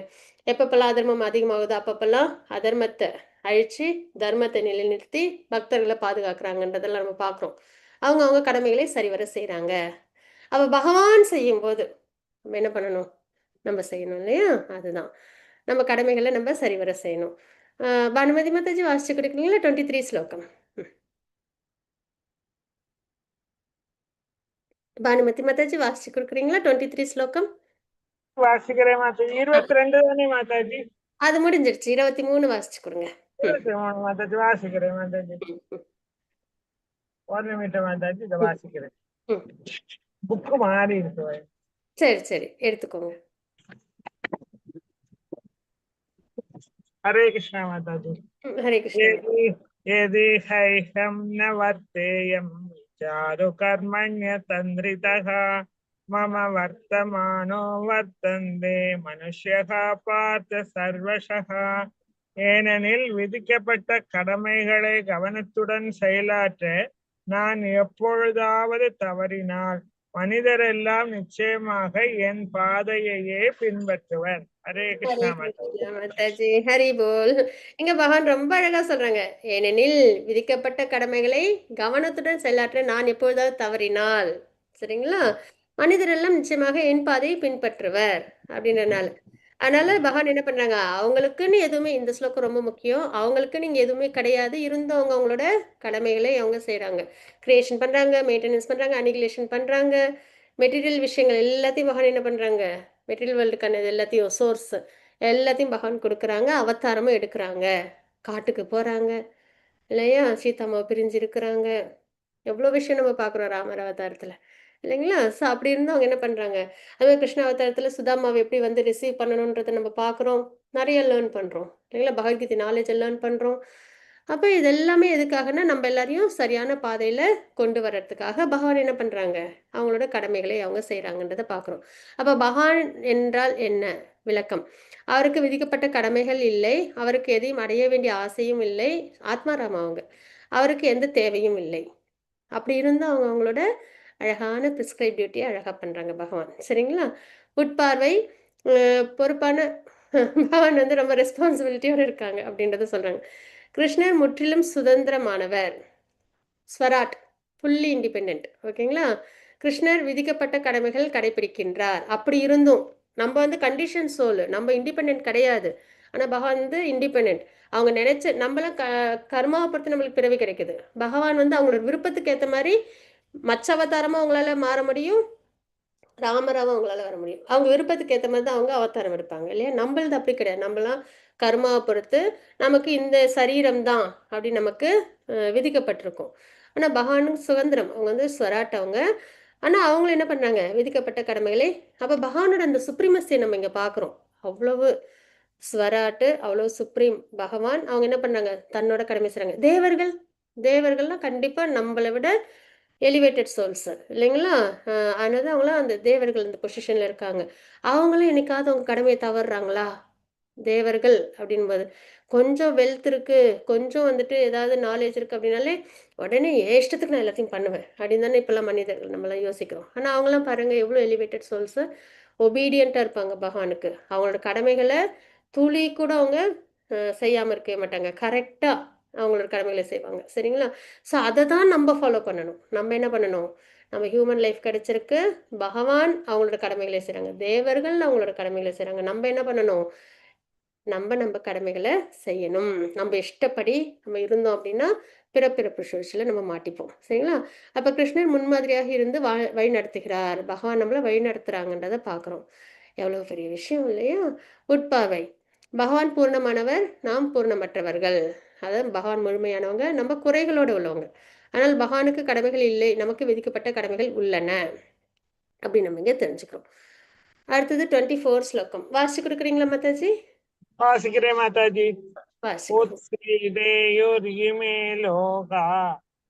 எப்பப்பெல்லாம் அதர்மம் அதிகமாகுது அப்பப்பெல்லாம் அதர்மத்தை அழித்து தர்மத்தை நிலைநிறுத்தி பக்தர்களை பாதுகாக்கிறாங்கன்றதெல்லாம் நம்ம பார்க்குறோம். அவங்க கடமைகளை சரிவர செய்கிறாங்க. அப்போ பகவான் செய்யும்போது நம்ம என்ன பண்ணணும், நம்ம செய்யணும் இல்லையா. அதுதான் நம்ம கடமைகளை நம்ம சரிவர செய்யணும். பானுமதி மாதாஜி வாசிச்சு கொடுக்குறீங்களா 23 ஸ்லோகம்? பானுமதி மாதாஜி வாசிச்சு கொடுக்குறீங்களா 23 ஸ்லோகம்? வாசிக்கிறேன் மாதாஜி. 22 தானே மாதாஜி? அது முடிஞ்சிருச்சு, 23 வாசிச்சு கொடுங்க. 23 மாதாஜி வாசிக்கிறேன் மாதாஜி. ஒரு நிமிஷம் மாதாஜி, இதை வாசிக்கிறேன். புக்கு மாறி இருக்கு. சரி எடுத்துக்கோங்க. हरे कृष्णा माताजी. हरे कृष्णा. यदि हैहं न वर्तेयं चारु कर्मण्य तन्द्रितः मम वर्तमानो वर्तन्ते मनुष्यः पार्थ सर्वशः. ஏனெனில் விதிக்கப்பட்ட கடமைகளை கவனத்துடன் செயலாற்ற நான் எப்பொழுதாவது தவறினால் மனிதரெல்லாம் நிச்சயமாக என் பாதையையே பின்பற்றுவர். ஹரே ஹரே கிருஷ்ணா மாதா. கிருஷ்ணா மாதாஜி ஹரி போல். இங்க பகவான் ரொம்ப அழகா சொல்றாங்க, ஏனெனில் விதிக்கப்பட்ட கடமைகளை கவனத்துடன் செயலாற்ற நான் எப்பொழுதாவது தவறினால், சரிங்களா, மனிதரெல்லாம் நிச்சயமாக என் பாதையை பின்பற்றுவர் அப்படின்றனால. அதனால பகவான் என்ன பண்றாங்க, அவங்களுக்குன்னு எதுவுமே, இந்த ஸ்லோகம் ரொம்ப முக்கியம், அவங்களுக்குன்னு இங்க எதுவுமே கிடையாது, இருந்தவங்க அவங்களோட கடமைகளை அவங்க செய்றாங்க. கிரியேஷன் பண்றாங்க, மெயின்டெனன்ஸ் பண்றாங்க, அனிகிலேஷன் பண்றாங்க, மெட்டீரியல் விஷயங்கள் எல்லாத்தையும் பகவான் என்ன பண்றாங்க, மெட்டீரியல் வேர்ல்டுக்கான இது எல்லாத்தையும் சோர்ஸ் எல்லாத்தையும் பகவான் கொடுக்குறாங்க, அவதாரமும் எடுக்கிறாங்க, காட்டுக்கு போறாங்க இல்லையா, சீதாமாவை பிரிஞ்சு இருக்கிறாங்க, எவ்வளோ விஷயம் நம்ம பார்க்குறோம் ராமர் அவதாரத்தில் இல்லைங்களா. ஸோ அப்படி இருந்து அவங்க என்ன பண்ணுறாங்க, அதுமாதிரி கிருஷ்ண அவதாரத்தில் சுதாமாவை எப்படி வந்து ரிசீவ் பண்ணணுன்றதை நம்ம பார்க்குறோம், நிறைய லேர்ன் பண்ணுறோம் இல்லைங்களா, பகவத்கீதை நாலேஜை லேர்ன் பண்ணுறோம். அப்போ இது எல்லாமே எதுக்காகனா நம்ம எல்லாரையும் சரியான பாதையில் கொண்டு வர்றதுக்காக பகவான் என்ன பண்ணுறாங்க, அவங்களோட கடமைகளை அவங்க செய்கிறாங்கன்றதை பார்க்குறோம். அப்போ பகவான் என்றால் என்ன விளக்கம், அவருக்கு விதிக்கப்பட்ட கடமைகள் இல்லை, அவருக்கு எதையும் அடைய வேண்டிய ஆசையும் இல்லை, ஆத்மாராம் அவங்க, அவருக்கு எந்த தேவையும் இல்லை. அப்படி இருந்தால் அவங்க அவங்களோட அழகான ப்ரிஸ்கிரைப் டியூட்டியை அழகாக பண்ணுறாங்க பகவான், சரிங்களா. உட்பார்வை, பொறுப்பான பகவான் வந்து ரொம்ப ரெஸ்பான்சிபிலிட்டியோடு இருக்காங்க அப்படின்றத சொல்கிறாங்க. கிருஷ்ணர் முற்றிலும் சுதந்திரமானவர், ஸ்வராட், ஃபுல்லி இண்டிபெண்ட், ஓகேங்களா. கிருஷ்ணர் விதிக்கப்பட்ட கடமைகள் கடைபிடிக்கின்றார், அப்படி இருந்தும் நம்ம வந்து கண்டிஷன் சோல், நம்ம இண்டிபெண்ட் கிடையாது. ஆனால் பகவான் வந்து இண்டிபெண்ட், அவங்க நினைச்ச நம்மளாம் கர்மாவை பொறுத்து நம்மளுக்கு பிறவி கிடைக்குது, பகவான் வந்து அவங்களோட விருப்பத்துக்கு ஏற்ற மாதிரி மச்ச அவதாரமாக அவங்களால மாற முடியும், ராமராவும் அவங்களால வர முடியும், அவங்க விருப்பத்துக்கு ஏற்ற மாதிரி தான் அவங்க அவதாரம் எடுப்பாங்க இல்லையா. நம்மளது அப்படி கிடையாது, நம்மளாம் கர்மாவை பொறுத்து நமக்கு இந்த சரீரம் தான் அப்படி நமக்கு விதிக்கப்பட்டிருக்கும். ஆனால் பகவானுக்கு சுதந்திரம், அவங்க வந்து ஸ்வராட் அவங்க. ஆனால் அவங்களும் என்ன பண்ணுறாங்க, விதிக்கப்பட்ட கடமைகளை. அப்போ பகவானோட அந்த சுப்ரீமஸியை நம்ம இங்கே பார்க்குறோம், அவ்வளவு ஸ்வராட்டு, அவ்வளோ சுப்ரீம் பகவான். அவங்க என்ன பண்ணாங்க, தன்னோட கடமை செய்கிறாங்க. தேவர்கள்லாம் கண்டிப்பாக நம்மளை விட எலிவேட்டட் சோல்ஸ் இல்லைங்களா. அதனால அவங்களாம் அந்த தேவர்கள் அந்த பொசிஷனில் இருக்காங்க. அவங்களும் என்னைக்காவது அவங்க கடமையை தவறுறாங்களா, தேவர்கள் அப்படின்போது கொஞ்சம் வெல்த் இருக்கு, கொஞ்சம் வந்துட்டு ஏதாவது நாலேஜ் இருக்கு அப்படின்னாலே உடனே இஷ்டத்துக்கு நான் எல்லாத்தையும் பண்ணுவேன் அப்படின்னு தானே இப்பெல்லாம் மனிதர்கள் நம்மளாம் யோசிக்கிறோம். ஆனால் அவங்களாம் பாருங்க எவ்வளோ எலிவேட்டட் சோல்ஸு, ஒபீடியண்ட்டாக இருப்பாங்க பகவானுக்கு, அவங்களோட கடமைகளை துளி கூட அவங்க செய்யாமல் இருக்கவே மாட்டாங்க, கரெக்டாக அவங்களோட கடமைகளை செய்வாங்க, சரிங்களா. ஸோ அதை தான் நம்ம ஃபாலோ பண்ணணும். நம்ம என்ன பண்ணணும், நம்ம ஹியூமன் லைஃப் கிடைச்சிருக்கு, பகவான் அவங்களோட கடமைகளை செய்கிறாங்க, தேவர்கள் அவங்களோட கடமைகளை செய்கிறாங்க, நம்ம என்ன பண்ணணும், நம்ம கடமைகளை செய்யணும். நம்ம இஷ்டப்படி நம்ம இருந்தோம் அப்படின்னா பிறப்பிறப்பு சுழற்சியில் நம்ம மாட்டிப்போம், சரிங்களா. அப்போ கிருஷ்ணர் முன்மாதிரியாக இருந்து வழி நடத்துகிறார், பகவான் நம்மளை வழி நடத்துகிறாங்கன்றதை பார்க்குறோம். எவ்வளோ பெரிய விஷயம் இல்லையா. உட்பார்வை, பகவான் பூர்ணமானவர், நாம் பூர்ணமற்றவர்கள், அதாவது பகவான் முழுமையானவங்க, நம்ம குறைகளோடு உள்ளவங்க. ஆனால் பகவானுக்கு கடமைகள் இல்லை, நமக்கு விதிக்கப்பட்ட கடமைகள் உள்ளன அப்படி நம்ம இங்கே தெரிஞ்சுக்கிறோம். அடுத்தது 24 ஸ்லோகம் வாசிச்சு கொடுக்குறீங்களா மாதாஜி? வாசிக்கிறேன் மாதாஜி. வாசிக்கிறோம். उत्सीदेयुर्यिमे लोका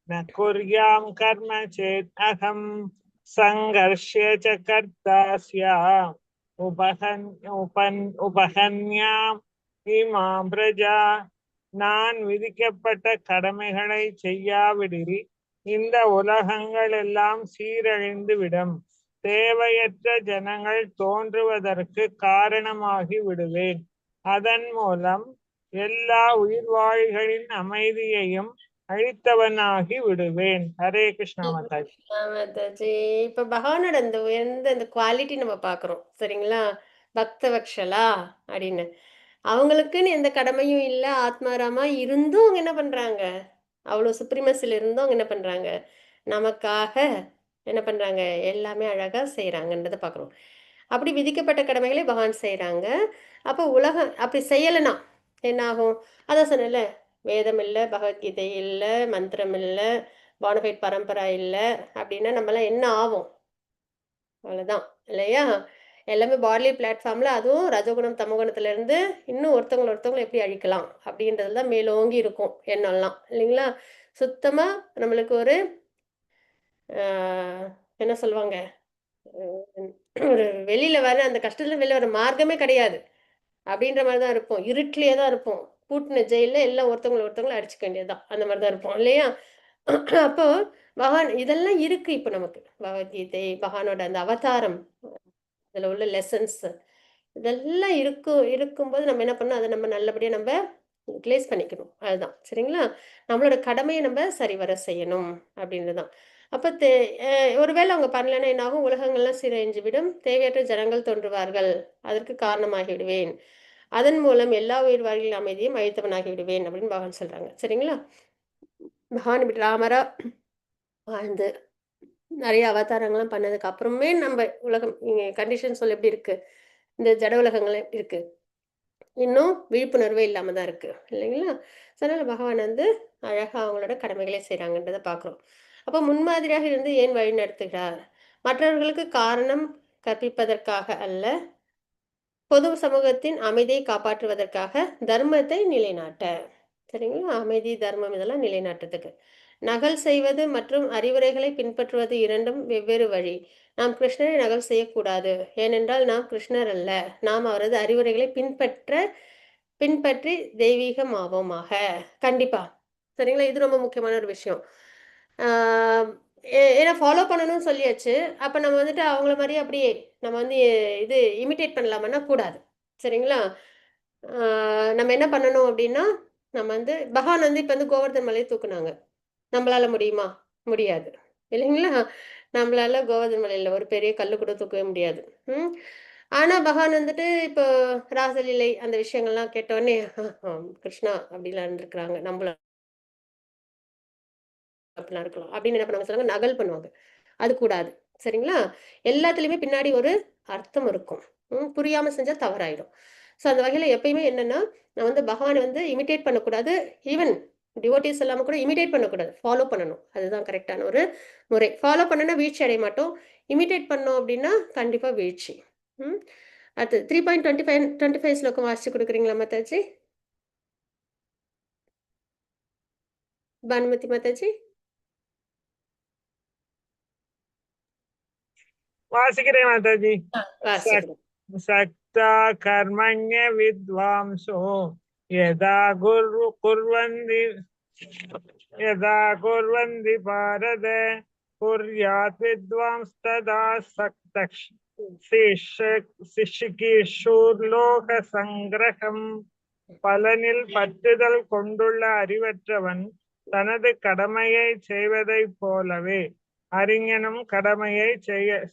न कुर्यां कर्म चेत् अहं सङ्घर्ष्य च कर्ता स्याम् उपहन्याम् इमां प्रजा. நான் விதிக்கப்பட்ட கடமைகளை செய்யாவிடில் இந்த உலகங்கள் எல்லாம் சீரழிந்து விடும், தேவையற்ற ஜனங்கள் தோன்றுவதற்கு காரணமாகி விடுவேன், அதன் மூலம் எல்லா உயிர்வாழிகளின் அமைதியையும் அழித்தவனாகி விடுவேன். ஹரே கிருஷ்ணா மாதாஜி. மாதாஜி இப்ப பகவானோட அந்த உயர்ந்த அந்த குவாலிட்டி நம்ம பார்க்குறோம், சரிங்களா. பக்தவக்ஷலா அப்படின்னு அவங்களுக்குன்னு எந்த கடமையும் இல்லை, ஆத்மாராமா இருந்தும் அவங்க என்ன பண்றாங்க, அவ்வளோ சுப்ரீமஸில் இருந்தும் அவங்க என்ன பண்றாங்க, நமக்காக என்ன பண்றாங்க, எல்லாமே அழகா செய்யறாங்கன்றதை பார்க்குறோம். அப்படி விதிக்கப்பட்ட கடமைகளை பகவான் செய்யறாங்க. அப்போ உலகம் அப்படி செய்யலைன்னா என்ன ஆகும், அதான் சொன்னேன்ல, வேதம் இல்லை, பகவத்கீதை இல்லை, மந்திரம் இல்லை, பானஃபைட் பரம்பரா இல்லை அப்படின்னா நம்மளாம் என்ன ஆகும், அவ்வளோதான் இல்லையா. எல்லாமே பாட்லி பிளாட்ஃபார்மில், அதுவும் ரஜகுணம் தமகுணத்துல இருந்து இன்னும் ஒருத்தவங்களை எப்படி அழிக்கலாம் அப்படின்றதுல தான் மேலோங்கி இருக்கும் எண்ணம்லாம் இல்லைங்களா. சுத்தமாக நம்மளுக்கு ஒரு என்ன சொல்லுவாங்க, ஒரு வெளியில் வர அந்த கஷ்டத்தில் வெளியில் வர மார்க்கமே கிடையாது அப்படின்ற மாதிரி தான் இருப்போம், இருட்டிலே தான் இருப்போம், பூட்டின ஜெயிலில் எல்லாம் ஒருத்தவங்களை அடிச்சுக்க வேண்டியது தான், அந்த மாதிரி தான் இருப்போம் இல்லையா. அப்போ பகவான் இதெல்லாம் இருக்கு இப்போ நமக்கு பகவத்கீதை, பகவானோட அந்த அவதாரம், அதில் உள்ள லெசன்ஸ் இதெல்லாம் இருக்கும்போது நம்ம என்ன பண்ணணும், அதை நம்ம நல்லபடியாக நம்ம யூட்டிலைஸ் பண்ணிக்கணும். அதுதான் சரிங்களா. நம்மளோட கடமையை நம்ம சரிவர செய்யணும் அப்படின்றது தான். அப்போ ஒருவேளை அவங்க பண்ணலைன்னா என்னாகும், உலகங்கள்லாம் சீரழிஞ்சு விடும், தேவையற்ற ஜனங்கள் தோன்றுவார்கள், அதற்கு காரணமாகி விடுவேன், அதன் மூலம் எல்லா உயிர் வாழ்களின் அமைதியும் அழித்தவனாகி விடுவேன் அப்படின்னு பகவான் சொல்றாங்க. சரிங்களா. பகவான் இப்படி ராமரா வாழ்ந்து நிறைய அவதாரங்கள்லாம் பண்ணதுக்கு அப்புறமே நம்ம உலகம் கண்டிஷன் சொல்ல எப்படி இருக்கு, இந்த ஜட உலகங்கள் எப்படி இருக்கு, இன்னும் விழிப்புணர்வே இல்லாம தான் இருக்கு இல்லைங்களா. அதனால பகவான் வந்து அழகா அவங்களோட கடமைகளை செய்றாங்கன்றதை பார்க்குறோம். அப்போ முன்மாதிரியாக இருந்து ஏன் வழி நடத்துகிறார், மற்றவர்களுக்கு காரணம் கற்பிப்பதற்காக அல்ல, பொது சமூகத்தின் அமைதியை காப்பாற்றுவதற்காக, தர்மத்தை நிலைநாட்ட. சரிங்களா. அமைதி, தர்மம் இதெல்லாம் நிலைநாட்டுறதுக்கு. நகல் செய்வது மற்றும் அறிவுரைகளை பின்பற்றுவது இரண்டும் வெவ்வேறு வழி. நாம் கிருஷ்ணரை நகல் செய்யக்கூடாது, ஏனென்றால் நாம் கிருஷ்ணர் அல்ல, நாம் அவரது அறிவுரைகளை பின்பற்றி தெய்வீகமாவோமாக. கண்டிப்பா. சரிங்களா. இது ரொம்ப முக்கியமான ஒரு விஷயம். ஏன்னா ஃபாலோ பண்ணணும்னு சொல்லியாச்சு. அப்போ நம்ம வந்துட்டு அவங்கள மாதிரியே அப்படியே நம்ம வந்து இது இமிட்டேட் பண்ணலாமன்னா கூடாது. சரிங்களா. நம்ம என்ன பண்ணணும் அப்படின்னா, நம்ம வந்து பகவான் வந்து இப்போ வந்து கோவர்தன் மலையை தூக்குனாங்க, நம்மளால முடியுமா? முடியாது இல்லைங்களா. நம்மளால கோவர்தன் மலையில் ஒரு பெரிய கல் கூட தூக்கவே முடியாது. ஆனா பகவான் வந்துட்டு இப்போ ராசலீலை அந்த விஷயங்கள்லாம் கேட்டோடனே கிருஷ்ணா அப்படிலாம் இருந்திருக்கிறாங்க, நம்மள அப்படிலாம் இருக்கலாம் அப்படின்னு என்ன பண்ணுவாங்க சொல்லுவாங்க, நகல் பண்ணுவாங்க. அது கூடாது. சரிங்களா. எல்லாத்துலேயுமே பின்னாடி ஒரு அர்த்தம் இருக்கும். புரியாம செஞ்சா தவறாயிடும். ஸோ அந்த வகையில் எப்பயுமே என்னன்னா, நான் வந்து பகவானை வந்து இமிட்டேட் பண்ணக்கூடாது, ஈவன் டிவோட்டிஸ் எல்லாமே கூட இமிட்டேட் பண்ணக்கூடாது, ஃபாலோ பண்ணணும். அதுதான் கரெக்டான ஒரு முறை. ஃபாலோ பண்ணனா வீழ்ச்சி அடைய மாட்டோம், இமிட்டேட் பண்ணோம் அப்படின்னா கண்டிப்பா வீழ்ச்சி. அடுத்து 3.25 ஸ்லோகம் வாசிச்சு கொடுக்குறீங்களா மாதாஜி? பானுமதி மாதாஜி வாசிக்கிறேன் மாதாஜி. வாசிக்கிறேன். சக்தா கர்மண்ய வித்வாம்சோ யதா குர்வந்தி பாரத குர்யாத் வித்வாம்ஸ்ததா சக்தக் சிஷ்கிஷூர்லோக சங்கிரகம். பலனில் பற்றுதல் கொண்டுள்ள அறிவற்றவன் தனது கடமையை செய்வதைப் போலவே அறிஞனும் கடமையை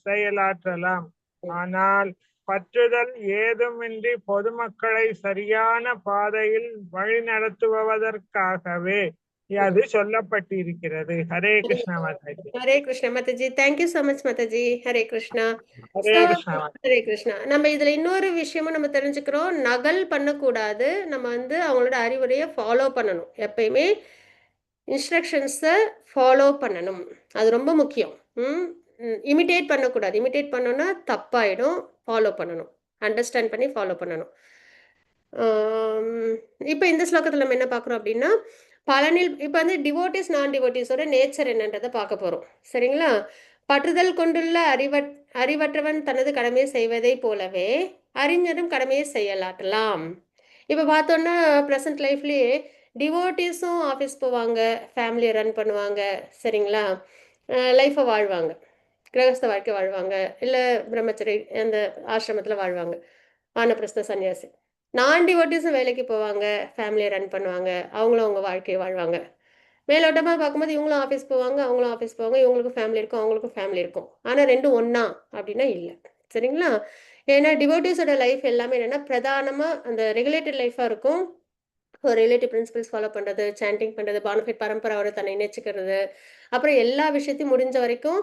செயலாற்றலாம். ஆனால் பற்றுதல் ஏதுமின்றி பொதுமக்களை சரியான பாதையில் வழிநடத்துவதற்காகவே அது சொல்லப்பட்டிருக்கிறது. Hare Krishna Mataji. Hare Krishna Mataji. Thank you so much Mataji. Hare Krishna. Hare Krishna. Hare Krishna. நம்ம இதுல இன்னொரு விஷயமும் நம்ம தெரிஞ்சுக்கிறோம், நகல் பண்ணக்கூடாது, நம்ம வந்து அவங்களோட அறிவுரையை ஃபாலோ பண்ணணும். எப்பயுமே இன்ஸ்ட்ரக்ஷன்ஸை ஃபாலோ பண்ணணும், அது ரொம்ப முக்கியம். இமிட்டேட் பண்ணக்கூடாது. இமிட்டேட் பண்ணோன்னா தப்பாயிடும். ஃபாலோ பண்ணணும், அண்டர்ஸ்டாண்ட் பண்ணி ஃபாலோ பண்ணணும். இப்போ இந்த ஸ்லோகத்தில் நம்ம என்ன பார்க்குறோம் அப்படின்னா, பலனில் இப்போ வந்து டிவோட்டிஸ் நான் டிவோட்டிஸோட நேச்சர் என்னன்றதை பார்க்க போகிறோம். சரிங்களா. பற்றுதல் கொண்டுள்ள அறிவற்றவன் தனது கடமையை செய்வதை போலவே அறிஞரும் கடமையை செய்யலாட்டலாம். இப்போ பார்த்தோன்னா ப்ரெசன்ட் லைஃப்லேயே டிவோட்டிஸும் ஆஃபீஸ் போவாங்க, ஃபேமிலியை ரன் பண்ணுவாங்க. சரிங்களா. லைஃப்பை வாழ்வாங்க, கிரகஸ்த வாழ்க்கை வாழ்வாங்க, இல்லை பிரம்மச்சரி அந்த ஆசிரமத்தில் வாழ்வாங்க, வானப்பிரஸ்த சன்னியாசி. நான் டிவோட்டிஸும் வேலைக்கு போவாங்க, ஃபேமிலியை ரன் பண்ணுவாங்க, அவங்களும் அவங்க வாழ்க்கையை வாழ்வாங்க. மேலோட்டமாக பார்க்கும்போது இவங்களும் ஆஃபீஸ் போவாங்க, அவங்களும் ஆஃபீஸ் போவாங்க, இவங்களுக்கும் ஃபேமிலி இருக்கும், அவங்களுக்கும் ஃபேமிலி இருக்கும். ஆனால் ரெண்டும் ஒன்றா அப்படின்னா இல்லை. சரிங்களா. ஏன்னா டிவோட்டிஸோட லைஃப் எல்லாமே என்னென்னா பிரதானமாக அந்த ரெகுலேட்டட் லைஃபாக இருக்கும். ஒரு ரிலேட்டிவ் பிரின்சிபல்ஸ் ஃபாலோ பண்ணுறது, சாண்டிங் பண்ணுறது, பானஃபைட் பரம்பராவோட தன்னை இணைச்சிக்கிறது, அப்புறம் எல்லா விஷயத்தையும் முடிஞ்ச வரைக்கும்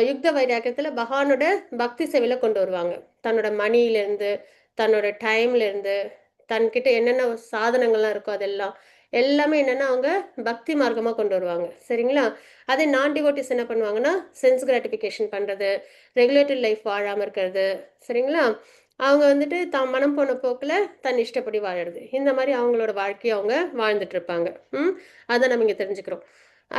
யுக்த வைராக்கியத்தில் பகவானோட பக்தி சேவையில் கொண்டு வருவாங்க. தன்னோட மணியிலேருந்து, தன்னோட டைம்லேருந்து, தன்கிட்ட என்னென்ன சாதனங்கள்லாம் இருக்கோ அதெல்லாம் எல்லாமே என்னென்னா அவங்க பக்தி மார்க்கமாக கொண்டு வருவாங்க. சரிங்களா. அதே நான் டிவோட்டிஸ் என்ன பண்ணுவாங்கன்னா, சென்ஸ் கிராட்டிஃபிகேஷன் பண்ணுறது, ரெகுலேட்டட் லைஃப் வாழாமல் இருக்கிறது. சரிங்களா. அவங்க வந்துட்டு தான் மனம் போன போக்கில் தன் இஷ்டப்படி வாழறது, இந்த மாதிரி அவங்களோட வாழ்க்கையை அவங்க வாழ்ந்துட்டு இருப்பாங்க. அதை நம்ம இங்கே தெரிஞ்சுக்கிறோம்.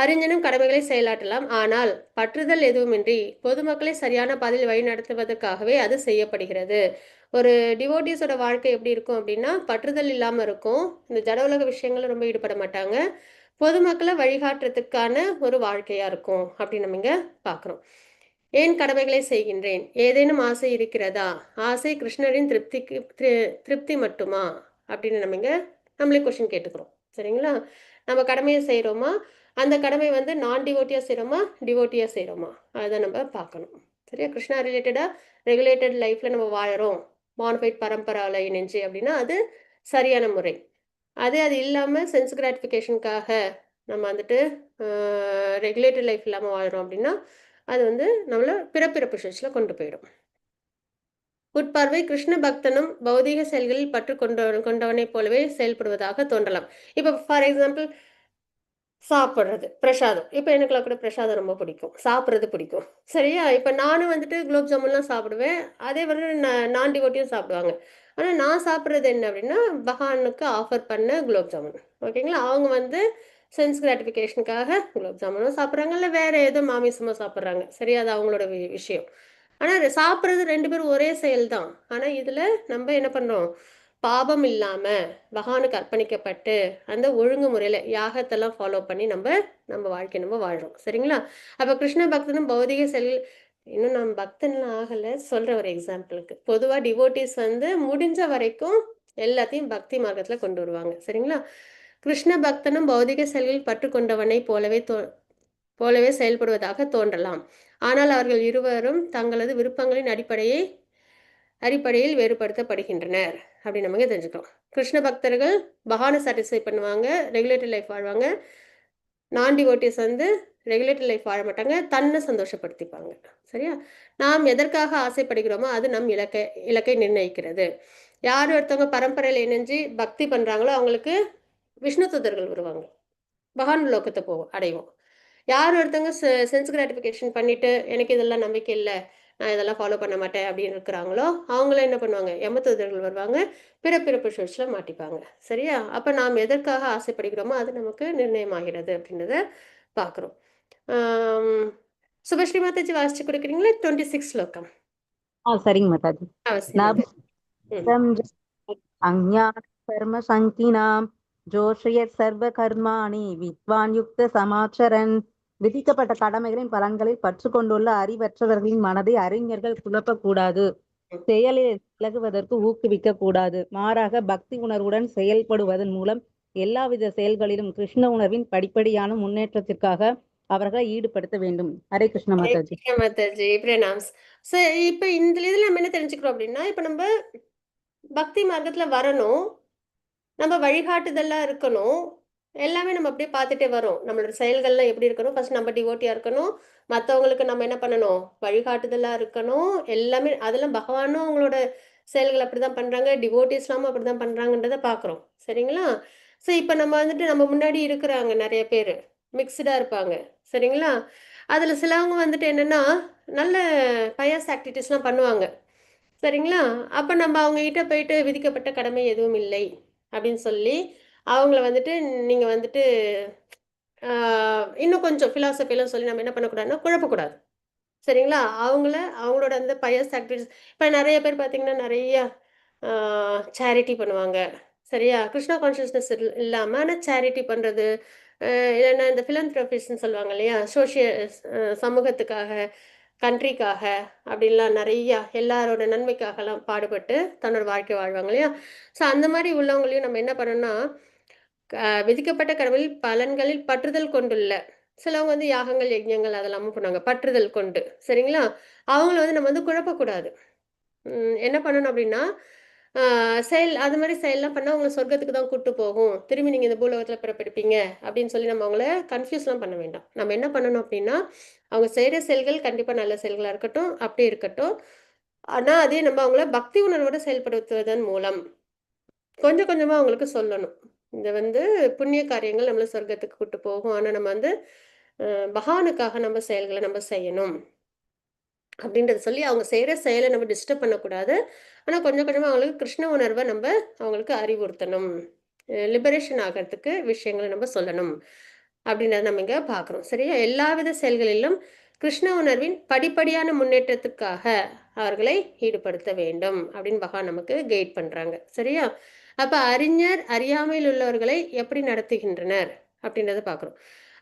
அறிஞனும் கடமைகளை செயலாற்றலாம், ஆனால் பற்றுதல் எதுவுமின்றி பொதுமக்களை சரியான பாதையில் வழி நடத்துவதற்காகவே அது செய்யப்படுகிறது. ஒரு டிவோட்டிஸோட வாழ்க்கை எப்படி இருக்கும் அப்படின்னா, பற்றுதல் இல்லாமல் இருக்கும், இந்த ஜட உலக விஷயங்களும் ரொம்ப ஈடுபட மாட்டாங்க, பொதுமக்களை வழிகாட்டுறதுக்கான ஒரு வாழ்க்கையா இருக்கும் அப்படின்னு நம்ம இங்க பார்க்குறோம். ஏன் கடமைகளை செய்கின்றேன்? ஏதேனும் ஆசை இருக்கிறதா? ஆசை கிருஷ்ணரின் திருப்தி மட்டுமா? அப்படின்னு நம்ம இங்க நம்மளே கொஸ்டின் கேட்டுக்கிறோம். சரிங்களா? நம்ம கடமையை செய்கிறோமா? அந்த கடமை வந்து நான் டிவோட்டியாக செய்கிறோமா, டிவோட்டியாக செய்கிறோமா, அதை நம்ம பார்க்கணும். சரியா? கிருஷ்ணா ரிலேட்டடாக ரெகுலேட்டட் லைஃப்பில் நம்ம வாழறோம், மானிஃபைட் பரம்பராவில் இணைஞ்சு அப்படின்னா அது சரியான முறை. அது இல்லாமல் சென்ஸ் கிராட்டிஃபிகேஷனுக்காக நம்ம வந்துட்டு ரெகுலேட்டட் லைஃப் இல்லாமல் வாழ்கிறோம் அப்படின்னா அது வந்து நம்மளை பிறப்பிறப்பு சுழற்சியில் கொண்டு போயிடும். உட்பார்வை கிருஷ்ண பக்தனும் பௌதிக செயல்களில் பற்று கொண்டவனைப் போலவே செயல்படுவதாக தோன்றலாம். இப்போ ஃபார் எக்ஸாம்பிள் சாப்பிட்றது பிரசாதம். இப்போ எனக்குலாம் கூட பிரசாதம் ரொம்ப பிடிக்கும், சாப்பிட்றது பிடிக்கும். சரியா? இப்போ நானும் வந்துட்டு குலோப் ஜாமுன்லாம் சாப்பிடுவேன். அதே வந்து நான் டிவோட்டியும் சாப்பிடுவாங்க. ஆனால் நான் சாப்பிட்றது என்ன அப்படின்னா பகவானுக்கு ஆஃபர் பண்ண குலோப் ஜாமுன். ஓகேங்களா? அவங்க வந்து சென்ஸ் கிராட்டிஃபிகேஷனுக்காக குலோப் ஜாமுனும் சாப்பிட்றாங்க, இல்லை வேறு ஏதோ மாமிசமாக சாப்பிட்றாங்க. சரியா? அது அவங்களோட விஷயம். ஆனால் சாப்பிட்றது 2 பேரும் ஒரே செயல் தான். ஆனால் இதில் நம்ம என்ன பண்ணுறோம், பாபம் இல்லாமல் பகவானுக்கு அர்ப்பணிக்கப்பட்டு அந்த ஒழுங்குமுறையில் யாகத்தெல்லாம் ஃபாலோ பண்ணி நம்ம வாழ்க்கை நம்ம வாழ்கிறோம். சரிங்களா? அப்போ கிருஷ்ண பக்தனும் பௌதிக செயல்கள் இன்னும் நம்ம பக்தன்லாம் ஆகலை, சொல்கிற ஒரு எக்ஸாம்பிளுக்கு. பொதுவாக டிவோட்டிஸ் வந்து முடிஞ்ச வரைக்கும் எல்லாத்தையும் பக்தி மார்க்கத்தில் கொண்டு வருவாங்க. சரிங்களா? கிருஷ்ண பக்தனும் பௌதிக செயல்களில் பற்று கொண்டவனை போலவே செயல்படுவதாக தோன்றலாம். ஆனால் அவர்கள் இருவரும் தங்களது விருப்பங்களின் அடிப்படையில் வேறுபடுத்தப்படுகின்றனர் அப்படின்னு நமக்கு தெரிஞ்சுக்கிறோம். கிருஷ்ண பக்தர்கள் பகவானை சாட்டிஸ்ஃபை பண்ணுவாங்க, ரெகுலேட்டட் லைஃப் வாழ்வாங்க. நான் டிவோட்டிஸ் வந்து ரெகுலேட்டட் லைஃப் வாழ மாட்டாங்க, தன்னை சந்தோஷப்படுத்திப்பாங்க. சரியா? நாம் எதற்காக ஆசைப்படுகிறோமோ அது நம் இலக்கை நிர்ணயிக்கிறது. யார் ஒருத்தவங்க பரம்பரையில் இணைஞ்சு பக்தி பண்ணுறாங்களோ அவங்களுக்கு விஷ்ணு தூதர்கள் வருவாங்க, பகவான் லோகத்தை அடைவோம். யார் ஒருத்தவங்க சென்ஸ் கிராட்டிஃபிகேஷன் பண்ணிட்டு எனக்கு இதெல்லாம் நம்பிக்கை இல்லை, நான் இதெல்லாம் ஃபாலோ பண்ண மாட்டேன் அப்படின்னு இருக்கிறாங்களோ அவங்கள என்ன பண்ணுவாங்க, யமதூதர்கள் வருவாங்க, பிறப்பிறப்பு சுழற்சியில் மாட்டிப்பாங்க. சரியா? அப்போ நாம் எதற்காக ஆசைப்படுகிறோமோ அது நமக்கு நிர்ணயமாகிறது அப்படின்றத பார்க்குறோம். சுபஸ்ரீ மாதாஜி வாசிச்சு கொடுக்குறீங்களா? 26 ஸ்லோகம். சரிங்க மாதாஜி. அவசியம். அஞ்ஞான கர்ம சங்கினாம் ஜோஷயத் சர்வ கர்மாணி வித்வான் யுக்த சமாச்சரன். விதிக்கப்பட்ட கடமைகளின் பலன்களில் பற்று கொண்டுள்ள அறிவற்றவர்களின் மனதை அறிஞர்கள் குழப்பக்கூடாது, செயலில் விலகுவதற்கு ஊக்குவிக்க கூடாது. மாறாக பக்தி உணர்வுடன் செயல்படுவதன் மூலம் எல்லாவித செயல்களிலும் கிருஷ்ண உணர்வின் படிப்படியான முன்னேற்றத்திற்காக அவர்களை ஈடுபடுத்த வேண்டும். ஹரே கிருஷ்ண மாதாஜி. மாதாஜி பிரணாம்ஸ். இப்போ இந்த இதில் நம்ம என்ன தெரிஞ்சுக்கிறோம் அப்படின்னா, இப்போ நம்ம பக்தி மார்க்கத்தில் வரணும், நம்ம வழிகாட்டுதெல்லாம் இருக்கணும், எல்லாமே நம்ம அப்படியே பார்த்துட்டே வரோம். நம்மளோட செயல்கள்லாம் எப்படி இருக்கணும், ஃபர்ஸ்ட் நம்ம டிவோட்டியாக இருக்கணும், மற்றவங்களுக்கு நம்ம என்ன பண்ணணும், வழிகாட்டுதலாக இருக்கணும். எல்லாமே அதெல்லாம் பகவானும் அவங்களோட செயல்கள் அப்படி தான் பண்ணுறாங்க, டிவோட்டிஸ்லாமும் அப்படி தான் பண்ணுறாங்கன்றதை பார்க்குறோம். சரிங்களா? ஸோ இப்போ நம்ம வந்துட்டு நம்ம முன்னாடி இருக்கிறாங்க நிறைய பேர் மிக்சடாக இருப்பாங்க. சரிங்களா? அதில் சிலவங்க வந்துட்டு என்னென்னா நல்ல பயஸ் ஆக்டிவிட்டீஸ்லாம் பண்ணுவாங்க. சரிங்களா? அப்போ நம்ம அவங்ககிட்ட போயிட்டு விதிக்கப்பட்ட கடமை எதுவும் இல்லை அப்படின்னு சொல்லி அவங்கள வந்துட்டு நீங்கள் வந்துட்டு இன்னும் கொஞ்சம் ஃபிலாசபிலாம் சொல்லி நம்ம என்ன பண்ணக்கூடாதுன்னா குழப்பக்கூடாது. சரிங்களா? அவங்களோட அந்த பயஸ் ஆக்டிவிட்டிஸ் இப்போ நிறைய பேர் பார்த்தீங்கன்னா நிறைய சேரிட்டி பண்ணுவாங்க. சரியா? கிருஷ்ணா கான்ஷியஸ்னஸ் இல்லாமல் ஆனால் சேரிட்டி பண்ணுறது, இல்லைன்னா இந்த ஃபிலந்த்ரபிஸ்ன்னு சொல்லுவாங்க இல்லையா, சமூகத்துக்காக, கண்ட்ரிக்காக அப்படின்லாம் நிறையா எல்லாரோட நன்மைக்காகலாம் பாடுபட்டு தன்னோட வாழ்க்கை வாழ்வாங்க இல்லையா. ஸோ அந்த மாதிரி உள்ளவங்களையும் நம்ம என்ன பண்ணணும்னா, விதிக்கப்பட்ட கடமையில் பலன்களில் பற்றுதல் கொண்டுள்ள சிலவங்க வந்து யாகங்கள் யஜ்ஞங்கள் அதெல்லாமும் பண்ணுவாங்க பற்றுதல் கொண்டு. சரிங்களா? அவங்கள வந்து நம்ம வந்து குழப்பக்கூடாது. என்ன பண்ணணும் அப்படின்னா, அது மாதிரி செயல்லாம் பண்ணால் அவங்களை சொர்க்கத்துக்கு தான் கூப்பிட்டு போகும், திரும்பி நீங்கள் இந்த பூலோகத்தில் பிறப்பெடுப்பீங்க அப்படின்னு சொல்லி நம்ம அவங்கள கன்ஃபியூஸ்லாம் பண்ண வேண்டாம். நம்ம என்ன பண்ணணும் அப்படின்னா, அவங்க செய்கிற செயல்கள் கண்டிப்பாக நல்ல செயல்களாக இருக்கட்டும், அப்படி இருக்கட்டும். ஆனால் அதே நம்ம அவங்கள பக்தி உணர்வோடு செயல்படுத்துவதன் மூலம் கொஞ்சம் கொஞ்சமாக அவங்களுக்கு சொல்லணும், இந்த வந்து புண்ணிய காரியங்கள் நம்மளை சொர்க்கத்துக்கு கூப்பிட்டு போகும், ஆனால் நம்ம வந்து பகவானுக்காக நம்ம செயல்களை நம்ம செய்யணும் அப்படின்றத சொல்லி அவங்க செய்கிற செயலை நம்ம டிஸ்டர்ப் பண்ணக்கூடாது. ஆனால் கொஞ்சம் கொஞ்சமாக அவங்களுக்கு கிருஷ்ண உணர்வை நம்ம அவங்களுக்கு அறிவுறுத்தணும், லிபரேஷன் ஆகிறதுக்கு விஷயங்களை நம்ம சொல்லணும் அப்படின்றத நம்ம இங்கே பார்க்குறோம். சரியா? எல்லாவித செயல்களிலும் கிருஷ்ண உணர்வின் படிப்படியான முன்னேற்றத்துக்காக அவர்களை ஈடுபடுத்த வேண்டும் அப்படின்னு பகவான் நமக்கு கைட் பண்ணுறாங்க. சரியா? அப்போ அறிஞர் அறியாமையில் உள்ளவர்களை எப்படி நடத்துகின்றனர் அப்படின்றத பார்க்குறோம்.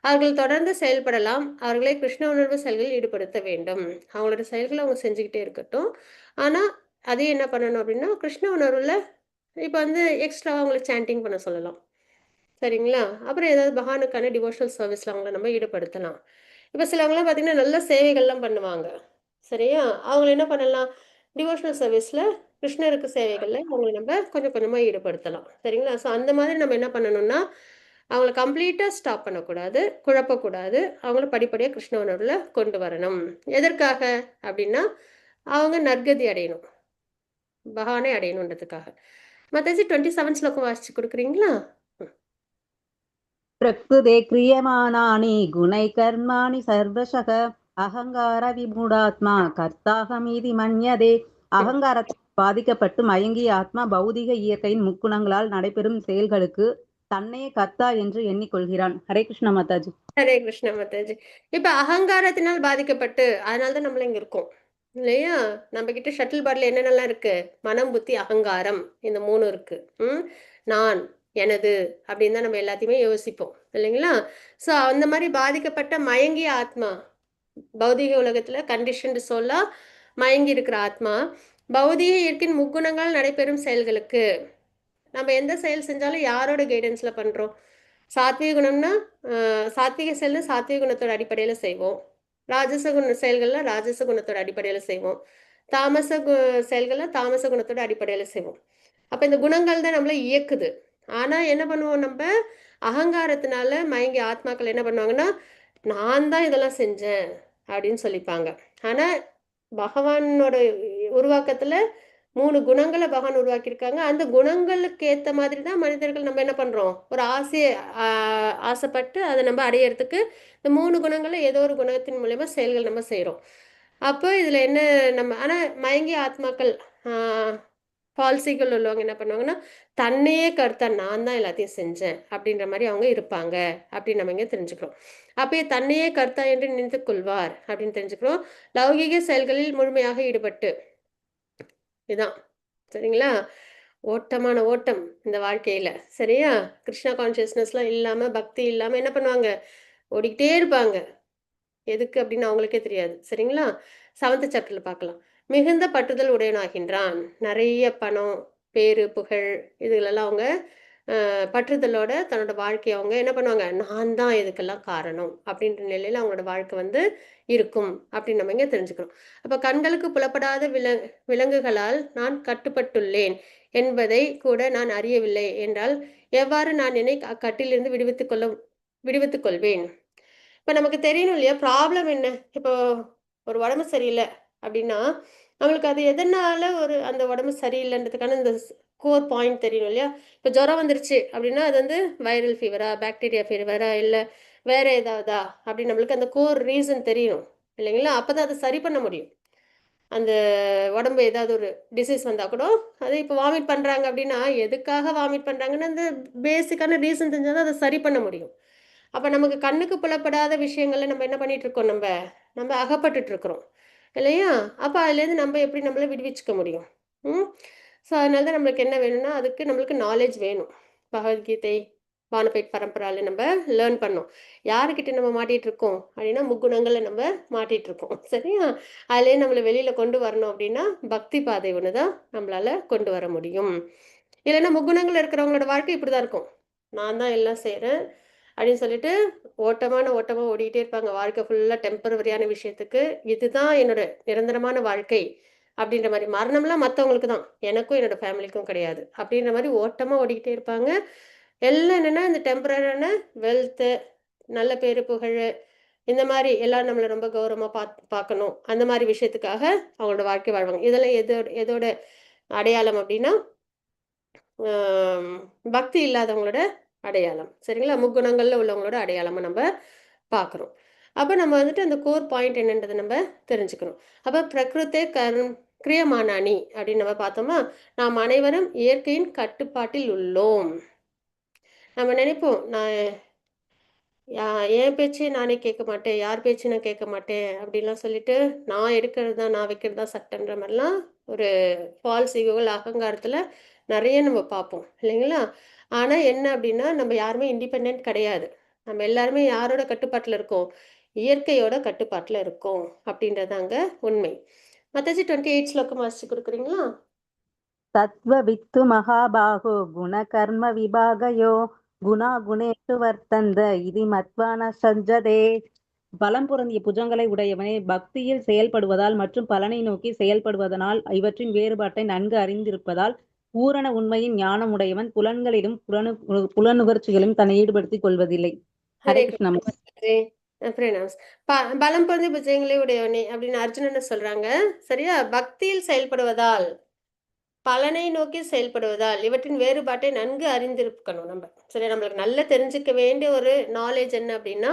அவர்கள் தொடர்ந்து செயல்படலாம். அவர்களை கிருஷ்ண உணர்வு செயல்களில் ஈடுபடுத்த வேண்டும். அவங்களோட செயல்களை அவங்க செஞ்சுக்கிட்டே இருக்கட்டும். ஆனா, அதையும் என்ன பண்ணணும் அப்படின்னா, கிருஷ்ண உணர்வுல இப்ப வந்து எக்ஸ்ட்ராவா அவங்கள சாண்டிங் பண்ண சொல்லலாம். சரிங்களா? அப்புறம் ஏதாவது பகவானுக்கான டிவோஷனல் சர்வீஸ்ல அவங்கள நம்ம ஈடுபடுத்தலாம். இப்ப சிலவங்கலாம் பார்த்தீங்கன்னா, நல்ல சேவைகள்லாம் பண்ணுவாங்க. சரியா? அவங்கள என்ன பண்ணலாம்? டிவோஷனல் சர்வீஸ்ல கிருஷ்ணருக்கு சேவைகள்ல அவங்கள நம்ம கொஞ்சம் கொஞ்சமா ஈடுபடுத்தலாம். சரிங்களா? ஸோ அந்த மாதிரி நம்ம என்ன பண்ணணும்னா, அவங்கள கம்ப்ளீட்டா ஸ்டாப் பண்ணக்கூடாது, குழப்பக்கூடாது. அவங்கள படிப்படியா கிருஷ்ண உணர்வுல கொண்டு வரணும். எதற்காக? அப்படின்னா, அவங்க நற்கதி அடையணும். பகவானை அடையணுன்றதுக்காக. மாதாஜி 27 ஸ்லோகம் வாசிச்சு குடுக்குறீங்களா? ம். प्रकृते क्रियमाणानि गुणैः कर्माणि सर्वशः அகங்கார கர்த்தாகமீதி மன்யதே. அகங்காரத்தால் பாதிக்கப்பட்டு மயங்கிய ஆத்மா பௌதிக இயற்கையின் முக்குணங்களால் நடைபெறும் செயல்களுக்கு தன்னையே கர்த்தா என்று எண்ணிக்கொள்கிறான். ஹரே கிருஷ்ண மாதாஜி. ஹரே கிருஷ்ண மாதாஜி. இப்ப அகங்காரத்தினால் பாதிக்கப்பட்டு அதனால தான் நம்மள இங்க இருக்கோம். இல்லையா? நம்ம கிட்ட ஷட்டில் பாடில என்னென்னலாம் இருக்கு? மனம், புத்தி, அகங்காரம். இந்த 3 இருக்கு. ம். நான், எனது அப்படின்னு தான் நம்ம எல்லாத்தையுமே யோசிப்போம். இல்லைங்களா? ஸோ அந்த மாரி பாதிக்கப்பட்ட மயங்கிய ஆத்மா, பௌதீக உலகத்துல கண்டிஷன்டு சோலா மயங்கி இருக்கிற ஆத்மா, பௌதீக இயற்கையின் முக்குணங்களால் நடைபெறும் செயல்களுக்கு நம்ம எந்த செயல் செஞ்சாலும் யாரோட கைடன்ஸ்ல பண்றோம்? சாத்விக குணம்னா சாத்விக செயல்னா சாத்விக குணத்தோட அடிப்படையில செய்வோம். ராஜச குண செயல்கள்ல ராஜச குணத்தோட அடிப்படையில செய்வோம். தாமச செயல்கள்ல தாமச குணத்தோட அடிப்படையில செய்வோம். அப்ப இந்த குணங்கள் தான் நம்மள இயக்குது. ஆனா என்ன பண்ணுவோம் நம்ம? அகங்காரத்தினால மயங்கிய ஆத்மாக்கள் என்ன பண்ணுவாங்கன்னா, நான் தான் இதெல்லாம் செஞ்சேன் அப்படின்னு சொல்லிப்பாங்க. ஆனா பகவானோட உருவாக்கத்துல 3 குணங்கள பகவான் உருவாக்கியிருக்காங்க. அந்த குணங்களுக்கு ஏத்த மாதிரி தான் மனிதர்கள் நம்ம என்ன பண்றோம்? ஒரு ஆசைய ஆ ஆசைப்பட்டு அத நம்ம அடையறதுக்கு இந்த 3 குணங்கள்ல ஏதோ ஒரு குணத்தின் மூலியமா செயல்கள் நம்ம செய்றோம். அப்போ இதுல என்ன நம்ம ஆனா மயங்கிய ஆத்மாக்கள் ஆ பாலிசிகள் உள்ளவங்க என்ன பண்ணுவாங்கன்னா, தன்னையே கர்த்தா நான் தான் எல்லாத்தையும் செஞ்சேன் அப்படின்ற மாரி அவங்க இருப்பாங்க. அப்படின்னு நம்ம இங்க தெரிஞ்சுக்கிறோம். அப்பயே தன்னையே கர்த்தா என்று நினைத்துக் கொள்வார் அப்படின்னு தெரிஞ்சுக்கிறோம். லௌகீக செயல்களில் முழுமையாக ஈடுபட்டு இதான். சரிங்களா? ஓட்டமான ஓட்டம் இந்த வாழ்க்கையில. சரியா? கிருஷ்ணா கான்ஷியஸ்னஸ்லாம் இல்லாம, பக்தி இல்லாம என்ன பண்ணுவாங்க? ஓடிக்கிட்டே இருப்பாங்க. எதுக்கு அப்படின்னு அவங்களுக்கே தெரியாது. சரிங்களா? 7th சாப்டர்ல பார்க்கலாம். மிகுந்த பற்றுதல் உடையவனாகின்றான். நெறைய பணம், பேரு, புகழ் இதுலலாம் அவங்க பற்றுதலோட தன்னோட வாழ்க்கைய அவங்க என்ன பண்ணுவாங்க? நான் தான் இதுக்கெல்லாம் காரணம். அப்படின்ற நிலையில அவங்களோட வாழ்க்கை வந்து இருக்கும். அப்படின்னு நம்ம இங்க தெரிஞ்சுக்கிறோம். அப்ப கண்களுக்கு புலப்படாத விலங்குகளால் நான் கட்டுப்பட்டுள்ளேன் என்பதை கூட நான் அறியவில்லை என்றால், எவ்வாறு நான் என்னை அக்கட்டிலிருந்து விடுவித்துக் கொள்வேன்? இப்ப நமக்கு தெரியணும் இல்லையா? ப்ராப்ளம் என்ன? இப்போ ஒரு உடம்பு சரியில்ல அப்படின்னா, நம்மளுக்கு அது எதனால அந்த உடம்பு சரியில்லன்றதுக்கான இந்த கோர் பாயிண்ட் தெரியணும் இல்லையா? இப்ப ஜுரம் வந்துருச்சு அப்படின்னா, அது வந்து வைரல் ஃபீவரா? பாக்டீரியா ஃபீவரா? இல்ல வேற ஏதாவதா? அப்படின்னு நம்மளுக்கு அந்த கோர் ரீசன் தெரியணும். இல்லைங்களா? அப்பதான் அத சரி பண்ண முடியும். அந்த உடம்பு ஏதாவது ஒரு டிசீஸ் வந்தா கூட, அது இப்போ வாமிட் பண்றாங்க அப்படின்னா, எதுக்காக வாமிட் பண்றாங்கன்னு அந்த பேசிக்கான ரீசன் தெரிஞ்சா தான் அத சரி பண்ண முடியும். அப்ப நமக்கு கண்ணுக்கு புலப்படாத விஷயங்கள்ல நம்ம என்ன பண்ணிட்டு இருக்கோம் நம்ப? நம்ம அகப்பட்டுட்டு இருக்கிறோம். இல்லையா? அப்ப அதுலேருந்து நம்ம எப்படி நம்மள விடுவிச்சுக்க முடியும்? ம். ஸோ அதனால தான் நம்மளுக்கு என்ன வேணும்னா, அதுக்கு நம்மளுக்கு நாலேட்ஜ் வேணும். பகவத்கீதை, பானபேட் பரம்பரால நம்ம லேர்ன் பண்ணோம். யாருக்கிட்ட நம்ம மாட்டிட்டு இருக்கோம்? அப்படின்னா, முக்குணங்கள்ல நம்ம மாட்டிட்டு இருக்கோம். சரியா? அதுலேருந்து நம்மள வெளியில கொண்டு வரணும் அப்படின்னா, பக்தி பாதை ஒண்ணு தான் நம்மளால கொண்டு வர முடியும். இல்லைன்னா முக்குணங்கள்ல இருக்கிறவங்களோட வாழ்க்கை இப்படிதான் இருக்கும். நான் தான் எல்லாம் செய்றேன் அப்படின்னு சொல்லிட்டு ஓட்டமா ஓடிக்கிட்டே இருப்பாங்க. வாழ்க்கை ஃபுல்லா டெம்பரவரியான விஷயத்துக்கு. இதுதான் என்னோட நிரந்தரமான வாழ்க்கை அப்படின்ற மாரி. மரணம்லாம் மத்தவங்களுக்கு தான். எனக்கும் என்னோட ஃபேமிலிக்கும் கிடையாது. அப்படின்ற மாரி ஓட்டமா ஓடிக்கிட்டே இருப்பாங்க. எல்லாம் என்னன்னா, இந்த டெம்பரரியான வெல்த்து, நல்ல பேரு, புகழு இந்த மாரி எல்லாரும் நம்மள ரொம்ப கௌரவமா பார்க்கணும். அந்த மாரி விஷயத்துக்காக அவங்களோட வாழ்க்கை வாழ்வாங்க. இதெல்லாம் எதோட அடையாளம் அப்படின்னா, ஆம், பக்தி இல்லாதவங்களோட அடையாளம். சரிங்களா? முக்குணங்கள்ல உள்ளவங்களோட அடையாளமா நம்ம பார்க்குறோம். அப்ப நம்ம வந்துட்டு அந்த கோர் பாயிண்ட் என்னன்றத நம்ம தெரிஞ்சுக்கணும். அப்ப பிரகிருத்தே கிரியமானானி அப்படின்னு நம்ம பார்த்தோமா, நாம் அனைவரும் இயற்கையின் கட்டுப்பாட்டில் உள்ளோம். நம்ம நினைப்போம், நான் என் பேச்சே நானே கேட்க மாட்டேன், யார் பேச்சையும் நான் கேட்க மாட்டேன் அப்படிலாம் சொல்லிட்டு, நான் எடுக்கிறது தான், நான் வைக்கிறது தான் சட்டன்ற மாரிலாம் ஒரு ஃபால்ஸ் ஈகோகள் அகங்காரத்துல நெறைய நம்ம பார்ப்போம். இல்லைங்களா? ஆனா என்ன அப்படின்னா, நம்ம யாருமே இண்டிபெண்டன்ட் கிடையாது. நம்ம எல்லாருமே யாரோட கட்டுப்பாட்டில் இருக்கோம்? இயற்கையோட கட்டுப்பாட்டில் இருக்கோம் அப்படின்றதாங்க உண்மை. மத்தாஜி 28 ஸ்லோகம் வாசிச்சு கொடுக்குறீங்களா? தத்வவித்து மகாபாகோ குணகர்ம விபாகயோ குணா குணேஷு வர்த்தந்த இது மத்வான சஞ்சதே. பலம் பொருந்திய புஜங்களை உடையவனே, பக்தியில் செயல்படுவதால் மற்றும் பலனை நோக்கி செயல்படுவதனால் இவற்றின் வேறுபாட்டை நன்கு அறிந்திருப்பதால் பூரண உண்மையின் ஞானம் உடையவன் புலன்களிலும் புலனுகர்ச்சிகளிலும் தன்னை ஈடுபடுத்திக் கொள்வதில்லை. ஹரே கிருஷ்ணா. பலம் பொருந்திய புஜங்களை உடையவனே அப்படின்னு அர்ஜுனன் சொல்றாங்க. சரியா? பக்தியில் செயல்படுவதால் பலனை நோக்கி செயல்படுவதால் இவற்றின் வேறுபாட்டை நன்கு அறிந்திருக்கணும் நம்ம. சரியா? நம்மளுக்கு நல்லா தெரிஞ்சுக்க வேண்டிய ஒரு நாலேஜ் என்ன அப்படின்னா,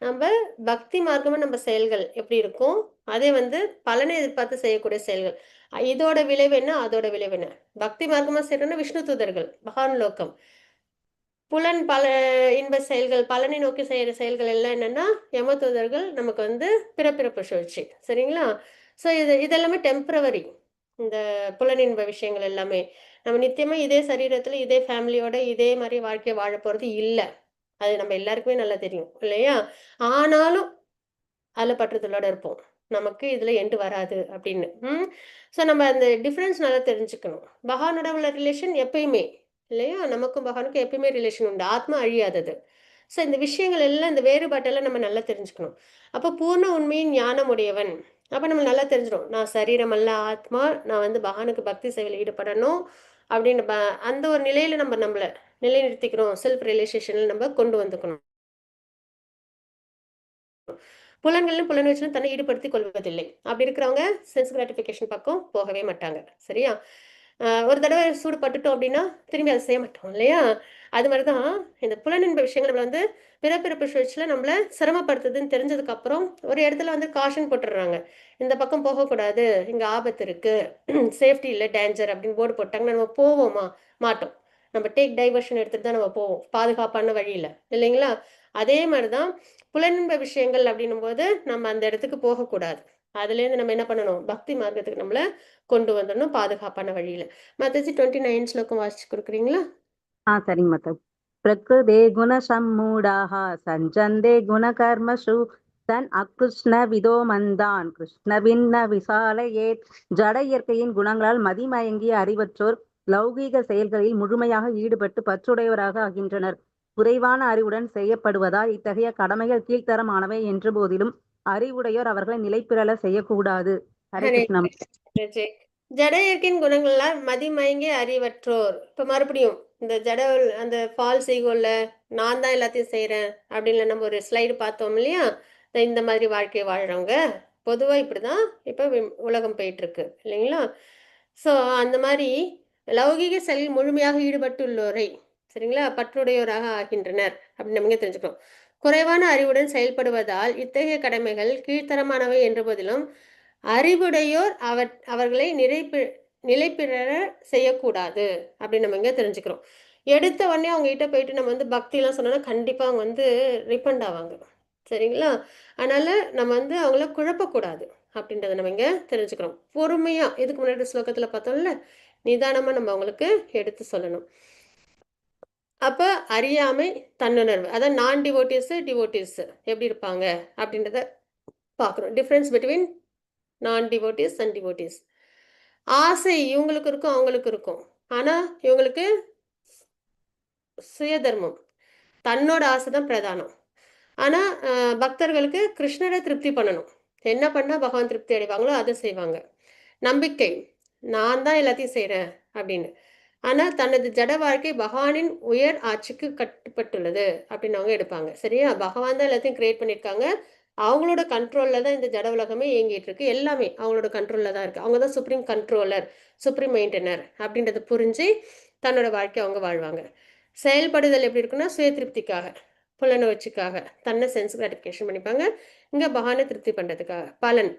நம்ம பக்தி மார்க்கமா நம்ம செயல்கள் எப்படி இருக்கும், அதே பலனை எதிர்பார்த்து செய்யக்கூடிய செயல்கள், இதோட விளைவு என்ன, அதோட விளைவு என்ன. பக்தி மார்க்கமா செய்யறோம்னா விஷ்ணு தூதர்கள், மகான் லோகம். புலன் பல இன்ப செயல்கள், பலனை நோக்கி செய்யற செயல்கள் எல்லாம் என்னன்னா யம தூதர்கள், நமக்கு பிறப்பிறப்பு சுழற்சி. சரிங்களா? ஸோ இதெல்லாமே டெம்பரவரி. இந்த புலனின்ப விஷயங்கள் எல்லாமே நம்ம நித்தியமா இதே சரீரத்துல இதே ஃபேமிலியோட இதே மாதிரி வாழ்க்கையை வாழ போறது இல்லை. அது நம்ம எல்லாருக்குமே நல்லா தெரியும் இல்லையா? ஆனாலும் அதுல பற்றுதலோட இருப்போம். நமக்கு இதுல எண்டு வராது அப்படின்னு. ஸோ நம்ம அந்த டிஃப்ரென்ஸ் நல்லா தெரிஞ்சுக்கணும். பகவானோட உள்ள ரிலேஷன் எப்பயுமே இல்லையா? நமக்கும் பகவானுக்கும் எப்பயுமே ரிலேஷன் உண்டு. ஆத்மா அழியாதது. ஸோ இந்த விஷயங்கள் எல்லாம், இந்த வேறுபாட்டெல்லாம் நம்ம நல்லா தெரிஞ்சுக்கணும். அப்போ பூர்ண உண்மையின் ஞானம் உடையவன். அப்போ நம்ம நல்லா தெரிஞ்சிடும், நான் சரீரம் அல்ல ஆத்மா, நான் பகவானுக்கு பக்தி சேவையில் ஈடுபடணும் அப்படின்னு அந்த ஒரு நிலையில நம்ம நம்மளை நிலைநிறுத்திக்கிறோம். செல்ஃப் ரியலைசேஷன்ல நம்ம கொண்டு வந்துக்கணும். புலன்களும் புலனுணர்ச்சியிலும் தன்னை ஈடுபடுத்திக் கொள்வதில்லை. அப்படி இருக்கிறவங்க சென்ஸ் கிராட்டிஃபிகேஷன் பக்கம் போகவே மாட்டாங்க. சரியா? ஒரு தடவை சூடு பட்டுட்டோம் அப்படின்னா திரும்பி அதை செய்ய மாட்டோம் இல்லையா? அது மாதிரிதான் இந்த புலனின்ப விஷயங்கள் நம்மள பிறப்பிறப்பு சுழற்சியில நம்மள சிரமப்படுத்துதுன்னு தெரிஞ்சதுக்கு அப்புறம் ஒரு இடத்துல காஷன் போட்டுடுறாங்க, இந்த பக்கம் போகக்கூடாது, இங்க ஆபத்து இருக்கு, சேஃப்டி இல்லை, டேஞ்சர் அப்படின்னு போர்டு போட்டாங்கன்னா நம்ம போவோமா? மாட்டோம். நம்ம டேக் டைவர்ஷன் எடுத்துட்டு தான் நம்ம போவோம், பாதுகாப்பான வழியில இல்லைங்களா? அதே மாதிரிதான் புலனின்ப விஷயங்கள் அப்படின்னும் போது நம்ம அந்த இடத்துக்கு போகக்கூடாது. அதுல இருந்து நம்ம என்ன பண்ணணும்? பக்தி மார்க்கத்துக்கு நம்மள கொண்டு வந்துடணும், பாதுகாப்பான வழியில. மத்தாஜி 29 ஸ்லோகம் வாசிச்சு கொடுக்குறீங்களா? சரிங்க மாதாஜி. பிரகிருதே குண சம்மூடாக சஞ்சந்தே குண கர்மசு தன் அகிருஷ்ண விதோ மந்தான் கிருஷ்ணவின்ன விசாலையே. ஜட இயற்கையின் குணங்களால் மதிமயங்கிய அறிவற்றோர் லௌகீக செயல்களில் முழுமையாக ஈடுபட்டு பற்றுடையவராக ஆகின்றனர். குறைவான அறிவுடன் செய்யப்படுவதால் இத்தகைய கடமைகள் கீழ்த்தரமானவை என்ற போதிலும் அறிவுடையோர் அவர்களை நிலைப்பிரள செய்யக்கூடாது. ஹரே கிருஷ்ணா. ஜட இயற்கையின் குணங்களால் மதிமயங்கிய அறிவற்றோர். இப்ப மறுபடியும் இந்த ஜட அந்த ஃபால்ஸ் ஈகோல நான் தான் எல்லாத்தையும் செய்யறேன் அப்படின்னு நம்ம ஒரு ஸ்லைடு பார்த்தோம் இல்லையா? இந்த மாதிரி வாழ்க்கையை வாழ்றவங்க பொதுவா இப்படிதான் இப்ப உலகம் போயிட்டு இருக்கு இல்லைங்களா? ஸோ அந்த மாதிரி லௌகீக செயலில் முழுமையாக ஈடுபட்டுள்ளோரை சரிங்களா பற்றுடையோராக ஆகின்றனர் அப்படின்னு நமக்கு தெரிஞ்சுக்கணும். குறைவான அறிவுடன் செயல்படுவதால் இத்தகைய கடமைகள் கீழ்த்தரமானவை என்ற போதிலும் அறிவுடையோர் அவர்களை நிலைப்பிற செய்யக்கூடாது அப்படின்னு நம்ம இங்க தெரிஞ்சுக்கிறோம். எடுத்த உடனே அவங்க கிட்ட போயிட்டு நம்ம பக்திலாம் சொன்னோம்னா கண்டிப்பா அவங்க ரிப்பண்ட் ஆவாங்க. சரிங்களா? அதனால நம்ம அவங்கள குழப்பக்கூடாது அப்படின்றத நம்ம இங்க தெரிஞ்சுக்கிறோம். பொறுமையா, இதுக்கு முன்னாடி ஸ்லோகத்துல பார்த்தோம்ல, நிதானமா நம்ம அவங்களுக்கு எடுத்து சொல்லணும். அப்ப அறியாமை, தன்னுணர்வு, அதான் நான் டிவோட்டிஸ் டிவோட்டிஸ் எப்படி இருப்பாங்க அப்படின்றத பார்க்குறோம். டிஃப்ரென்ஸ் பிட்வீன் நான் டிவோட்டிஸ் அண்ட் டிவோட்டிஸ். ஆசை இவங்களுக்கு இருக்கும், அவங்களுக்கு இருக்கும். ஆனா இவங்களுக்கு சுயதர்மம், தன்னோட ஆசை தான் பிரதானம். ஆனா பக்தர்களுக்கு கிருஷ்ணரை திருப்தி பண்ணணும். என்ன பண்ணா பகவான் திருப்தி அடைவாங்களோ அதை செய்வாங்க. நம்பிக்கை, நான் தான் எல்லாத்தையும் செய்யறேன் அப்படின்னு. ஆனா தனது ஜட வாழ்க்கை பகவானின் உயர் ஆட்சிக்கு கட்டுப்பட்டுள்ளது அப்படின்னு அவங்க எடுப்பாங்க. சரியா? பகவான் தான் எல்லாத்தையும் கிரியேட் பண்ணியிருக்காங்க, அவங்களோட கண்ட்ரோல்ல தான் இந்த ஜட உலகமே இயங்கிட்டு இருக்கு. எல்லாமே அவங்களோட கண்ட்ரோல்ல தான் இருக்கு. அவங்க தான் சுப்ரீம் கண்ட்ரோலர், சுப்ரீம் மெயின்டெனர் அப்படின்றத புரிஞ்சு தன்னோட வாழ்க்கை அவங்க வாழ்வாங்க. செயல்படுதல் எப்படி இருக்குன்னா சுய திருப்திக்காக, புலனுணர்ச்சிக்காக, தன்னை சென்ஸ் கிராட்டிஃபிகேஷன் பண்ணிப்பாங்க. இங்க பகவானை திருப்தி பண்றதுக்காக. பலன்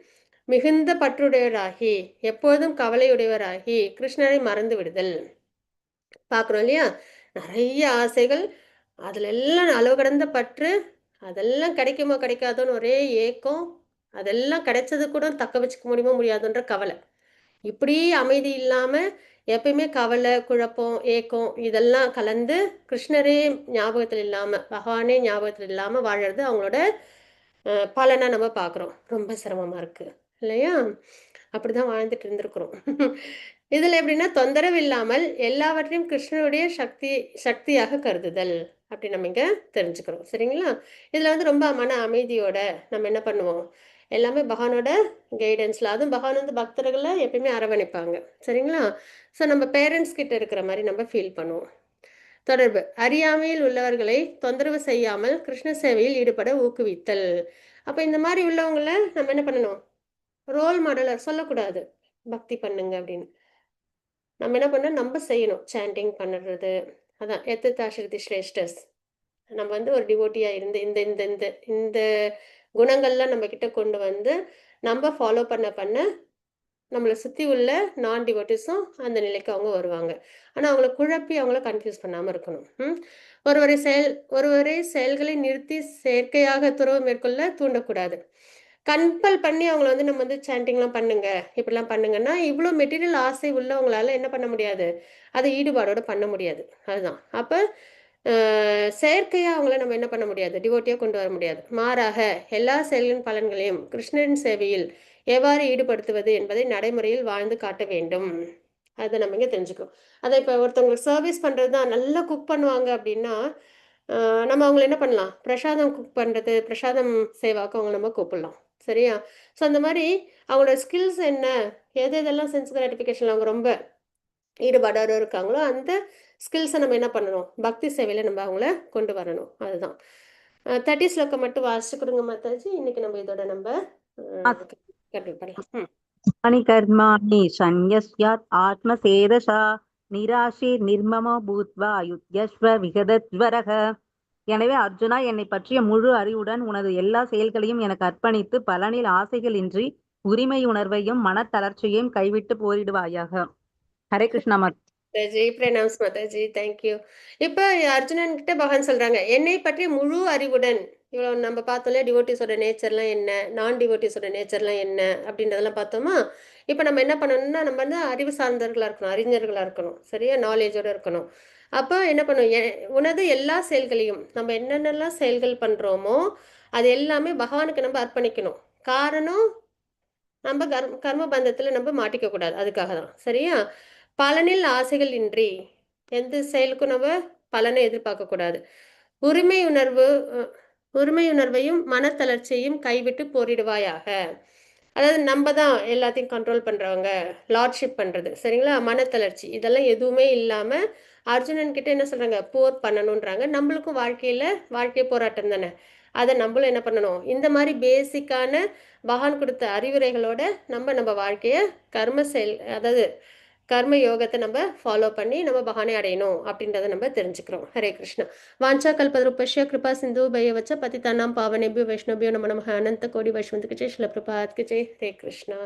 மிகுந்த பற்றுடையவராகி எப்போதும் கவலையுடையவராகி கிருஷ்ணரை மறந்து விடுதல். பார்க்குறோம் இல்லையா? நிறைய ஆசைகள், அதுல எல்லாம் அளவு கடந்த பற்று, அதெல்லாம் கிடைக்குமோ கிடைக்காதோன்னு ஒரே ஏக்கம், அதெல்லாம் கிடைச்சது கூட தக்க வச்சுக்க முடியுமோ முடியாதுன்ற கவலை. இப்படி அமைதி இல்லாம எப்பயுமே கவலை, குழப்பம், ஏக்கம் இதெல்லாம் கலந்து கிருஷ்ணரே ஞாபகத்தில் இல்லாம, பகவானே ஞாபகத்தில் இல்லாம வாழறது அவங்களோட பலனா நம்ம பார்க்குறோம். ரொம்ப சிரமமா இருக்கு இல்லையா? அப்படிதான் வாழ்ந்துட்டு இருந்திருக்கிறோம். இதுல எப்படின்னா தொந்தரவு இல்லாமல் எல்லாவற்றையும் கிருஷ்ணனுடைய சக்தியாக கருதுதல் அப்படி நம்ம இங்க தெரிஞ்சுக்கிறோம். சரிங்களா? இதுல வந்து ரொம்ப மன அமைதியோட நம்ம என்ன பண்ணுவோம், எல்லாமே பகவானோட கைடன்ஸ்ல, அதுவும் பகவான் வந்து பக்தர்களை எப்பயுமே அரவணைப்பாங்க. சரிங்களா? ஸோ நம்ம பேரண்ட்ஸ் கிட்ட இருக்கிற மாதிரி நம்ம ஃபீல் பண்ணுவோம். தொடர்பு அறியாமையில் உள்ளவர்களை தொந்தரவு செய்யாமல் கிருஷ்ண சேவையில் ஈடுபட ஊக்குவித்தல். அப்போ இந்த மாதிரி உள்ளவங்கள நம்ம என்ன பண்ணணும், ரோல் மாடலர் சொல்லக்கூடாது பக்தி பண்ணுங்க அப்படின்னு. நம்ம என்ன பண்ணணும், நம்ம செய்யணும். சாண்டிங் பண்ணுறது, அதான் எத்தாசிரதி ஸ்ரேஷ்டஸ். நம்ம வந்து ஒரு டிவோட்டியா இருந்து இந்த இந்த இந்த இந்த குணங்கள்லாம் நம்ம கிட்ட கொண்டு வந்து நம்ம ஃபாலோ பண்ண நம்மளை சுற்றி உள்ள நான் டிவோட்டிஸும் அந்த நிலைக்கு அவங்க வருவாங்க. ஆனால் அவங்கள குழப்பி அவங்கள கன்ஃபியூஸ் பண்ணாமல் இருக்கணும். ஒருவரை செயல்களை நிறுத்தி செயற்கையாக துறவு மேற்கொள்ள தூண்டக்கூடாது. கம்பல் பண்ணி அவங்கள வந்து நம்ம வந்து சாண்டிங்லாம் பண்ணுங்க, இப்படிலாம் பண்ணுங்கன்னா இவ்வளோ மெட்டீரியல் ஆசை உள்ளவங்களால என்ன பண்ண முடியாது, அதை ஈடுபாடோட பண்ண முடியாது. அதுதான் அப்போ செயற்கையாக அவங்கள நம்ம என்ன பண்ண முடியாது, டிவோட்டியாக கொண்டு வர முடியாது. மாறாக எல்லா செயல்களின் பலன்களையும் கிருஷ்ணரின் சேவையில் எவ்வாறு ஈடுபடுத்துவது என்பதை நடைமுறையில் வாழ்ந்து காட்ட வேண்டும். அதை நம்ம இங்கே தெரிஞ்சுக்கணும். அதை இப்போ ஒருத்தவங்களுக்கு சர்வீஸ் பண்ணுறது தான், நல்லா குக் பண்ணுவாங்க அப்படின்னா நம்ம அவங்கள என்ன பண்ணலாம், பிரசாதம் குக் பண்ணுறது, பிரசாதம் சேவாக்கு அவங்க நம்ம கூப்பிடலாம். சரியா? ஸோ அந்த மாதிரி அவங்களோட ஸ்கில்ஸ் என்ன, எதெல்லாம் சென்ஸ் கிராட்டிஃபிகேஷன் அவங்க ரொம்ப ஈடுபாடோடு இருக்காங்களோ அந்த ஸ்கில்ஸை நம்ம என்ன பண்ணணும், பக்தி சேவையில் நம்ம அவங்கள கொண்டு வரணும். அதுதான் 30 ஸ்லோகம் மட்டும் வாசிச்சு கொடுங்க மாதாஜி. இன்னைக்கு நம்ம இதோட நம்ம கண்டினியூ பண்ணலாம். கர்மாணி சந்யஸ்யாத் ஆத்மசேதசா நிராஷி நிர்மமோ பூத்வா யுத்யஸ்வ விகதத்வரக. எனவே அர்ஜுனா, என்னை பற்றிய முழு அறிவுடன் உனது எல்லா செயல்களையும் எனக்கு அர்ப்பணித்து பலனில் ஆசைகள் இன்றி உரிமை உணர்வையும் மனத்தளர்ச்சியையும் கைவிட்டு போரிடுவாயாக. ஹரே கிருஷ்ணா மாதாஜி. பிரணாம்ஸ் மாதாஜி, தேங்க்யூ. இப்போ அர்ஜுனன் கிட்ட பகவான் சொல்றாங்க, என்னை பற்றிய முழு அறிவுடன். இவ்வளோ நம்ம பார்த்தோம்ல, டிவோட்டிஸோட நேச்சர்லாம் என்ன, நான் டிவோட்டிஸோட நேச்சர்லாம் என்ன அப்படின்றதெல்லாம் பார்த்தோமா. இப்போ நம்ம என்ன பண்ணணும்னா, நம்ம வந்து அறிவு சார்ந்தவர்களாக இருக்கணும், அறிஞர்களாக இருக்கணும். சரியா? நாலேஜோடு இருக்கணும். அப்போ என்ன பண்ணும், உனது எல்லா செயல்களையும் நம்ம என்னென்னலாம் செயல்கள் பண்ணுறோமோ அது எல்லாமே பகவானுக்கு நம்ம அர்ப்பணிக்கணும். காரணம், நம்ம கர்ம பந்தத்தில் நம்ம மாட்டிக்க கூடாது, அதுக்காக தான். சரியா? பலனில் ஆசைகள் இன்றி எந்த செயலுக்கும் நம்ம பலனை எதிர்பார்க்கக்கூடாது. உரிமை உணர்வையும் மனத்தளர்ச்சியையும் கைவிட்டு போரிடுவாயாக. அதாவது நம்ம தான் எல்லாத்தையும் கண்ட்ரோல் பண்ணுறவங்க, லார்ட்ஷிப் பண்ணுறது. சரிங்களா? மனத்தளர்ச்சி இதெல்லாம் எதுவுமே இல்லாமல் அர்ஜுனன் கிட்ட என்ன சொல்கிறாங்க, போர் பண்ணணுன்றாங்க. நம்மளுக்கும் வாழ்க்கை போராட்டம் தானே. அதை நம்மளும் என்ன பண்ணணும், இந்த மாதிரி பேசிக்கான பகவான் கொடுத்த அறிவுரைகளோட நம்ம வாழ்க்கையை அதாவது கர்ம யோகத்தை நம்ம ஃபாலோ பண்ணி நம்ம பகவானை அடையணும் அப்படின்றத நம்ம தெரிஞ்சுக்கிறோம். ஹரே கிருஷ்ணா. வாஞ்சா கல்பத்ருபஸ்ய கிருபா சிந்து பையவச்ச பதிதானாம் பாவனேபியோ வைஷ்ணபியோ நம நமः அனந்த கோடி வைஷ்ணவத்துக்கு ஜெய். ஸ்ரீல பிரபாத்க்கு ஜெய். ஹரே கிருஷ்ணா.